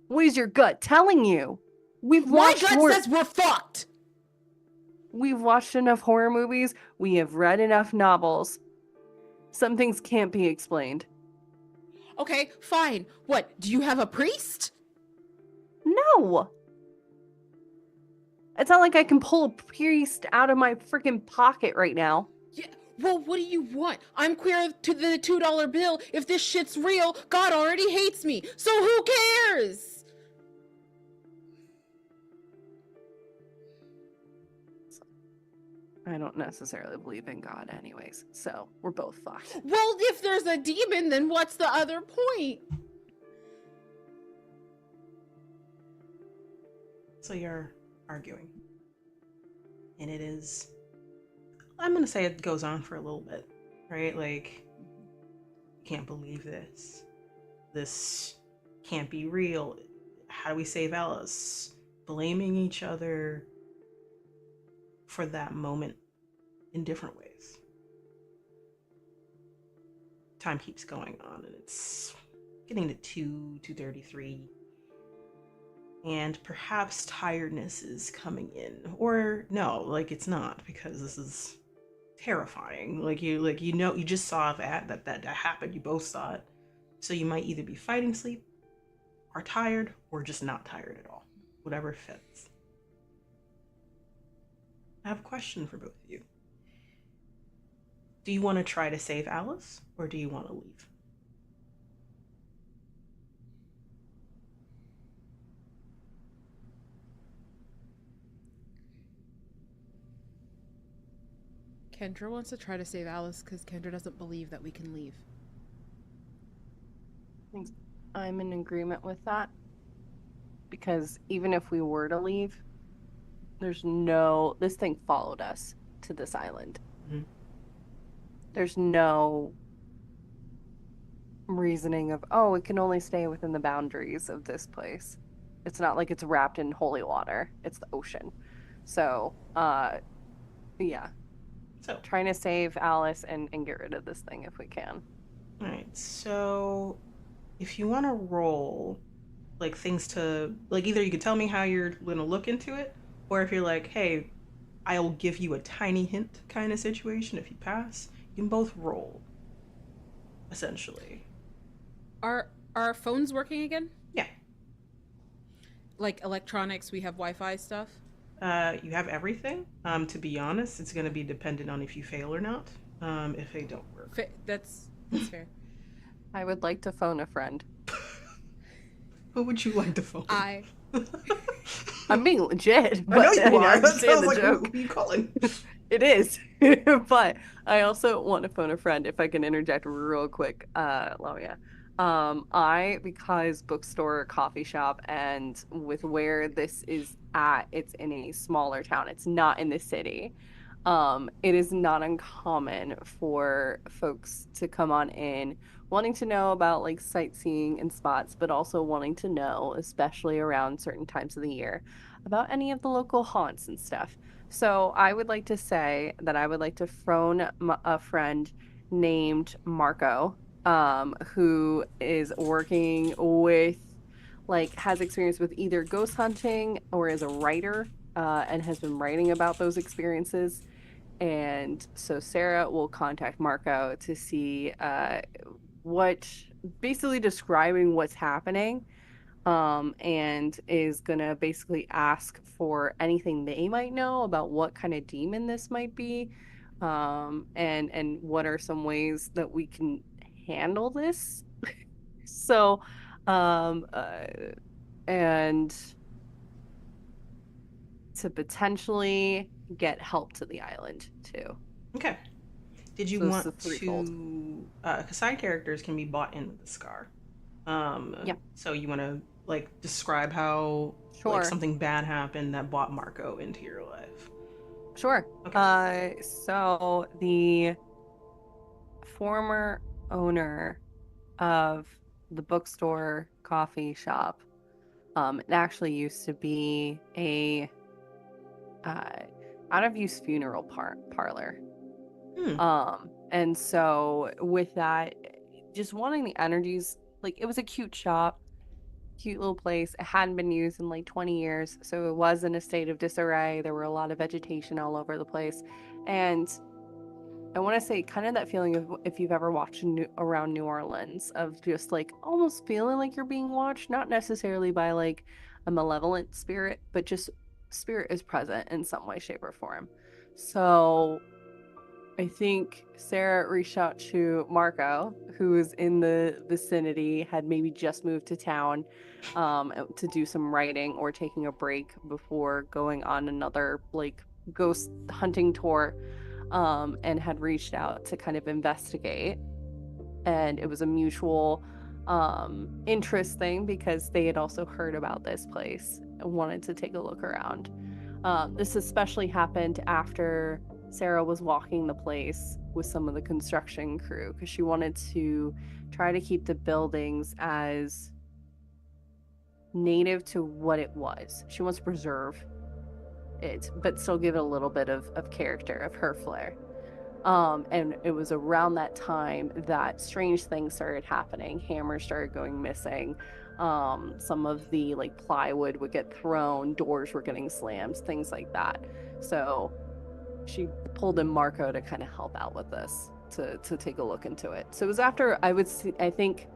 What is your gut telling you? My gut says we're fucked. We've watched enough horror movies. We have read enough novels. Some things can't be explained. Okay, fine. What? Do you have a priest? No. It's not like I can pull a priest out of my freaking pocket right now. Yeah. Well, what do you want? I'm queer to the $2 bill. If this shit's real, God already hates me. So who cares? I don't necessarily believe in God anyways, so we're both fucked. Well, if there's a demon, then what's the other point? So you're arguing. And it is, I'm going to say it goes on for a little bit, right? Like, can't believe this. This can't be real. How do we save Alice? Blaming each other for that moment in different ways. Time keeps going on and it's getting to 2:33. And perhaps tiredness is coming in. Or no, like it's not, because this is terrifying. You just saw that happened. You both saw it. So you might either be fighting sleep, are tired, or just not tired at all. Whatever fits. I have a question for both of you. Do you want to try to save Alice, or do you want to leave? Kendra wants to try to save Alice because Kendra doesn't believe that we can leave. I'm in agreement with that. Because even if we were to leave, this thing followed us to this island. Mm-hmm. There's no reasoning of, it can only stay within the boundaries of this place. It's not like it's wrapped in holy water. It's the ocean. So, yeah. So, trying to save Alice and get rid of this thing if we can. All right, so if you want to roll, like things to, like either you could tell me how you're going to look into it, or if you're like, hey, I'll give you a tiny hint kind of situation if you pass, you can both roll, essentially. Are our phones working again? Yeah. Like electronics, we have Wi-Fi stuff? You have everything. To be honest, it's going to be dependent on if you fail or not, if they don't work. That's fair. I would like to phone a friend. Who would you like to phone? I I'm being legit, I know but you I are. That understand sounds the like who joke. are you calling? It is. But I also want to phone a friend if I can interject real quick, Lamia. Because bookstore, coffee shop, and with where this is at, it's in a smaller town. It's not in the city. It is not uncommon for folks to come on in wanting to know about like sightseeing and spots, but also wanting to know, especially around certain times of the year, about any of the local haunts and stuff. So I would like to say that I would like to phone a friend named Marco, who is working with, like, has experience with either ghost hunting or is a writer, and has been writing about those experiences. And so Sarah will contact Marco to see what, basically describing what's happening, and is gonna basically ask for anything they might know about what kind of demon this might be, and what are some ways that we can handle this. So, um, uh, and to potentially get help to the island too. Okay. Did you So it's want a threefold. to? Because side characters can be bought in with the scar. Yeah, So you want to like describe how like sure. something bad happened that brought Marco into your life. Sure. Okay. So the former owner of the bookstore coffee shop, it actually used to be a uh, out of use funeral parlor. Hmm. And so with that, just wanting the energies, like it was a cute shop, cute little place. It hadn't been used in like 20 years, so it was in a state of disarray. There were a lot of vegetation all over the place. And I want to say kind of that feeling of if you've ever watched around New Orleans, of just like almost feeling like you're being watched, not necessarily by like a malevolent spirit, but just spirit is present in some way, shape, or form. So I think Sarah reached out to Marco, who was in the vicinity, had maybe just moved to town, to do some writing or taking a break before going on another like ghost hunting tour, and had reached out to kind of investigate. And it was a mutual interest thing because they had also heard about this place and wanted to take a look around. This especially happened after Sarah was walking the place with some of the construction crew because she wanted to try to keep the buildings as native to what it was. She wants to preserve it, but still give it a little bit of character, of her flair. And it was around that time that strange things started happening. Hammers started going missing. Some of the like plywood would get thrown, doors were getting slammed, things like that. So she pulled in Marco to kind of help out with this, to take a look into it. So it was after I think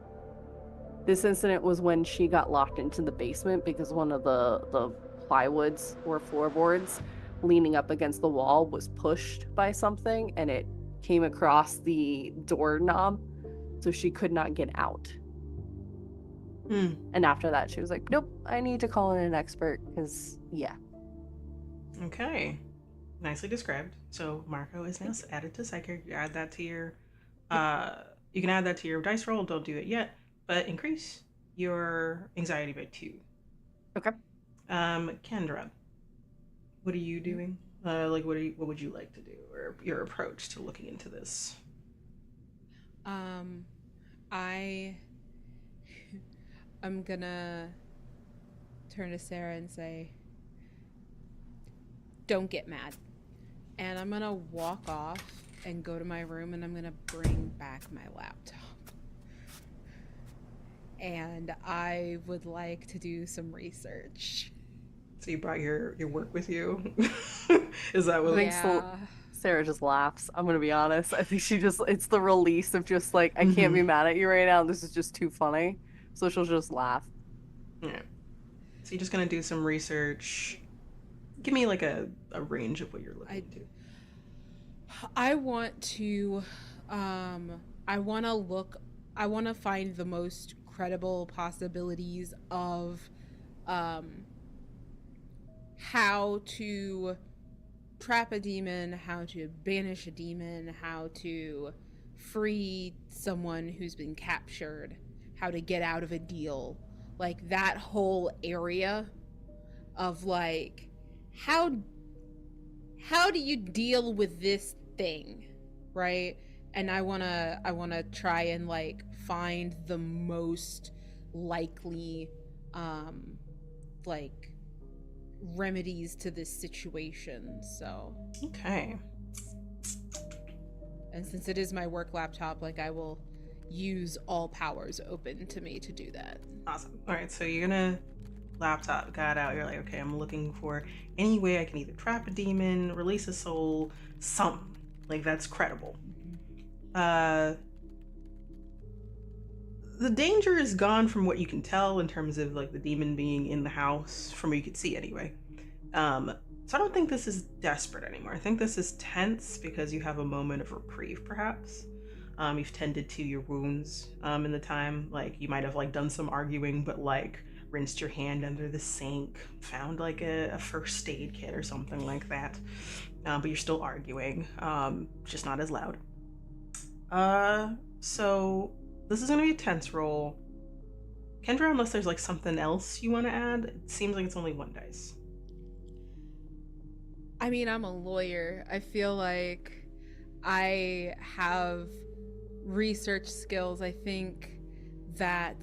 this incident was when she got locked into the basement because one of the plywoods or floorboards leaning up against the wall was pushed by something and it came across the doorknob, so she could not get out. Hmm. And after that, she was like, "Nope, I need to call in an expert because yeah." Okay. Nicely described. So Marco is now added to psychic. You add that to your you can add that to your dice roll. Don't do it yet, but increase your anxiety by 2. Okay. Kendra, what are you doing? Like what would you like to do, or your approach to looking into this? I I'm gonna turn to Sarah and say, "Don't get mad." And I'm gonna walk off and go to my room and I'm gonna bring back my laptop. And I would like to do some research. So you brought your work with you? Is that what? Yeah. Sarah just laughs. I'm gonna be honest. I think it's the release of just like, I can't Mm-hmm. be mad at you right now. This is just too funny. So she'll just laugh. Yeah. So you're just gonna do some research. Give me like a range of what you're looking into. I want to I want to look I want to find the most credible possibilities of how to trap a demon, how to banish a demon, how to free someone who's been captured, how to get out of a deal. Like that whole area of like how do you deal with this thing, right? And I want to try and like find the most likely like remedies to this situation. So Okay. and since it is my work laptop, like I will use all powers open to me to do that. Awesome. All right, so you're gonna laptop got out. You're like, okay, I'm looking for any way I can either trap a demon, release a soul, something like that's credible. The danger is gone from what you can tell in terms of like the demon being in the house from what you could see anyway. So I don't think this is desperate anymore. I think this is tense because you have a moment of reprieve, perhaps. You've tended to your wounds in the time. Like you might have like done some arguing, but like rinsed your hand under the sink, found like a first aid kit or something like that. But you're still arguing, just not as loud. So this is gonna be a tense roll. Kendra, unless there's like something else you want to add, it seems like it's only 1 dice. I mean, I'm a lawyer. I feel like I have research skills. I think that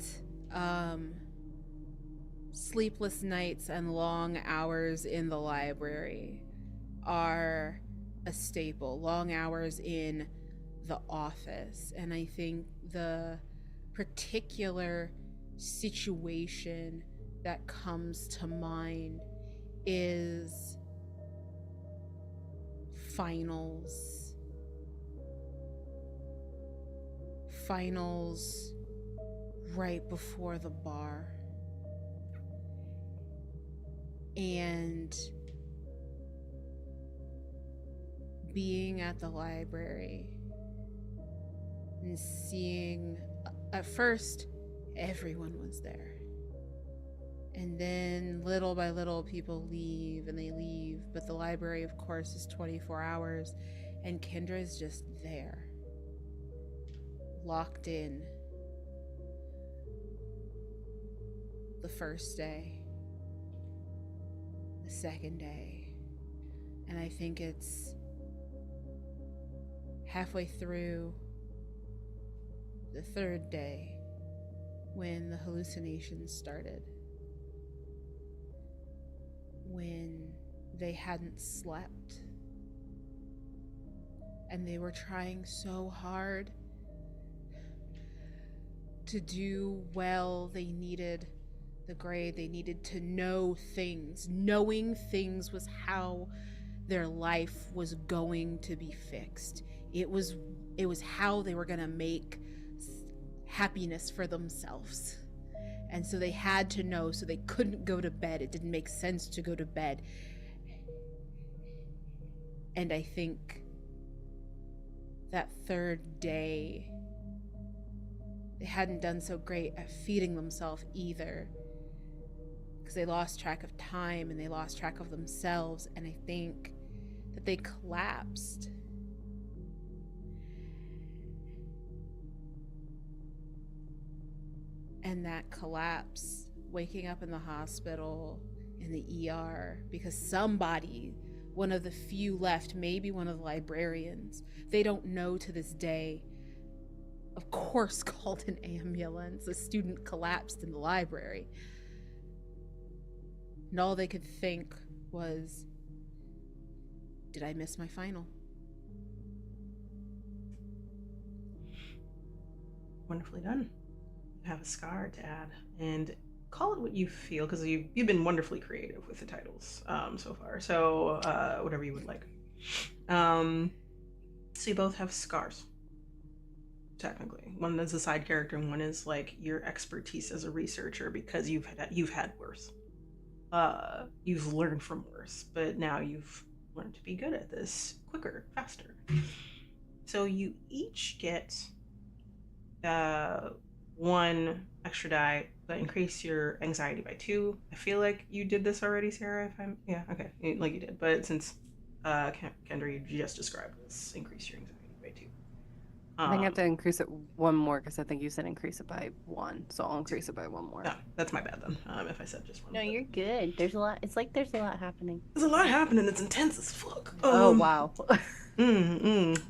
sleepless nights and long hours in the library are a staple. Long hours in the office. And I think the particular situation that comes to mind is finals right before the bar, and being at the library and seeing at first everyone was there, and then little by little people leave and they leave, but the library of course is 24 hours and Kendra is just there, locked in. The first day, the second day, and I think it's halfway through the third day when the hallucinations started, when they hadn't slept and they were trying so hard to do well. They needed the grade, they needed to know things. Knowing things was how their life was going to be fixed. It was how they were going to make happiness for themselves. And so they had to know, so they couldn't go to bed. It didn't make sense to go to bed. And I think that third day, they hadn't done so great at feeding themselves either, because they lost track of time and they lost track of themselves. And I think that they collapsed. And that collapse, waking up in the hospital, in the ER, because somebody, one of the few left, maybe one of the librarians, they don't know to this day, of course, called an ambulance. A student collapsed in the library. And all they could think was, did I miss my final? Wonderfully done. You have a scar to add, and call it what you feel, because you've been wonderfully creative with the titles so far. So whatever you would like. So you both have scars. Technically, one is a side character, and one is like your expertise as a researcher, because you've had worse. You've learned from worse, but now you've learned to be good at this quicker, faster. So you each get one extra die, but increase your anxiety by 2. I feel like you did this already, Sarah. If I'm okay, like you did. But since Kendra, you just described this, increase your anxiety by 2. I think I have to increase it one more because I think you said increase it by 1, so I'll increase it by 1 more. No, that's my bad then. If I said just one. No, you're good. There's a lot. It's like there's a lot happening. There's a lot happening. It's intense as fuck. Oh wow.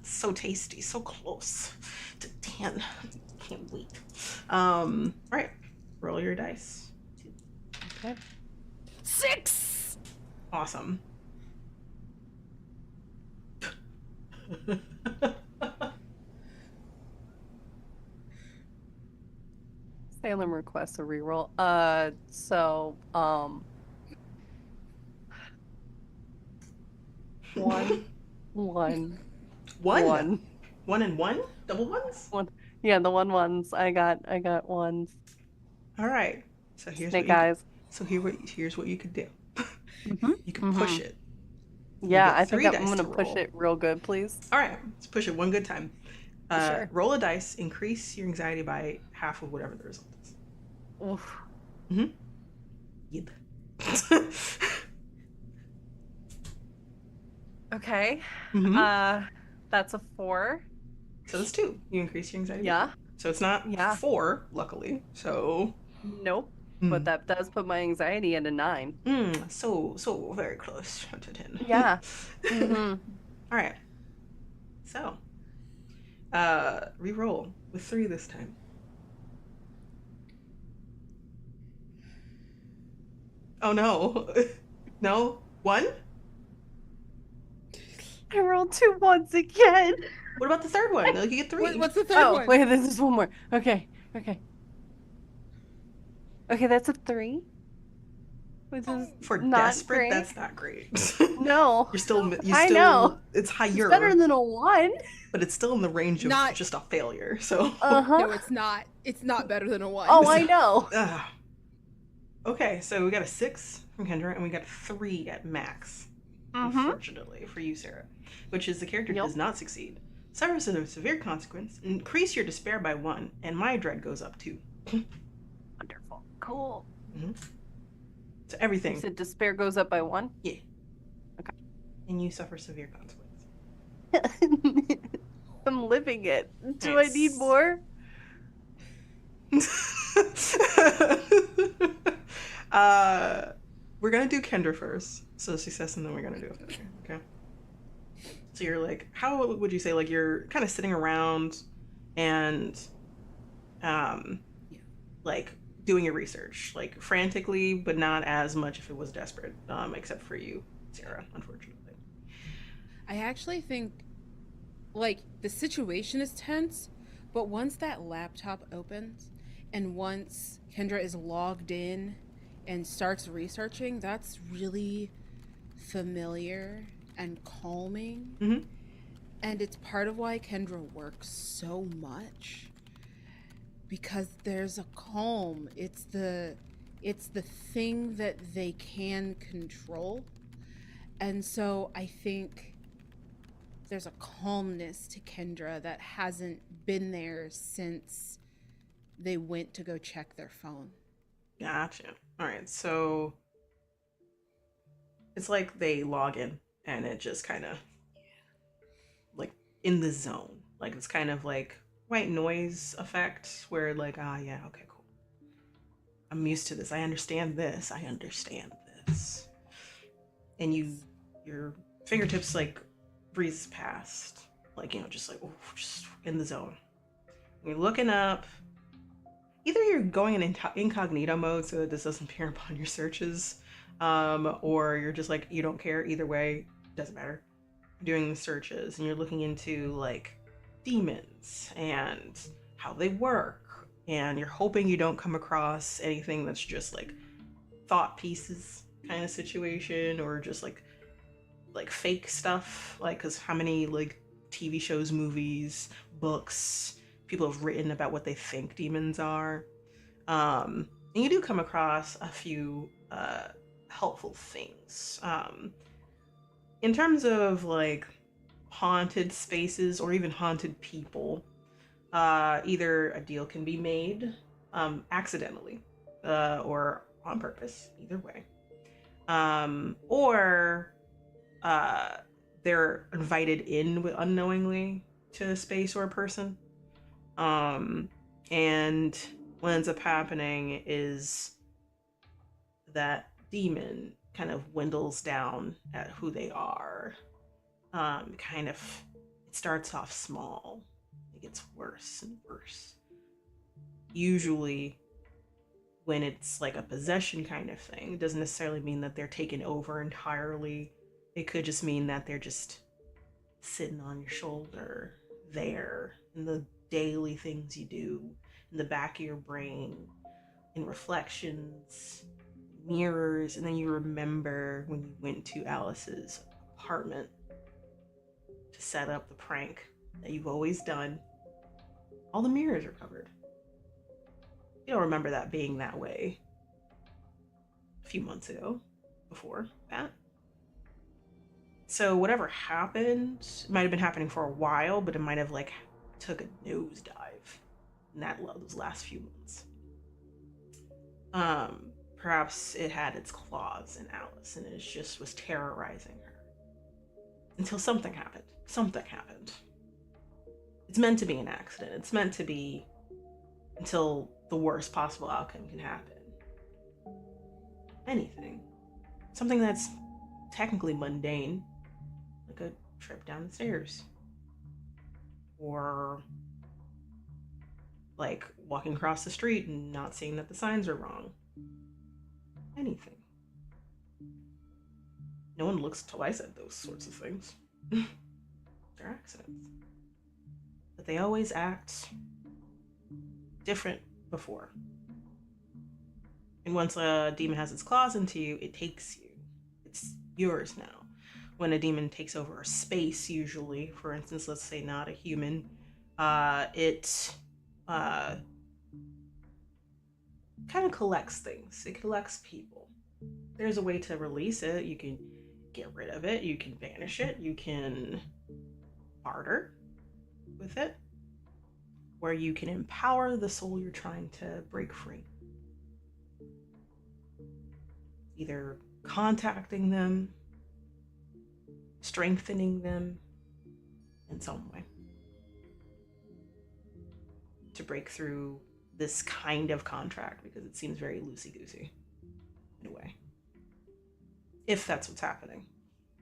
So tasty, so close to 10. Can't wait. All right, roll your dice. Okay. 6. Awesome. Salem requests a reroll. So, 1, 1, 1. 1 and 1? Double ones? 1. Yeah, the 1s. I got ones. All right. So here's Snake what you, eyes. So here's what you could do. Mm-hmm. You can push it. Yeah, I three think I'm dice gonna to push roll. it real good, please. All right, let's push it one good time. Sure. Roll a dice, increase your anxiety by half of whatever the result is. Oof. Yep. Okay. That's a 4. So that's 2. You increase your anxiety. Yeah. So it's not Yeah. 4, luckily. So. Nope. But that does put my anxiety at a 9. So very close to 10. Yeah. All right. So, re-roll with 3 this time. Oh no. No? 1? I rolled 2 1s again. What about the third one? Like, you get 3. What's the third one? Oh, wait, this is one more. Okay. Okay, that's a 3. Which is For not desperate, great. that's not great. No. You're still. I know. It's higher. It's better than a 1. But it's still in the range of Not- just a failure. So. No, it's not. It's not better than a 1. Oh, I know. Okay, so we got a 6 from Kendra, and we got 3 at max. Unfortunately for you, Sarah, which is the character does not succeed. Suffers a severe consequence. Increase your despair by 1, and my dread goes up 2. Wonderful. Cool. So everything. You said despair goes up by 1? Yeah. Okay. And you suffer severe consequence. I'm living it. Do I need more? We're gonna do Kendra first. So success, and then we're gonna do it. Okay. So you're like, how would you say, like, you're kind of sitting around and, like, doing your research, like, frantically, but not as much if it was desperate, except for you, Sarah, unfortunately. I actually think, like, the situation is tense, but once that laptop opens and once Kendra is logged in and starts researching, that's really familiar and calming. And it's part of why Kendra works so much, because there's a calm. It's the thing that they can control. And so I think there's a calmness to Kendra that hasn't been there since they went to go check their phone. Gotcha. All right, so it's like they log in and it just kind of like in the zone. Like it's kind of like white noise effect where like, yeah, okay, cool. I'm used to this. I understand this. I understand this. And your fingertips like breeze past, like, just like, just in the zone. You're looking up. Either you're going in incognito mode so that this doesn't appear upon your searches, or you're just like, you don't care. Either way, doesn't matter. You're doing the searches and you're looking into like demons and how they work, and you're hoping you don't come across anything that's just like thought pieces kind of situation, or just like fake stuff, like, because how many like TV shows, movies, books, people have written about what they think demons are. And you do come across a few helpful things. In terms of like haunted spaces or even haunted people, either a deal can be made accidentally or on purpose, either way. Or they're invited in unknowingly to a space or a person. And what ends up happening is that demon kind of dwindles down at who they are. Kind of, it starts off small. It gets worse and worse. Usually, when it's like a possession kind of thing, it doesn't necessarily mean that they're taken over entirely. It could just mean that they're just sitting on your shoulder, there, in the daily things you do, in the back of your brain, in reflections, mirrors, and then you remember when you went to Alice's apartment to set up the prank that you've always done. All the mirrors are covered. You don't remember that being that way a few months ago, before that. So whatever happened, it might have been happening for a while, but it might have like took a nosedive in those last few months. Perhaps it had its claws in Alice and it just was terrorizing her. Until something happened. Something happened. It's meant to be an accident. It's meant to be until the worst possible outcome can happen. Anything. Something that's technically mundane, like a trip down the stairs. Or like walking across the street and not seeing that the signs are wrong. Anything. No one looks twice at those sorts of things. They're accidents. But they always act different before. And once a demon has its claws into you, it takes you. It's yours now. When a demon takes over a space, usually, for instance, let's say not a human, it kind of collects things. It collects people. There's a way to release it. You can get rid of it. You can banish it. You can barter with it, where you can empower the soul you're trying to break free. Either contacting them, strengthening them in some way to break through this kind of contract, because it seems very loosey-goosey in a way. If that's what's happening,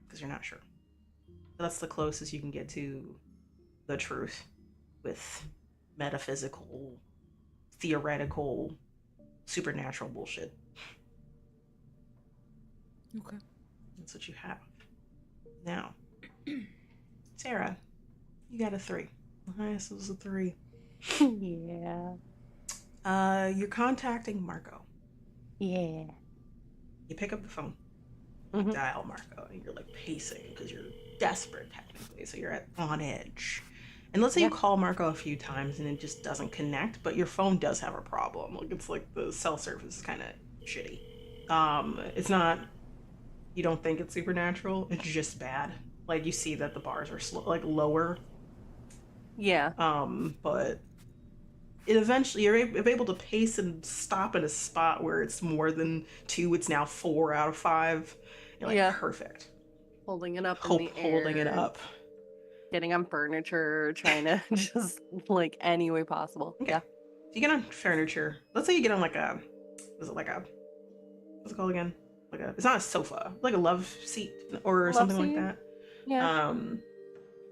because you're not sure. But that's the closest you can get to the truth with metaphysical, theoretical, supernatural bullshit. Okay. That's what you have. Now, Sarah, you got a 3. The highest was a 3. Yeah. You're contacting Marco. Yeah. You pick up the phone. You dial Marco, and you're like pacing because you're desperate technically, so you're on edge. And let's say you call Marco a few times and it just doesn't connect, but your phone does have a problem. Like it's like the cell service is kind of shitty. It's not. You don't think it's supernatural. It's just bad. Like you see that the bars are lower. Yeah. But it eventually you're able to pace and stop at a spot where it's more than 2. It's now 4 out of 5. You're like perfect. Holding it up in the air. Holding it up. Getting on furniture, trying to just like any way possible. Okay. Yeah. If you get on furniture, let's say you get on what's it called again? It's not a sofa, like a love seat or something like that. Yeah.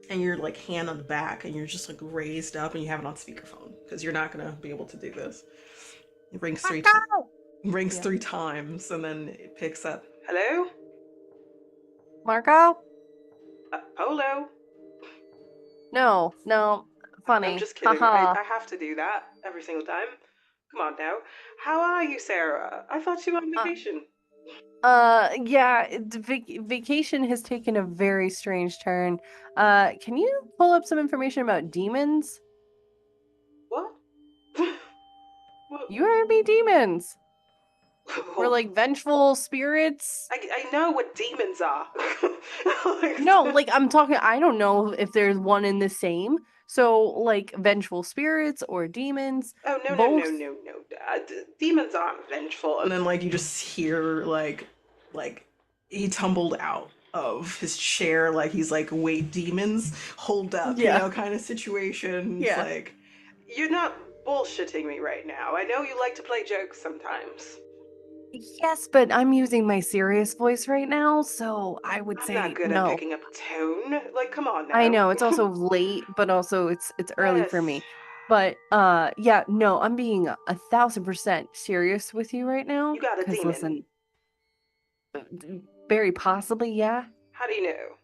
And you're like hand on the back and you're just like raised up and you have it on speakerphone because you're not gonna be able to do this. It rings 3 times. 3 times and then it picks up. Hello? Marco? Polo? No. Funny. I'm just kidding. I have to do that every single time. Come on now. How are you, Sarah? I thought you were on vacation. Yeah, vacation has taken a very strange turn. Can you pull up some information about demons? What? You heard me, demons. We're like vengeful spirits. I know what demons are. No, like I'm talking, I don't know if there's one in the same. So, like, vengeful spirits or demons? Oh, no, no, Both? no, no, no. Demons aren't vengeful. And then, like, you just hear, like, he tumbled out of his chair, like he's like, wait, demons, hold up, you Yeah. know, kind of situation. It's Yeah. like, you're not bullshitting me right now. I know you like to play jokes sometimes. Yes, but I'm using my serious voice right now, so I would I'm say not good at no. picking up tone. Like, come on now. I know it's also late, but also it's early for Yes. me. But yeah, no, I'm being 1,000% serious with you right now. You got a 'Cause demon. listen, very possibly, yeah. How do you know?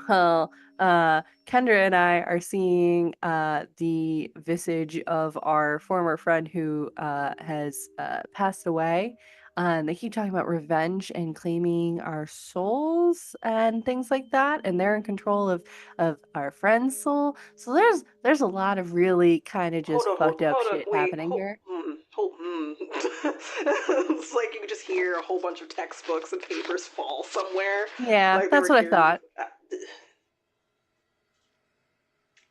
Well, Kendra and I are seeing the visage of our former friend who has passed away. They keep talking about revenge and claiming our souls and things like that, and they're in control of our friend's soul. So there's a lot of really kind of just fucked up shit happening here. It's like you could just hear a whole bunch of textbooks and papers fall somewhere. Yeah, Like they that's were what I here. thought.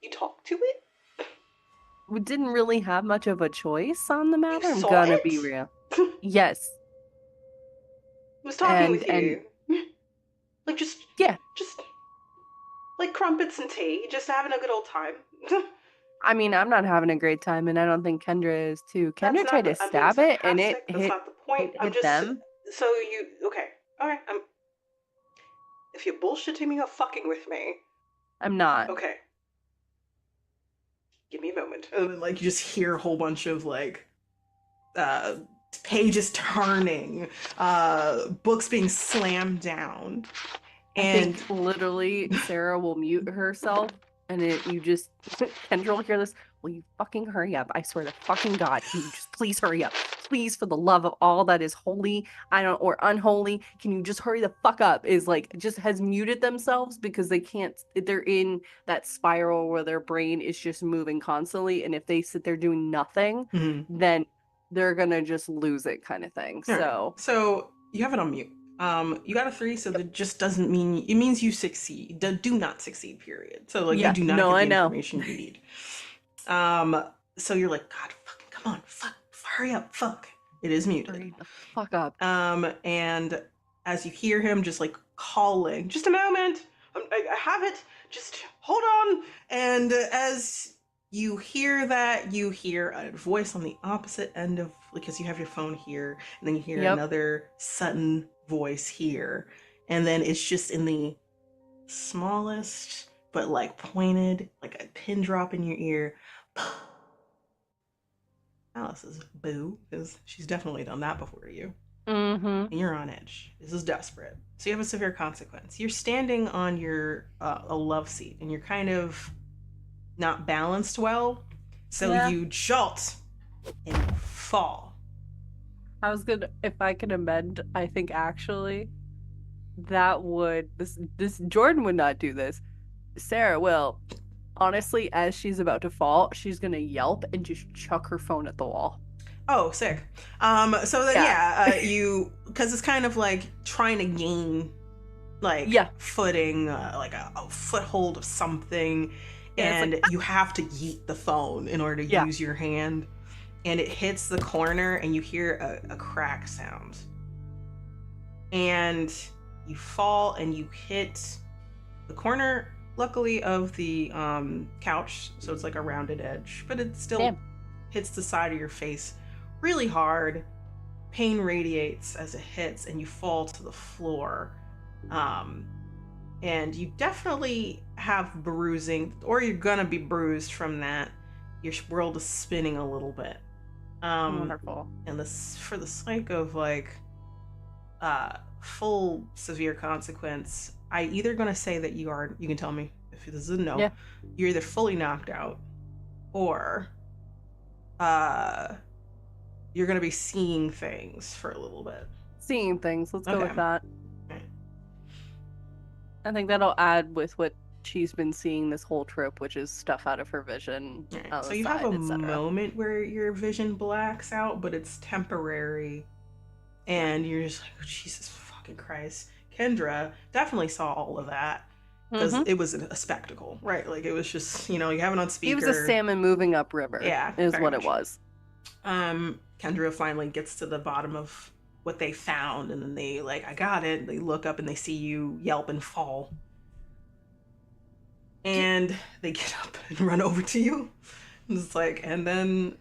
You talk to it? We didn't really have much of a choice on the matter. I'm saw gonna it? be real. Yes. Was talking with And you. Like just like crumpets and tea, just having a good old time. I mean, I'm not having a great time, and I don't think Kendra is too. That's Kendra not tried the, to I'm being stab it, and it sarcastic. That's not the point. I'm hit just them. so you okay. Alright, if you're bullshitting me or fucking with me. I'm not. Okay. Give me a moment. And then, like, you just hear a whole bunch of, like, pages turning, books being slammed down. And I think literally Sarah will mute herself, and you just Kendra will hear this. Will you fucking hurry up? I swear to fucking God, can you just please hurry up? Please, for the love of all that is holy, or unholy, can you just hurry the fuck up? Is like just has muted themselves because they can't. They're in that spiral where their brain is just moving constantly, and if they sit there doing nothing, then they're gonna just lose it, kind of thing. So you have it on mute. You got a 3, so that just doesn't mean it means you succeed. Do not succeed, period. So like you do not get the information you need. So you're like, God, fucking come on, fuck, hurry up, fuck. It is muted. Hurry the fuck up. And as you hear him just like calling, just a moment, I have it, just hold on. And as you hear that, you hear a voice on the opposite end of, because you have your phone here, and then you hear another sudden voice here, and then it's just in the smallest but like pointed, like a pin drop in your ear. Alice is boo, because she's definitely done that before you. And you're on edge. This is desperate. So you have a severe consequence. You're standing on your a love seat, and you're kind of not balanced well. So you jolt and you fall. I was gonna, if I can amend, I think actually that would this Jordan would not do this. Sarah will. Honestly, as she's about to fall, she's gonna yelp and just chuck her phone at the wall. Oh, sick. So then you, because it's kind of like trying to gain like footing, like a foothold of something, and you have to yeet the phone in order to use your hand, and it hits the corner and you hear a crack sound, and you fall and you hit the corner, luckily, of the couch, so it's like a rounded edge, but it still hits the side of your face really hard. Pain radiates as it hits, and you fall to the floor. And you definitely have bruising, or you're gonna be bruised from that. Your world is spinning a little bit. Wonderful. And this, for the sake of like full severe consequence, I either gonna say that you can tell me if this is a no. You're either fully knocked out, or you're gonna be seeing things for a little bit. Seeing things. Let's go with that. Okay. I think that'll add with what she's been seeing this whole trip, which is stuff out of her vision. Right. So you have a moment where your vision blacks out, but it's temporary, and you're just like, oh, Jesus fucking Christ. Kendra definitely saw all of that. because Mm-hmm. it was a spectacle, right? Like it was just, you have it on speaker. It was a salmon moving upriver. Yeah, is very what much. it was. Kendra finally gets to the bottom of what they found, and then they I got it. They look up and they see you yelp and fall, and they get up and run over to you. It's and then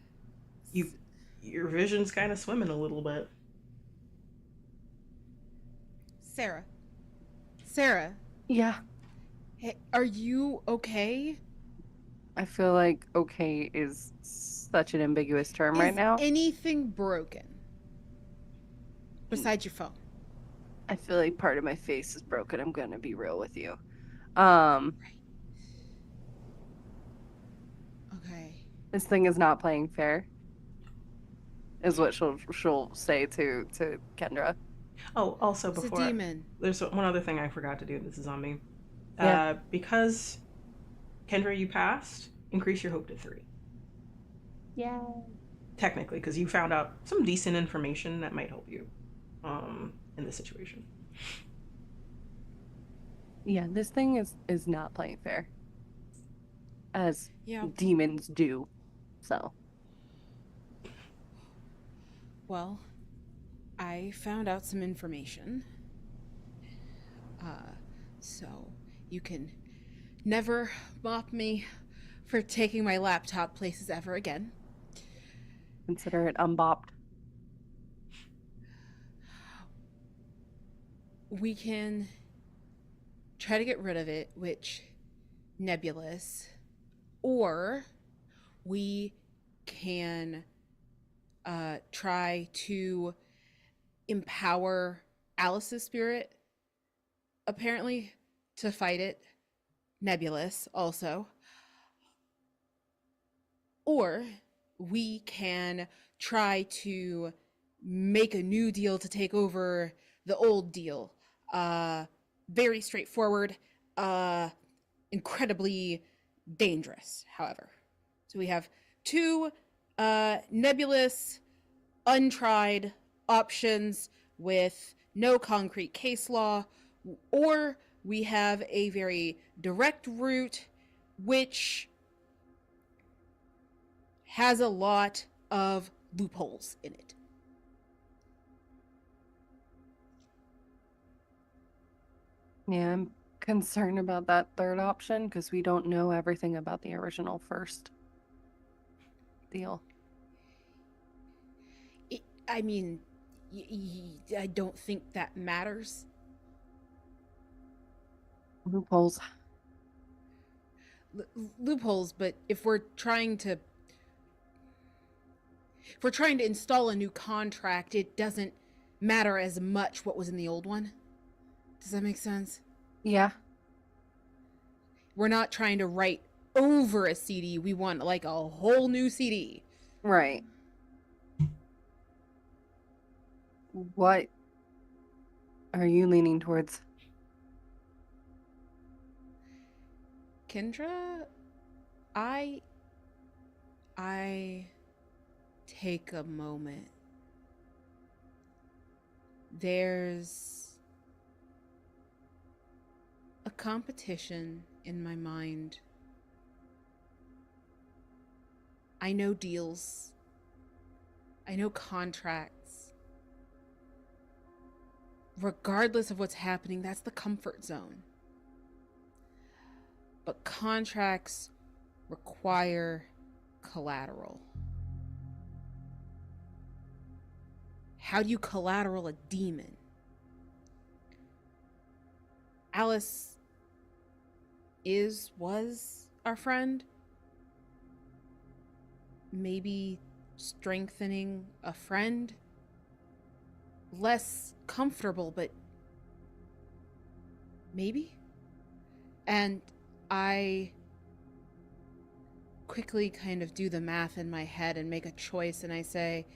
your vision's kind of swimming a little bit. Sarah, Yeah. hey, are you okay? I feel like okay is such an ambiguous term right now. Is anything broken besides your phone? I feel like part of my face is broken. I'm gonna be real with you. Okay. This thing is not playing fair. Is what she'll say to Kendra. Oh, also It's a before demon. there's one other thing I forgot to do. This is on me. Yeah. Because Kendra, you passed. Increase your hope to 3. Yeah. Technically, because you found out some decent information that might help you, in this situation. Yeah, this thing is not playing fair. As Yeah. demons do. So. Well, I found out some information. So you can never mop me for taking my laptop places ever again. Consider it unbopped. We can try to get rid of it, which nebulous, or we can try to empower Alice's spirit, apparently, to fight it, nebulous also. Or we can try to make a new deal to take over the old deal. Very straightforward, incredibly dangerous, however. So we have 2 nebulous, untried options with no concrete case law, or we have a very direct route which has a lot of loopholes in it. Yeah, I'm concerned about that third option because we don't know everything about the original first deal. I mean, I don't think that matters. Loopholes. Loopholes, but if we're trying to install a new contract, it doesn't matter as much what was in the old one. Does that make sense? Yeah. We're not trying to write over a CD. We want a whole new CD. Right. What are you leaning towards? Kendra, I take a moment. There's a competition in my mind. I know deals. I know contracts. Regardless of what's happening, that's the comfort zone. But contracts require collateral. How do you collateral a demon? Alice was our friend. Maybe strengthening a friend. Less comfortable, but maybe. And I quickly kind of do the math in my head and make a choice, and I say,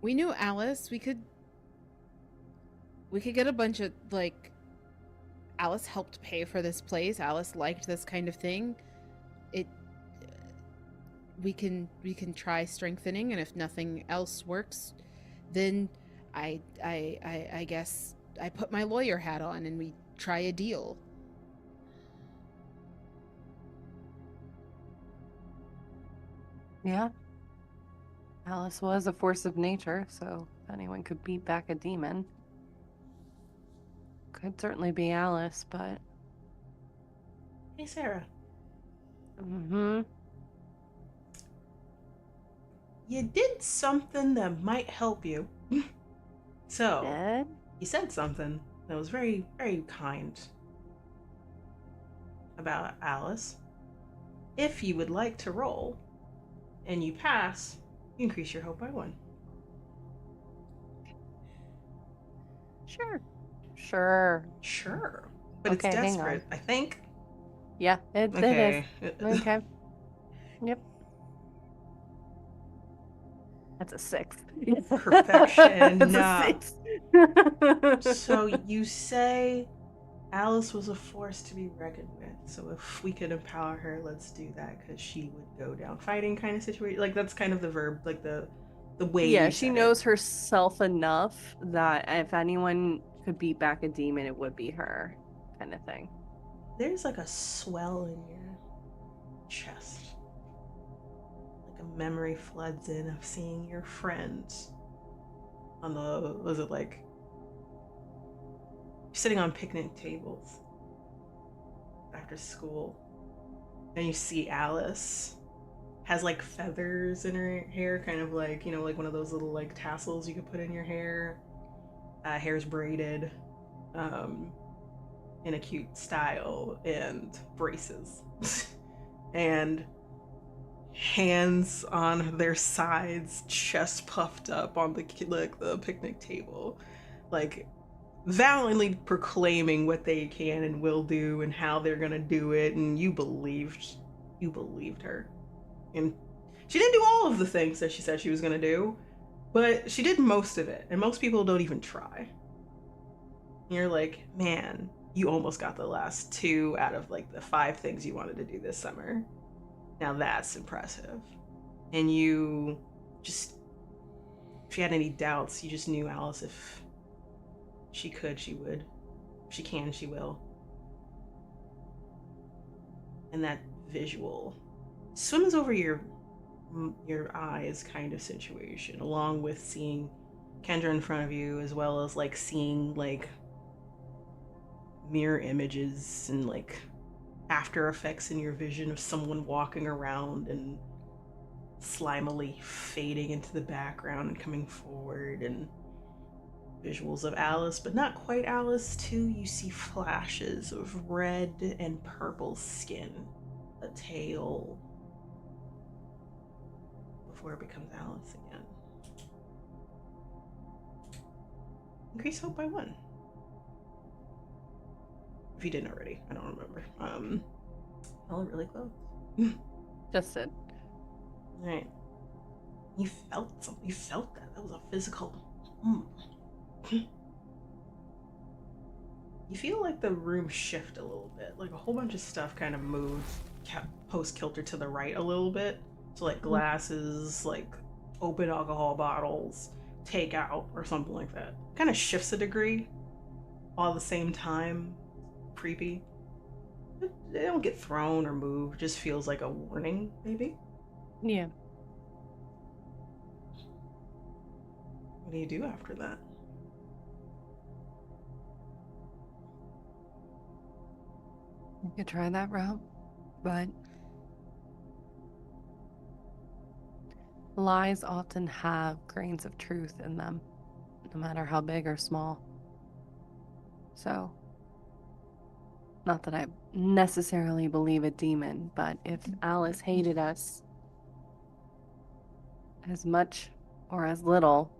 we knew Alice. We could get a bunch of Alice helped pay for this place. Alice liked this kind of thing. We can try strengthening, and if nothing else works, then I guess I put my lawyer hat on and we try a deal. Yeah. Alice was a force of nature, so if anyone could beat back a demon, could certainly be Alice, but... Hey, Sarah. Mm-hmm. You did something that might help you. So, Dead? you said something that was very, very kind about Alice. If you would like to roll and you pass, you increase your hope by 1. Sure. Sure. Sure. But it's Okay, hang desperate, on. I think. Yeah, it is. Okay. Okay. Yep. That's a 6. Perfection. That's a 6. So you say Alice was a force to be reckoned with. So if we could empower her, let's do that, because she would go down fighting kind of situation. Like, that's kind of the verb, like the way Yeah, you she said knows it. herself enough that if anyone could beat back a demon, it would be her, kind of thing. There's like a swell in your chest. Like a memory floods in of seeing your friends on the, was it like, sitting on picnic tables after school, and you see Alice has like feathers in her hair, kind of like, you know, like one of those little like tassels you could put in your hair. Hair's braided in a cute style, and braces. And hands on their sides, chest puffed up on the picnic table, like valiantly proclaiming what they can and will do and how they're gonna do it. And you believed her, and she didn't do all of the things that she said she was gonna do, but she did most of it, and most people don't even try. And you're like, man, you almost got the last 2 out of like the 5 things you wanted to do this summer. Now that's impressive. And you just, if you had any doubts, you just knew Alice, if she could, she would. If she can, she will. And that visual swims over your eyes kind of situation, along with seeing Kendra in front of you, as well as like seeing like mirror images and like after effects in your vision of someone walking around and slimily fading into the background and coming forward, and visuals of Alice, but not quite Alice too. You see flashes of red and purple skin, a tail, before it becomes Alice again. Increase hope by 1. If you didn't already, I don't remember. Oh, really close. Just it. All right. You felt something. You felt that. That was a physical. You feel like the room shift a little bit. Like a whole bunch of stuff kind of moves post kilter to the right a little bit. So like glasses, like open alcohol bottles, takeout, or something like that. Kind of shifts a degree, all at the same time. Creepy. They don't get thrown or moved. It just feels like a warning, maybe. Yeah. What do you do after that? You could try that route, but lies often have grains of truth in them, no matter how big or small. So, not that I necessarily believe a demon, but if Alice hated us as much or as little,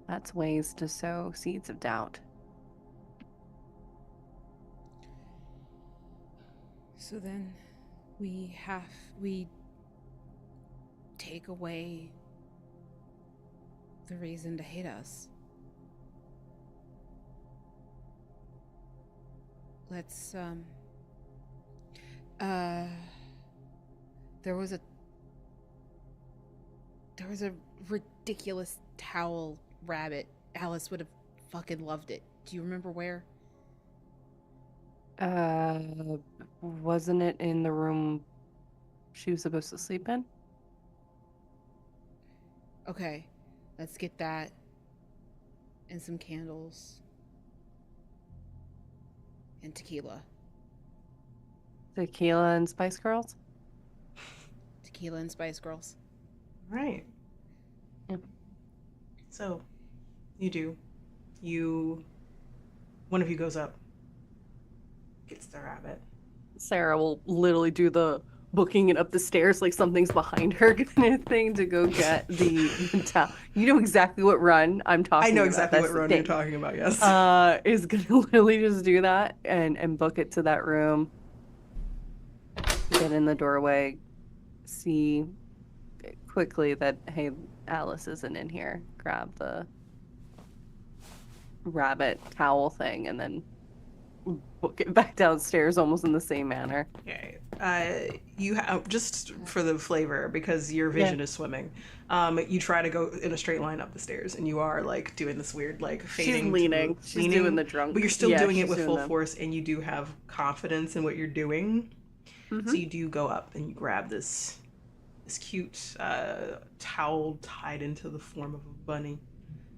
that's ways to sow seeds of doubt. So then we take away the reason to hate us. Let's there was There was a ridiculous towel rabbit. Alice would have fucking loved it. Do you remember where? Wasn't it in the room she was supposed to sleep in? Okay, let's get that. And some candles. And tequila. Tequila and Spice Girls? Tequila and Spice Girls. Right. Yep. So, one of you goes up, gets the rabbit. Sarah will literally do the booking it up the stairs like something's behind her kind of thing to go get the towel. You know exactly what run I'm talking about. I know exactly That's what the run thing. you're talking about, yes. Is gonna literally just do that and book it to that room. Get in the doorway, see quickly that, hey, Alice isn't in here. Grab the rabbit towel thing and then book it back downstairs almost in the same manner. Okay. You have, just for the flavor, because your vision is swimming, you try to go in a straight line up the stairs, and you are like doing this weird like fading. She's leaning. She's doing the drunk. But you're still doing it with she's full doing force, and you do have confidence in what you're doing. Mhm. So you do go up and you grab this cute towel tied into the form of a bunny,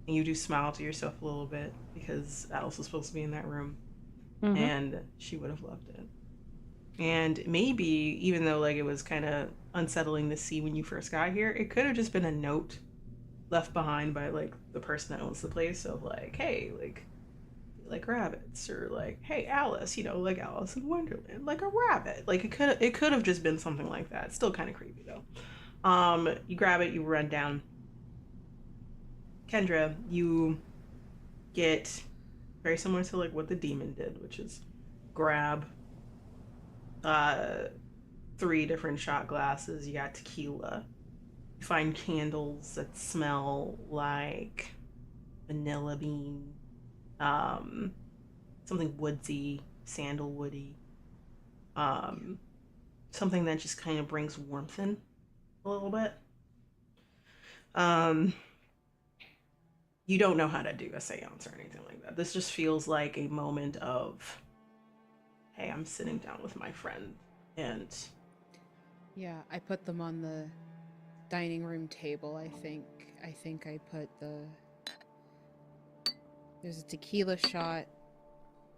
and you do smile to yourself a little bit because Alice was supposed to be in that room, and she would have loved it. And maybe, even though like it was kind of unsettling to see when you first got here, it could have just been a note left behind by like the person that owns the place of like, hey, like rabbits, or like, hey, Alice, like Alice in Wonderland, like a rabbit. Like it could have just been something like that. It's still kind of creepy though. You grab it, you run down. Kendra, you get very similar to like what the demon did, which is grab 3 different shot glasses. You got tequila. You find candles that smell like vanilla bean, something woodsy, sandalwoody, something that just kind of brings warmth in a little bit. You don't know how to do a seance or anything like that. This just feels like a moment of, hey, I'm sitting down with my friend, and Yeah, I put them on the dining room table, I think. I put there's a tequila shot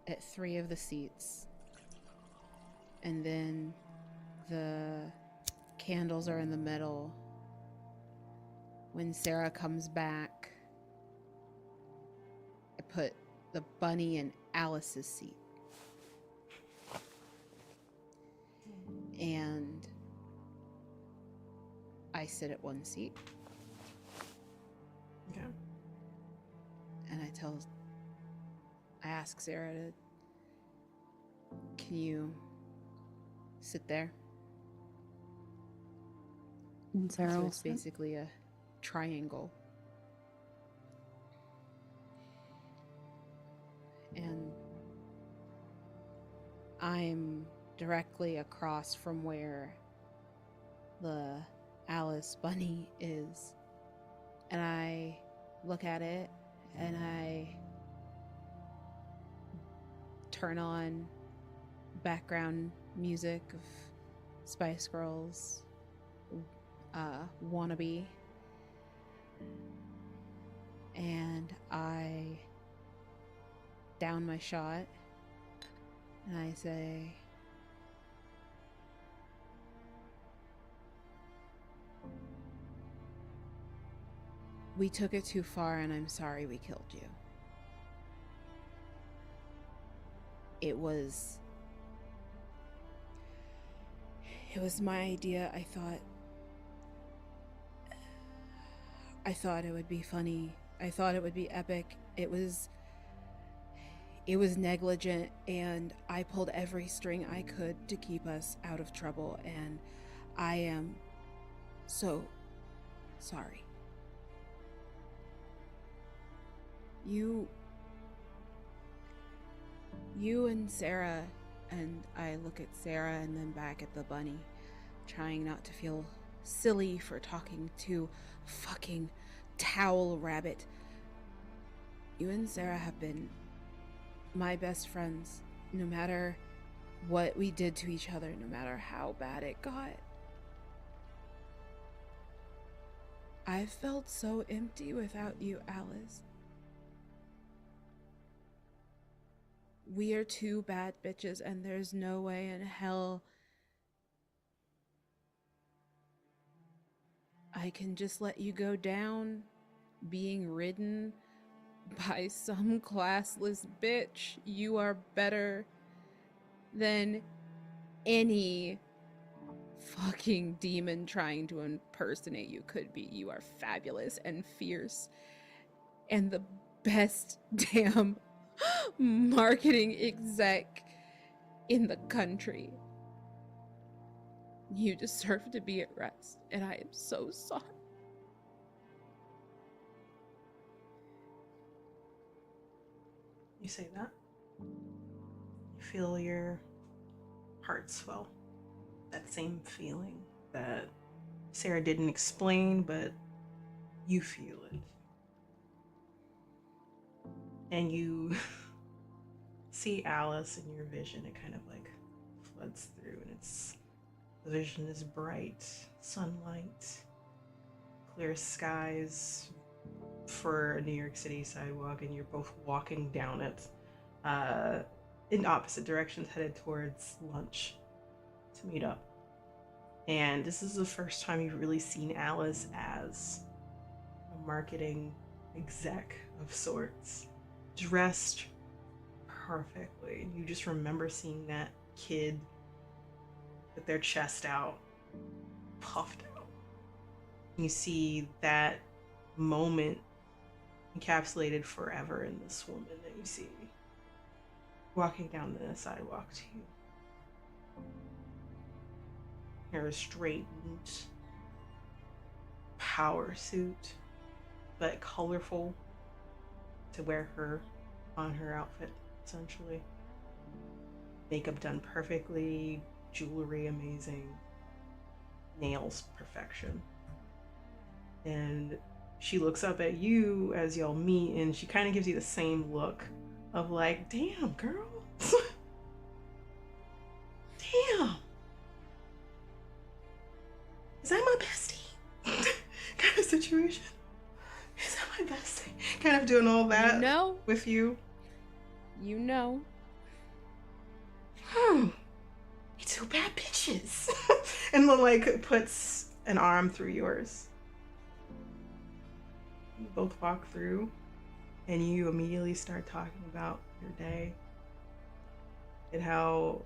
at 3 of the seats. And then the candles are in the middle. When Sarah comes back, I put the bunny in Alice's seat. And I sit at one seat. okay. And I ask Sarah can you sit there? And Sarah So will it's sit. basically a triangle. And I'm directly across from where the Alice bunny is. And I look at it and I turn on background music of Spice Girls, Wannabe, and I down my shot and I say, we took it too far and I'm sorry we killed you. It was my idea. I thought it would be funny. I thought it would be epic. It was negligent, and I pulled every string I could to keep us out of trouble, and I am so sorry. You and Sarah, and I look at Sarah and then back at the bunny, trying not to feel silly for talking to a fucking towel rabbit. You and Sarah have been my best friends, no matter what we did to each other, no matter how bad it got. I felt so empty without you, Alice. We are two bad bitches, and there's no way in hell I can just let you go down being ridden by some classless bitch. You are better than any fucking demon trying to impersonate you could be. You are fabulous and fierce and the best damn marketing exec in the country. You deserve to be at rest, and I am so sorry. You say that. You feel your heart swell. That same feeling that Sarah didn't explain, but you feel it. And you see Alice in your vision. It kind of like floods through, and the vision is bright, sunlight, clear skies for a New York City sidewalk, and you're both walking down it in opposite directions, headed towards lunch to meet up. And this is the first time you've really seen Alice as a marketing exec of sorts, dressed perfectly. And you just remember seeing that kid with their chest out, puffed out. You see that moment encapsulated forever in this woman that you see walking down the sidewalk to you. Her straightened power suit, but colorful to wear her on her outfit, essentially. Makeup done perfectly, jewelry amazing, nails perfection. And she looks up at you as y'all meet, and she kind of gives you the same look of like, damn, girl. Damn. Is that my bestie? Kind of situation. Is that my bestie? Kind of doing all that with you. You know. We two bad bitches. And then like puts an arm through yours. You both walk through, and you immediately start talking about your day and how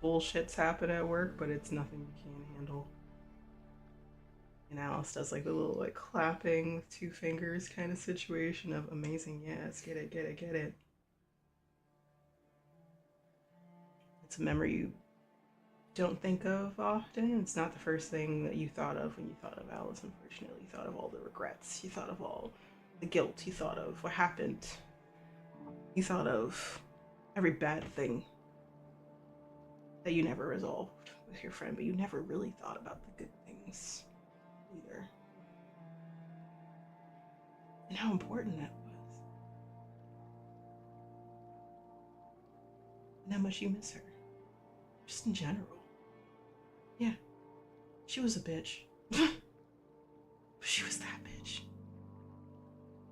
bullshits happen at work, but it's nothing you can't handle. And Alice does like the little like clapping with two fingers kind of situation of amazing, yes, get it, get it, get it. It's a memory you don't think of often. It's not the first thing that you thought of when you thought of Alice, unfortunately. You thought of all the regrets. You thought of all the guilt. You thought of what happened. You thought of every bad thing that you never resolved with your friend, but you never really thought about the good things either. And how important that was. And how much you miss her. Just in general. Yeah. She was a bitch. But she was that bitch.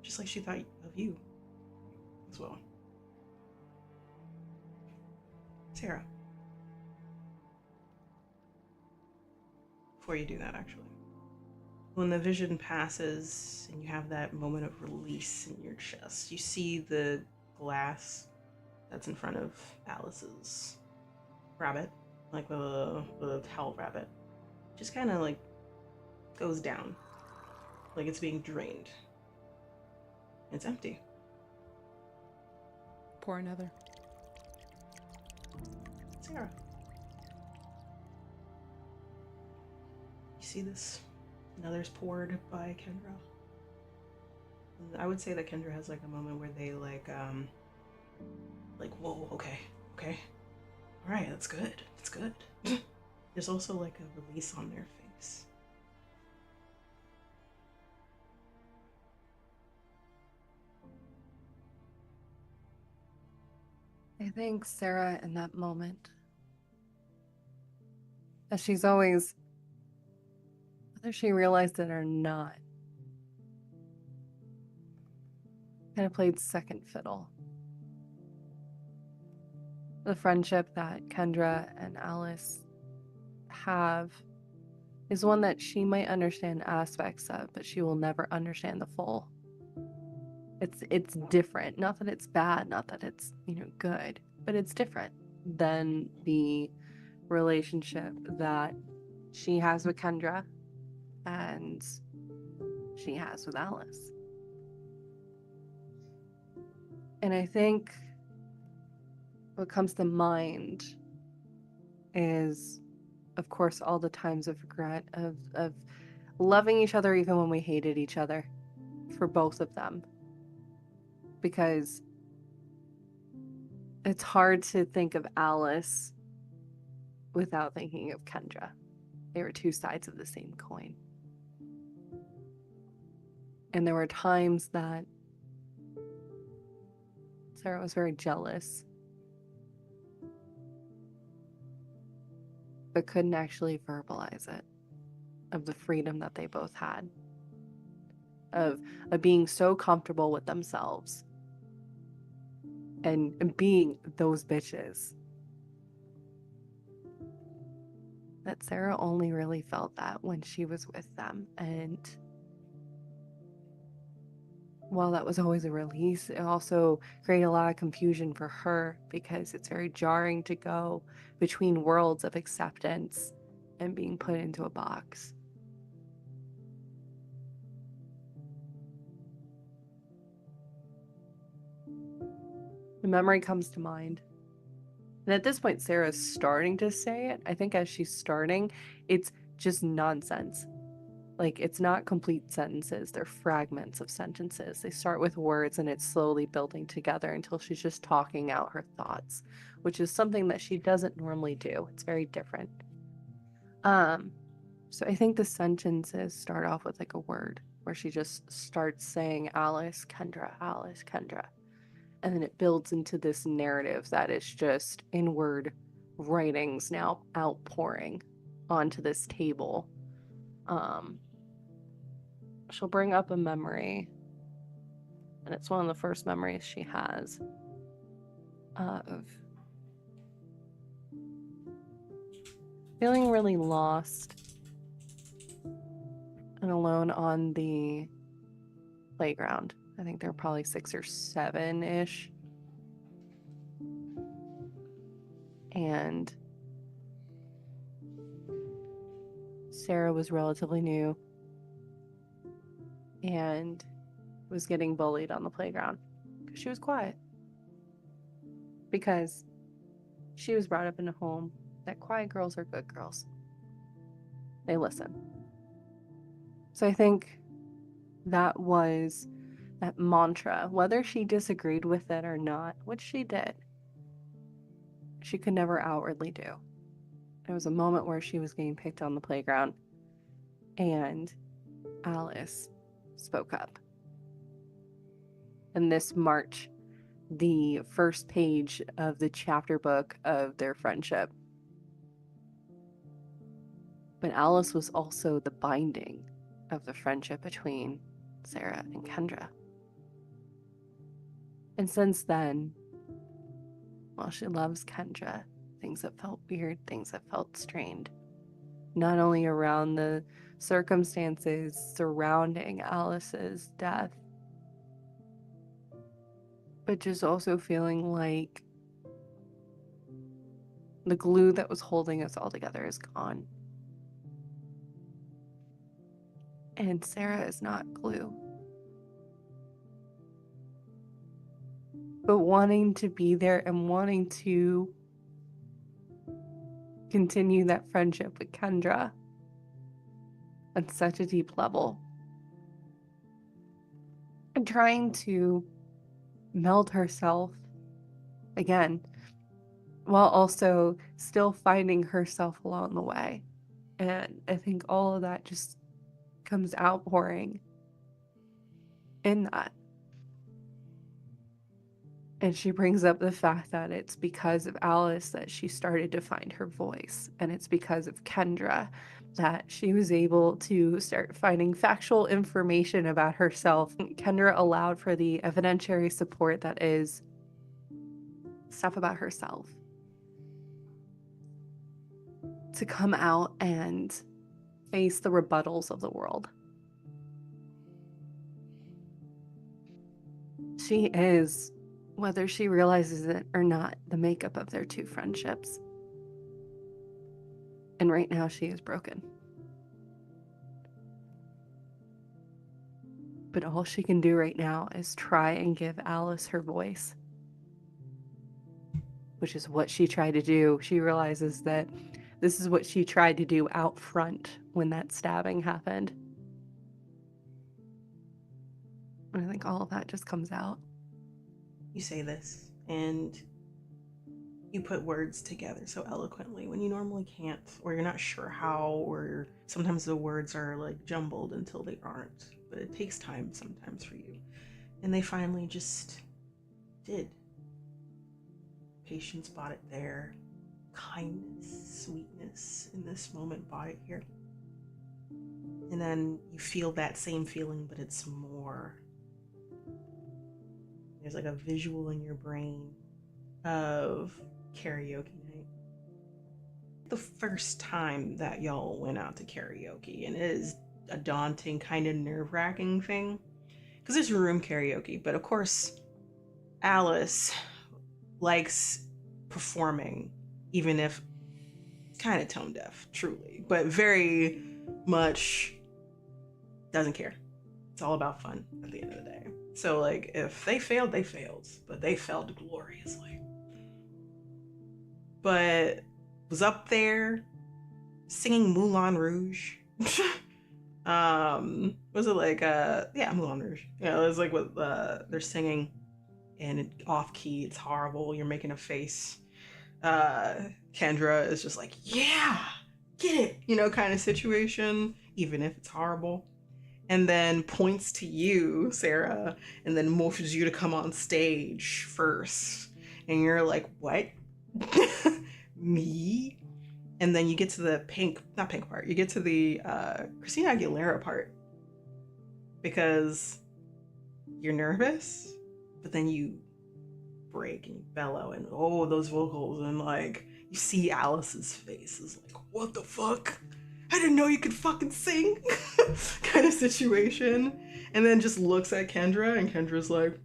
Just like she thought of you as well. Sarah. Before you do that, actually. When the vision passes and you have that moment of release in your chest, you see the glass that's in front of Alice's rabbit, like the towel rabbit, just kind of like goes down, like it's being drained. It's empty. Pour another. Sarah. You see this? Another's poured by Kendra. And I would say that Kendra has like a moment where they like, whoa, okay, all right, that's good, There's also like a release on their face. I think Sarah, in that moment, as she's always, whether she realized it or not, kind of played second fiddle. The friendship that Kendra and Alice have is one that she might understand aspects of, but she will never understand the full. It's different. Not that it's bad, not that it's, good, but it's different than the relationship that she has with Kendra and she has with Alice. And I think what comes to mind is, of course, all the times of regret of loving each other even when we hated each other, for both of them. Because it's hard to think of Alice without thinking of Kendra. They were two sides of the same coin. And there were times that Sarah was very jealous, but couldn't actually verbalize it, of the freedom that they both had, of being so comfortable with themselves and being those bitches, that Sarah only really felt that when she was with them. And while that was always a release, it also created a lot of confusion for her, because it's very jarring to go between worlds of acceptance and being put into a box. The memory comes to mind. And at this point, Sarah's starting to say it. I think as she's starting, it's just nonsense. Like, it's not complete sentences, they're fragments of sentences. They start with words and it's slowly building together until she's just talking out her thoughts, which is something that she doesn't normally do. It's very different. So I think the sentences start off with like a word where she just starts saying Alice, Kendra, Alice, Kendra. And then it builds into this narrative that is just inward writings now outpouring onto this table. She'll bring up a memory, and it's one of the first memories she has of feeling really lost and alone on the playground. I think they're probably 6 or 7-ish. And Sarah was relatively new and was getting bullied on the playground because she was quiet. Because she was brought up in a home that quiet girls are good girls. They listen. So I think that was that mantra, whether she disagreed with it or not, which she did, she could never outwardly do. There was a moment where she was getting picked on the playground and Alice spoke up. And this marked the first page of the chapter book of their friendship. But Alice was also the binding of the friendship between Sarah and Kendra. And since then, while she loves Kendra, things that felt weird, things that felt strained, not only around the circumstances surrounding Alice's death, but just also feeling like the glue that was holding us all together is gone. And Sarah is not glue. But wanting to be there and wanting to continue that friendship with Kendra on such a deep level. And trying to meld herself, again, while also still finding herself along the way. And I think all of that just comes outpouring in that. And she brings up the fact that it's because of Alice that she started to find her voice. And it's because of Kendra that she was able to start finding factual information about herself. Kendra allowed for the evidentiary support that is stuff about herself to come out and face the rebuttals of the world. She is, whether she realizes it or not, the makeup of their two friendships. And right now she is broken. But all she can do right now is try and give Alice her voice, which is what she tried to do. She realizes that this is what she tried to do out front when that stabbing happened. And I think all of that just comes out. You say this, and you put words together so eloquently when you normally can't, or you're not sure how, or sometimes the words are like jumbled until they aren't. But it takes time sometimes for you. And they finally just did. Patience brought it there. Kindness, sweetness in this moment brought it here. And then you feel that same feeling, but it's more. There's like a visual in your brain of karaoke night. The first time that y'all went out to karaoke, and it is a daunting, kind of nerve-wracking thing, because there's room karaoke, but of course Alice likes performing, even if kind of tone deaf, truly, but very much doesn't care. It's all about fun at the end of the day. So like, if they failed, they failed, but they failed gloriously. But was up there singing Moulin Rouge. Was it like yeah, Moulin Rouge. Yeah, it was like what they're singing, and it off key, it's horrible, you're making a face. Kendra is just like, yeah, get it, you know, kind of situation, even if it's horrible. And then points to you, Sarah, and then motions you to come on stage first. And you're like, what? Me? And then you get to the not pink part, you get to the Christina Aguilera part. Because you're nervous, but then you break and you bellow, and oh, those vocals, and like, you see Alice's face is like, what the fuck? I didn't know you could fucking sing. Kind of situation. And then just looks at Kendra, and Kendra's like,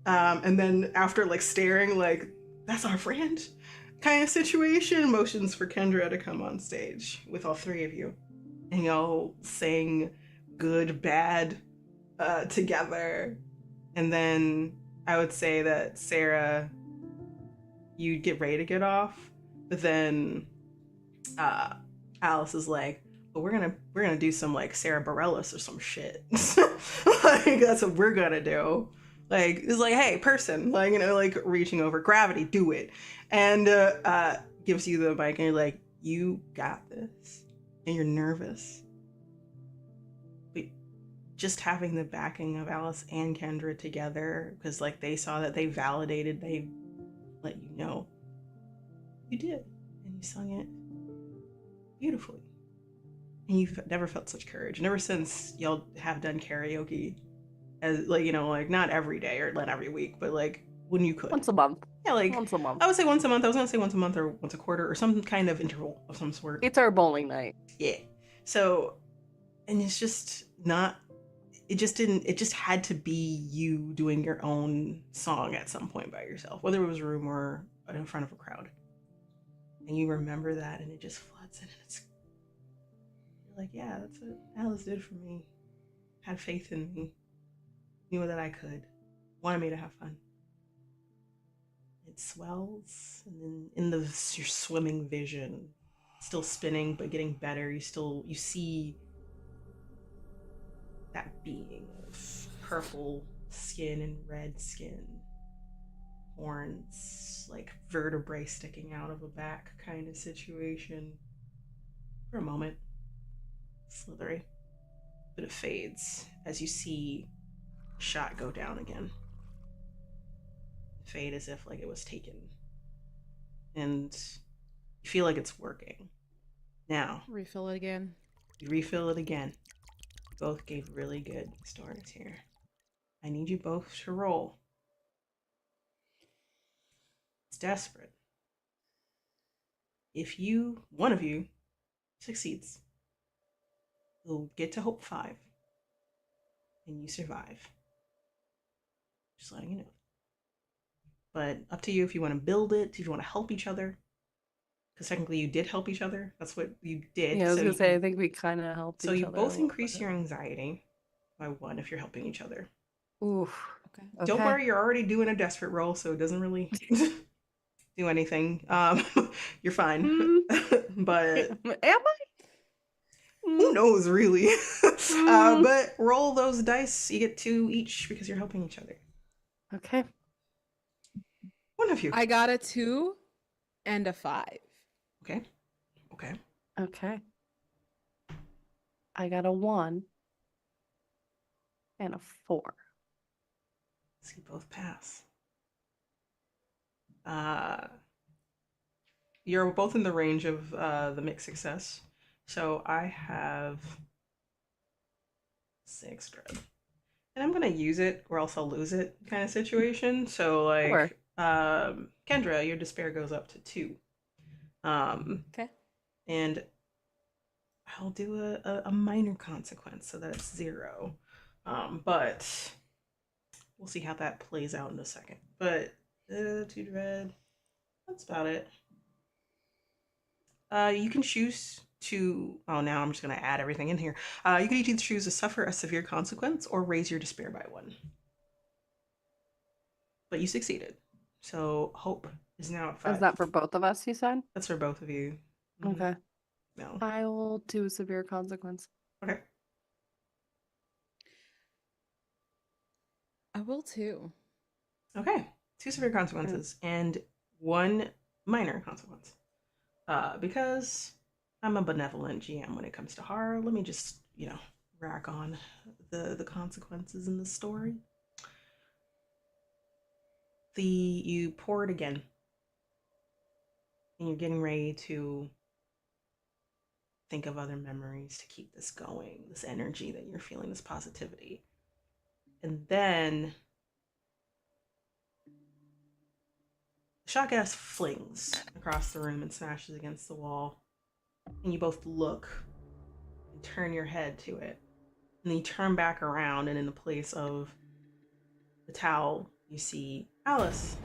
and then after like staring like, that's our friend kind of situation, motions for Kendra to come on stage with all three of you, and y'all sing good bad together. And then I would say that Sarah, you get ready to get off, but then Alice is like, but we're gonna do some like Sarah Bareilles or some shit. Like, that's what we're gonna do. Like, it's like, hey, person, like, you know, like reaching over gravity, do it. And gives you the mic, and you're like, you got this. And you're nervous. But just having the backing of Alice and Kendra together, because like they saw that, they validated, they let you know you did, and you sung it beautifully. And you've never felt such courage. And ever since y'all have done karaoke, as like, you know, like not every day or not every week, but like when you could. Once a month. Yeah, like Once a month. I would say once a month. I was gonna say once a month or once a quarter or some kind of interval of some sort. It's our bowling night. Yeah. So, and it's just not, it just had to be you doing your own song at some point by yourself, whether it was a room or in front of a crowd. And you remember that, and it just floods in, and it's, you're like, yeah, that's what Alice did for me. Had faith in me. Knew that I could. Wanted me to have fun. It swells, and then in your swimming vision, still spinning but getting better, you see that being of purple skin and red skin, horns like vertebrae sticking out of a back kind of situation for a moment. Slithery. But it fades as you see the shot go down again. Fade as if like it was taken. And you feel like it's working. Now, Refill it again. you refill it again. You both gave really good stories here. I need you both to roll. It's desperate. If one of you succeeds, you'll get to hope 5. And you survive. Just letting you know. But up to you if you want to build it, if you want to help each other. Because technically you did help each other. That's what you did. Yeah, I was So gonna say, I think we kind of helped so each you other. both increase your anxiety by 1 if you're helping each other. Oof. Okay. Don't worry, you're already doing a desperate roll, so it doesn't really do anything. You're fine. But Am I? who knows, really? Mm. But roll those dice. You get 2 each because you're helping each other. Okay. One of you. I got a 2 and a 5. Okay. Okay. Okay. I got a 1 and a 4. So you both pass. You're both in the range of the mixed success. So I have 6 dread. And I'm gonna use it or else I'll lose it kind of situation. So like Sure. Kendra, your despair goes up to 2. Okay. And I'll do a minor consequence so that it's 0. But we'll see how that plays out in a second. But 2 dread. That's about it. You can choose to. Oh, now I'm just gonna add everything in here. You can either choose to suffer a severe consequence or raise your despair by 1. But you succeeded, so hope is now at 5. Is that for both of us, you said? That's for both of you. Okay. No. I will do a severe consequence. Okay. I will too. Okay. 2 severe consequences and 1 minor consequence. Because I'm a benevolent GM when it comes to horror, let me just, rack on the consequences in the story. You pour it again. And you're getting ready to think of other memories to keep this going, this energy that you're feeling, this positivity. And then the shot gas flings across the room and smashes against the wall. And you both look and turn your head to it. And then you turn back around, and in the place of the towel, you see Alice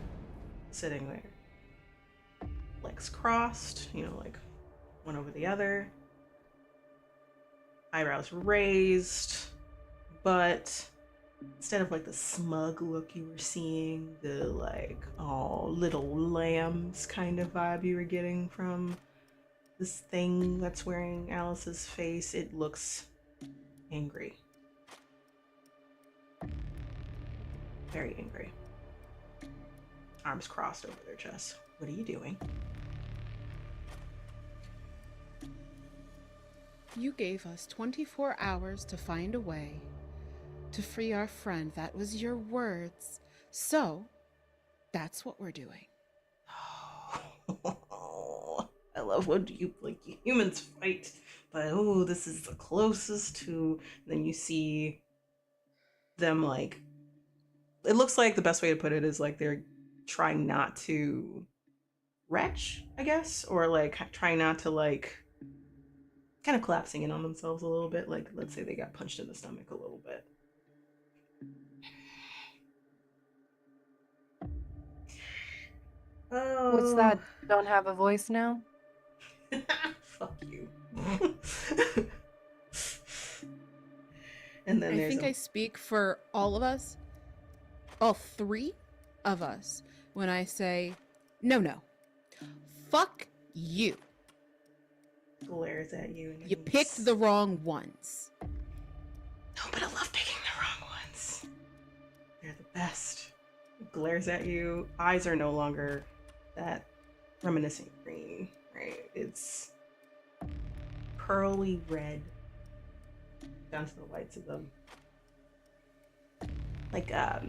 sitting there. Legs crossed, like one over the other. Eyebrows raised. But instead of like the smug look you were seeing, the like, oh, little lambs kind of vibe you were getting from this thing that's wearing Alice's face, it looks angry. Very angry. Arms crossed over their chest. What are you doing? You gave us 24 hours to find a way to free our friend. That was your words. So, that's what we're doing. I love when humans fight, but this is the closest to. Then you see them like. It looks like the best way to put it is like they're trying not to retch, I guess, or like trying not to like. Kind of collapsing in on themselves a little bit. Like, let's say they got punched in the stomach a little bit. Oh. What's that? Don't have a voice now? Fuck you. And then I think I speak for all of us, all 3 of us, when I say, no. Fuck you. Glares at you. And You picked the wrong ones. No, but I love picking the wrong ones. They're the best. Glares at you. Eyes are no longer that reminiscent green, right? It's pearly red down to the whites of them. Like, I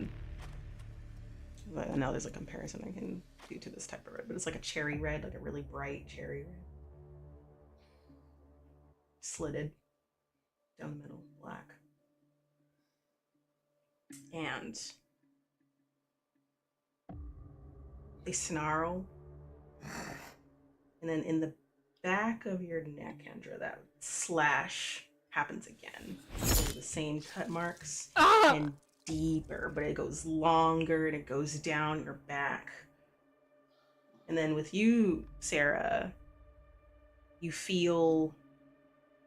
know there's a comparison I can do to this type of red, but it's like a cherry red, like a really bright cherry red. Slitted down the middle, black. And they snarl. And then in the back of your neck, Kendra, that slash happens again. So the same cut marks and deeper, but it goes longer and it goes down your back. And then with you, Sarah, you feel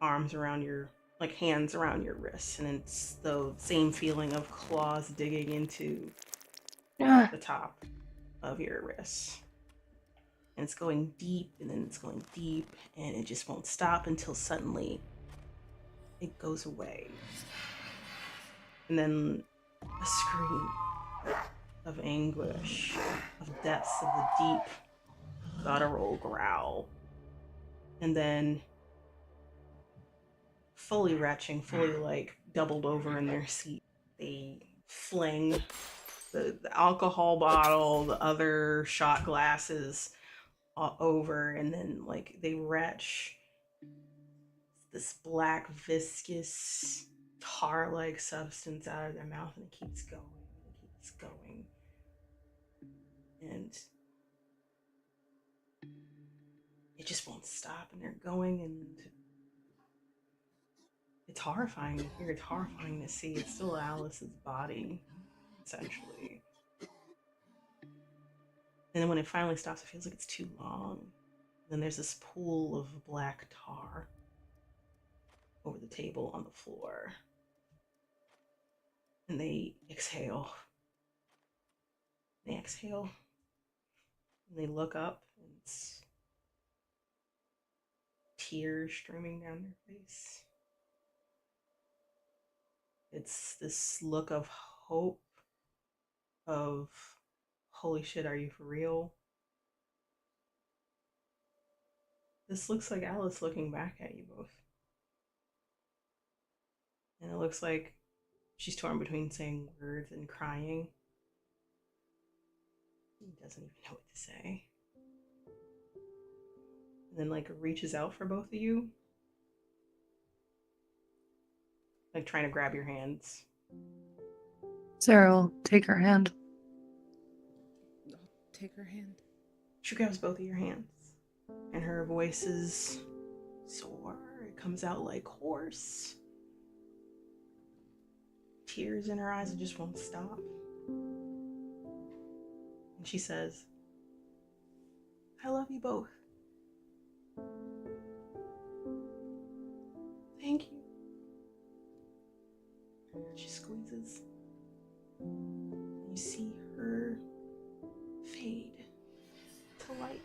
arms around your, like hands around your wrists, and it's the same feeling of claws digging into the top of your wrists. And it's going deep, and then it's going deep, and it just won't stop until suddenly it goes away. And then a scream of anguish, of depths of the deep, guttural growl. And then fully retching, fully like doubled over in their seat, they fling the alcohol bottle, the other shot glasses over, and then like they retch this black viscous tar-like substance out of their mouth, and it keeps going, and it just won't stop, and they're going, and it's horrifying to hear, it's horrifying to see. It's still Alice's body, essentially. And then when it finally stops, it feels like it's too long. And then there's this pool of black tar over the table on the floor. And they exhale. They exhale. And they look up, and it's tears streaming down their face. It's this look of hope, of holy shit, are you for real? This looks like Alice looking back at you both. And it looks like she's torn between saying words and crying. He doesn't even know what to say. And then like reaches out for both of you. Like trying to grab your hands. Sarah will take her hand. I'll take her hand. She grabs both of your hands. And her voice is sore. It comes out like hoarse. Tears in her eyes, it just won't stop. And she says, I love you both. Thank you. She squeezes. You see her fade to light,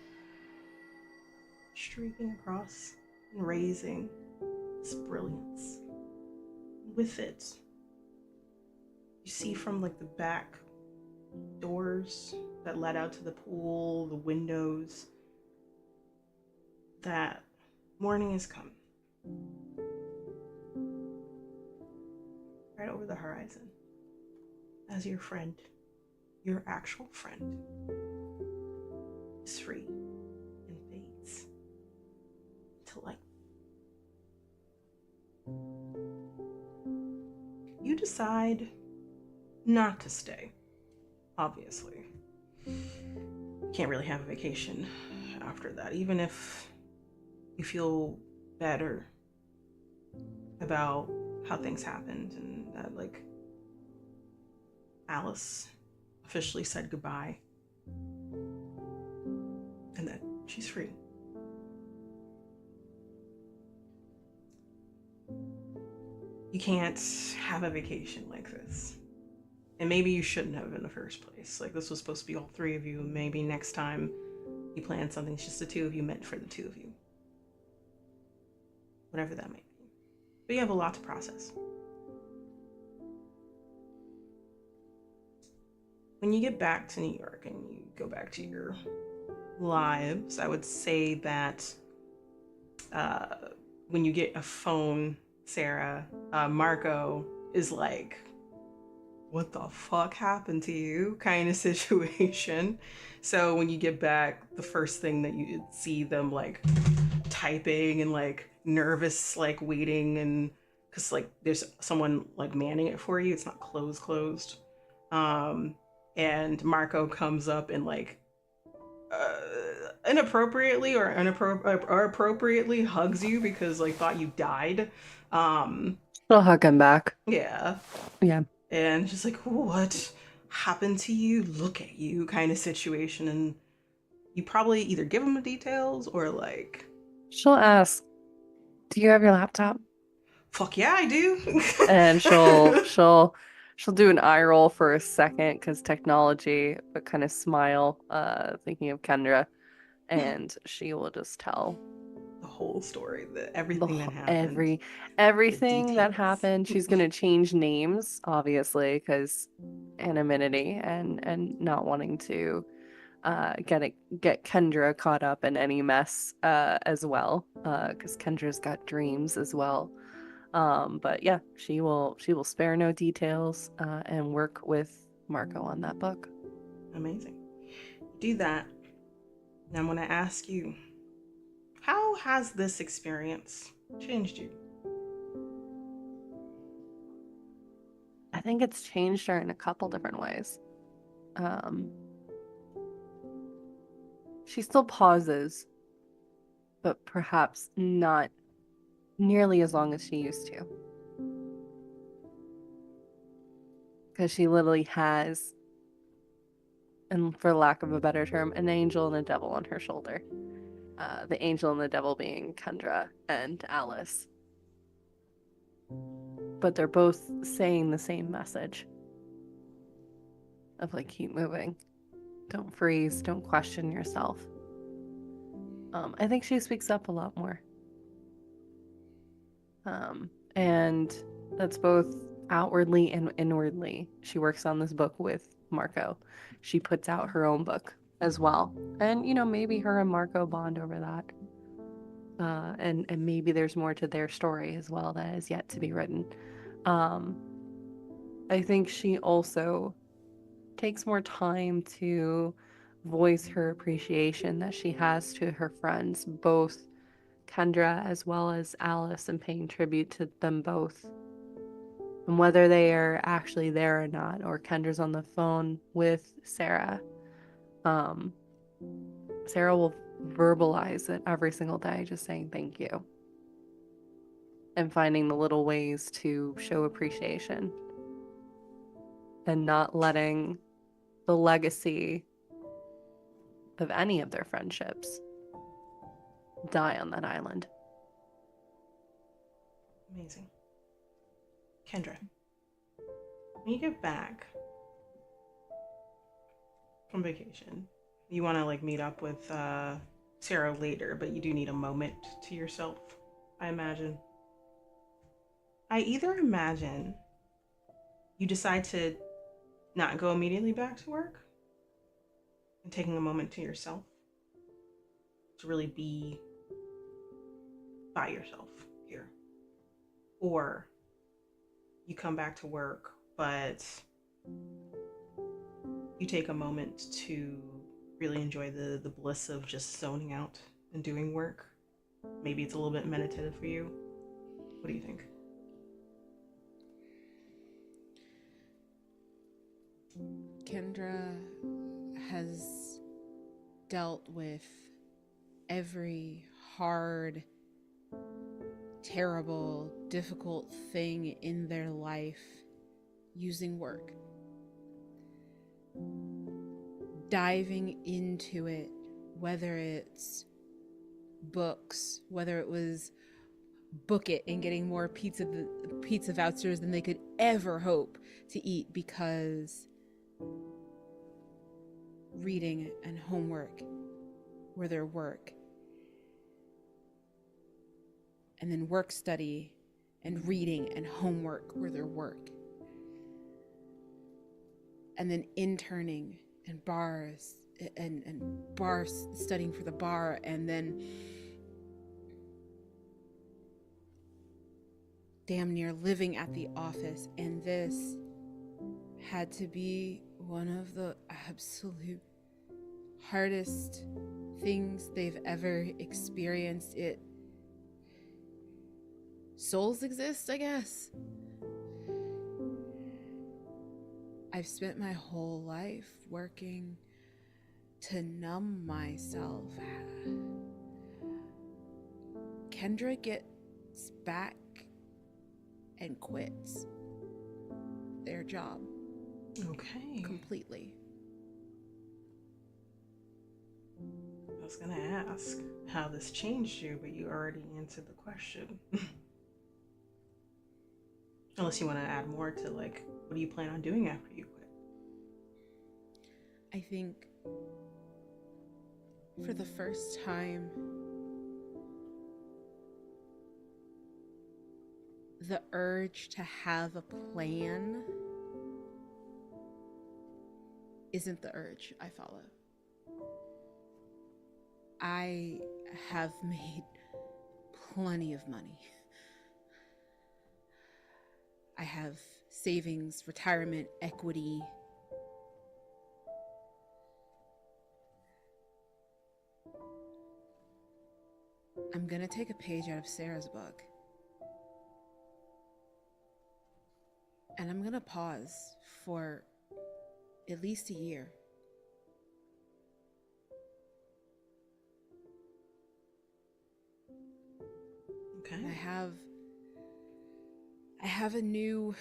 streaking across and raising this brilliance. With it, you see from like the back doors that led out to the pool, the windows, that morning has come. Right over the horizon, as your friend, your actual friend, is free and fades to light. You decide not to stay, obviously. You can't really have a vacation after that, even if you feel better about how things happened and that like Alice officially said goodbye and that she's free. You can't have a vacation like this. And maybe you shouldn't have in the first place. Like this was supposed to be all three of you. Maybe next time you plan something, it's just the two of you, meant for the two of you. Whatever that might be. But you have a lot to process. When you get back to New York and you go back to your lives, I would say that uh, when you get a phone, Sarah, Marco is like, what the fuck happened to you kind of situation. So when you get back, the first thing that you see them like typing and like nervous, like waiting, and because like there's someone like manning it for you, it's not closed. Um, and Marco comes up and like uh, inappropriately or appropriately hugs you because like thought you died. Um, She'll hug him back. yeah, Yeah. and just like, what happened to you? Look at you kind of situation, and you probably either give them the details or like, She'll ask, "Do you have your laptop?" fuck yeah, I do. And she'll do an eye roll for a second because technology, but kind of smile, thinking of Kendra, and she will just tell The whole story, the everything that wh- happened, the everything that details. happened. She's gonna change names, obviously, because anonymity and not wanting to get Kendra caught up in any mess as well, because Kendra's got dreams as well. But yeah, she will spare no details and work with Marco on that book. Amazing. Do that. Now I'm gonna ask you, how has this experience changed you? I think it's changed her in a couple different ways. Um, she still pauses, but perhaps not nearly as long as she used to. Because she literally has, and for lack of a better term, an angel and a devil on her shoulder. The angel and the devil being Kendra and Alice. But they're both saying the same message of like, keep moving. Don't freeze. Don't question yourself. I think she speaks up a lot more. And that's both outwardly and inwardly. She works on this book with Marco. She puts out her own book as well. And, maybe her and Marco bond over that. And maybe there's more to their story as well that is yet to be written. I think she also takes more time to voice her appreciation that she has to her friends, both Kendra as well as Alice, and paying tribute to them both. And whether they are actually there or not, or Kendra's on the phone with Sarah, Sarah will verbalize it every single day, just saying thank you. And finding the little ways to show appreciation. And not letting the legacy of any of their friendships die on that island. Amazing. Kendra, when you get back from vacation, you want to like meet up with Sarah later, but you do need a moment to yourself, I imagine. I either imagine you decide to not go immediately back to work and taking a moment to yourself to really be by yourself here, or you come back to work, but you take a moment to really enjoy the bliss of just zoning out and doing work. Maybe it's a little bit meditative for you. What do you think? Kendra has dealt with every hard, terrible, difficult thing in their life using work. Diving into it, whether it's books, whether it was book it and getting more pizza vouchers than they could ever hope to eat because reading and homework were their work. And then work study and reading and homework were their work. And then interning and bars and bar studying for the bar, and then damn near living at the office. And this had to be one of the absolute hardest things they've ever experienced. Souls exist, I guess. I've spent my whole life working to numb myself. Kendra gets back and quits their job. Okay. Completely. I was gonna ask how this changed you, but you already answered the question. Unless you want to add more to, like, what do you plan on doing after you quit? I think for the first time, the urge to have a plan isn't the urge I follow. I have made plenty of money. I have savings, retirement, equity. I'm gonna take a page out of Sarah's book. And I'm gonna pause for at least a year. Okay. And I have a new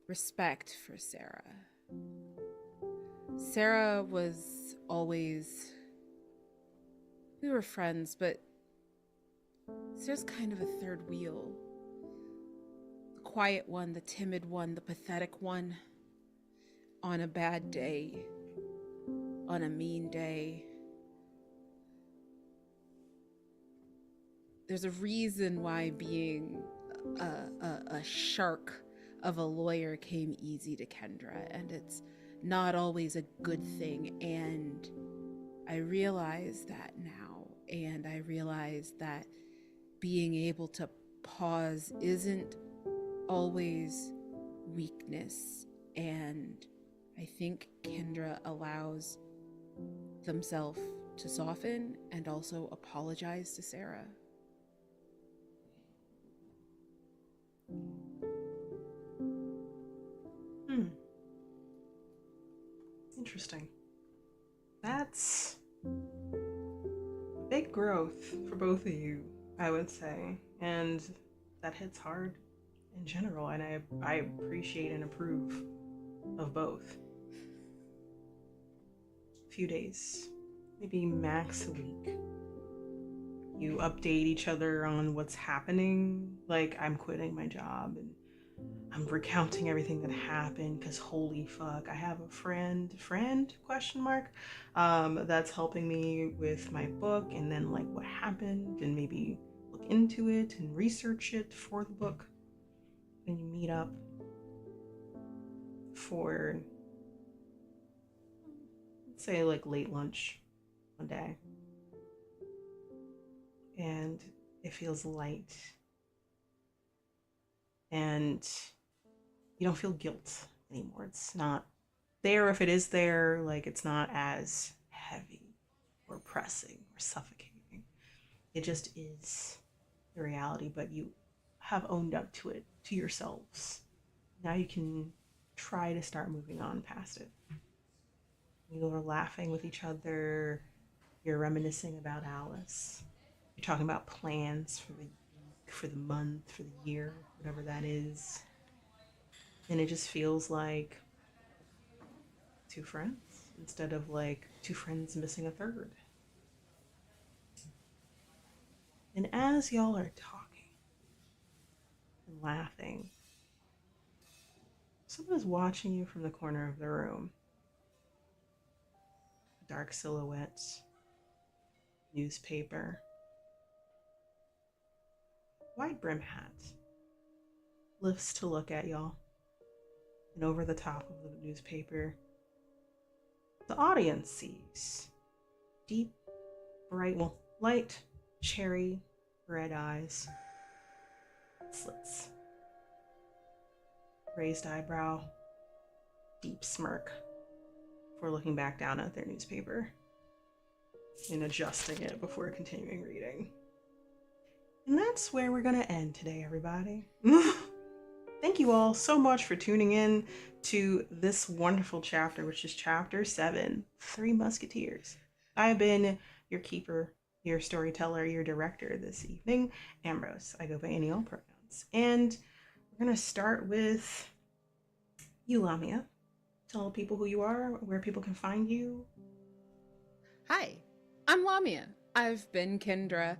respect for Sarah. Sarah was always, we were friends, but Sarah's kind of a third wheel. The quiet one, the timid one, the pathetic one. On a bad day, on a mean day. There's a reason why being a shark of a lawyer came easy to Kendra, and it's not always a good thing. And I realize that now, and I realize that being able to pause isn't always weakness. And I think Kendra allows themselves to soften and also apologize to Sarah. Interesting. That's a big growth for both of you, I would say. And that hits hard in general, and I appreciate and approve of both. A few days, maybe max a week. You update each other on what's happening. Like, I'm quitting my job and I'm recounting everything that happened because holy fuck, I have a friend question mark that's helping me with my book, and then like what happened, and maybe look into it and research it for the book. And you meet up for, let's say, like late lunch one day, and it feels light, and you don't feel guilt anymore. It's not there. If it is there, like, it's not as heavy or pressing or suffocating. It just is the reality, but you have owned up to it, to yourselves. Now you can try to start moving on past it. You are laughing with each other. You're reminiscing about Alice. You're talking about plans for the week, for the month, for the year, whatever that is. And it just feels like two friends instead of like two friends missing a third. And as y'all are talking and laughing, someone is watching you from the corner of the room. A dark silhouette, newspaper, wide brim hat, lifts to look at y'all. And over the top of the newspaper, The audience sees deep, bright, well, light, cherry, red eyes, slits, raised eyebrow, deep smirk before looking back down at their newspaper and adjusting it before continuing reading. And that's where we're going to end today, everybody. Thank you all so much for tuning in to this wonderful chapter, which is chapter 7, Three Musketeers. I have been your keeper, your storyteller, your director this evening, Ambrose. I go by any all pronouns. And we're going to start with you, Lamia. Tell people who you are, where people can find you. Hi, I'm Lamia. I've been Kendra.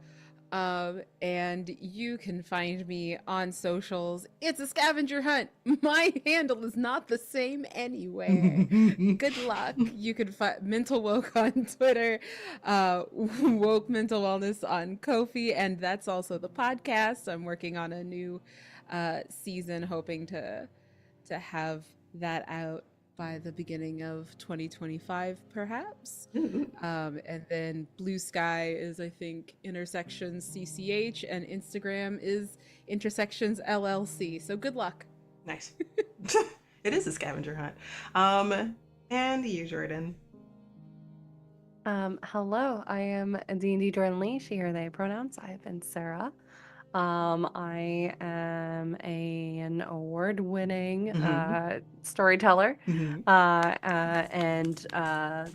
And you can find me on socials. It's a scavenger hunt. My handle is not the same anywhere. Good luck. You can find Mental Woke on Twitter, Woke Mental Wellness on Ko-fi, and that's also the podcast. I'm working on a new season, hoping to have that out by the beginning of 2025, perhaps. And then Blue Sky is, I think, Intersections CCH, and Instagram is Intersections LLC. So good luck. Nice. It is a scavenger hunt. And you, Jordan. Hello, I am D&D Jordan Lee, she, her, they pronouns. I have been Sarah. I am an award-winning storyteller and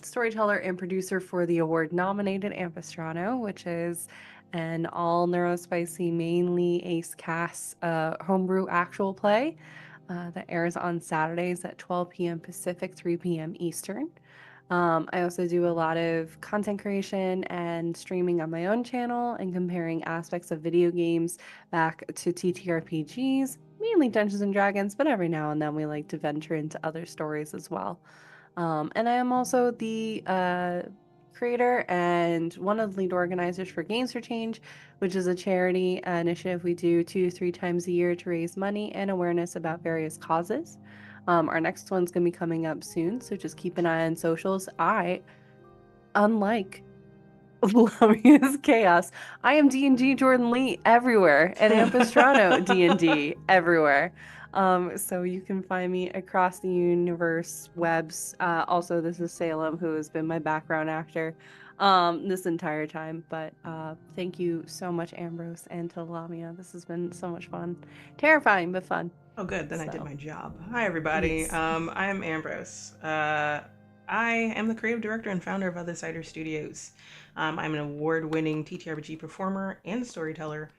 storyteller and producer for the award-nominated Ampistrano, which is an all neurospicy, mainly Ace Cast homebrew actual play that airs on Saturdays at 12 p.m. Pacific, 3 p.m. Eastern. I also do a lot of content creation and streaming on my own channel and comparing aspects of video games back to TTRPGs, mainly Dungeons and Dragons, but every now and then we like to venture into other stories as well. And I am also the creator and one of the lead organizers for Games for Change, which is a charity initiative we do 2 to 3 times a year to raise money and awareness about various causes. Our next one's going to be coming up soon, so just keep an eye on socials. Unlike Lamia's Chaos, I am D&D Jordan Lee everywhere, and Ampistrano D&D everywhere. So you can find me across the universe webs. Also, this is Salem, who has been my background actor this entire time. But thank you so much, Ambrose, and to Lamia. This has been so much fun. Terrifying, but fun. Oh, good. Then I did my job. Hi, everybody. Yes. I am Ambrose. I am the creative director and founder of Other Cider Studios. I'm an award-winning TTRPG performer and storyteller.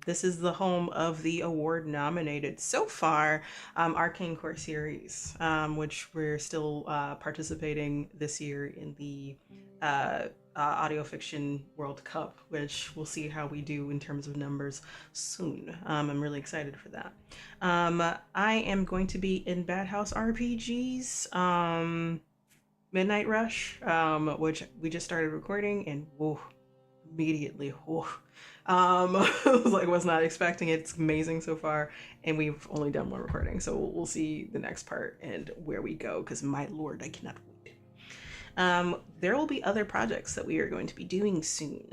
This is the home of the award-nominated, so far, Arcane Core series, which we're still participating this year in the Audio Fiction World Cup, which we'll see how we do in terms of numbers soon. I'm really excited for that. I am going to be in Bad House RPGs, Midnight Rush, which we just started recording, and whoa, immediately, whoa. Was not expecting it. It's amazing so far, and we've only done one recording, so we'll see the next part and where we go, because my lord, I cannot wait. There will be other projects that we are going to be doing soon,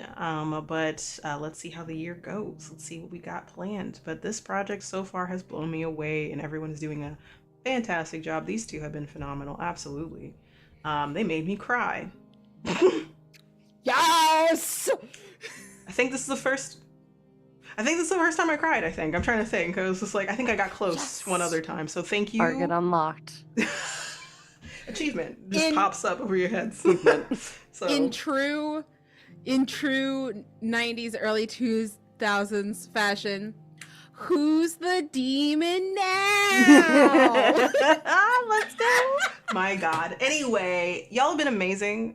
but let's see how the year goes. Let's see what we got planned. But this project so far has blown me away, and everyone is doing a fantastic job. These two have been phenomenal, absolutely. They made me cry. Yes! I think this is the first time I cried, I think. I'm trying to think. I was just like, I think I got close one other time. So thank you. Target unlocked. Achievement just pops up over your heads. So In true 90s, early 2000s fashion, who's the demon now? Let's go. My God. Anyway, y'all have been amazing.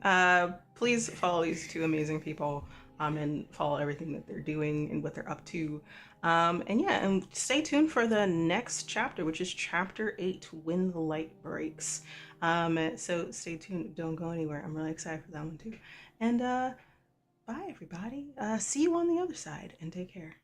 Please follow these two amazing people and follow everything that they're doing and what they're up to. And stay tuned for the next chapter, which is chapter 8, When the Light Breaks. So stay tuned. Don't go anywhere. I'm really excited for that one too. And bye, everybody. See you on the other side, and take care.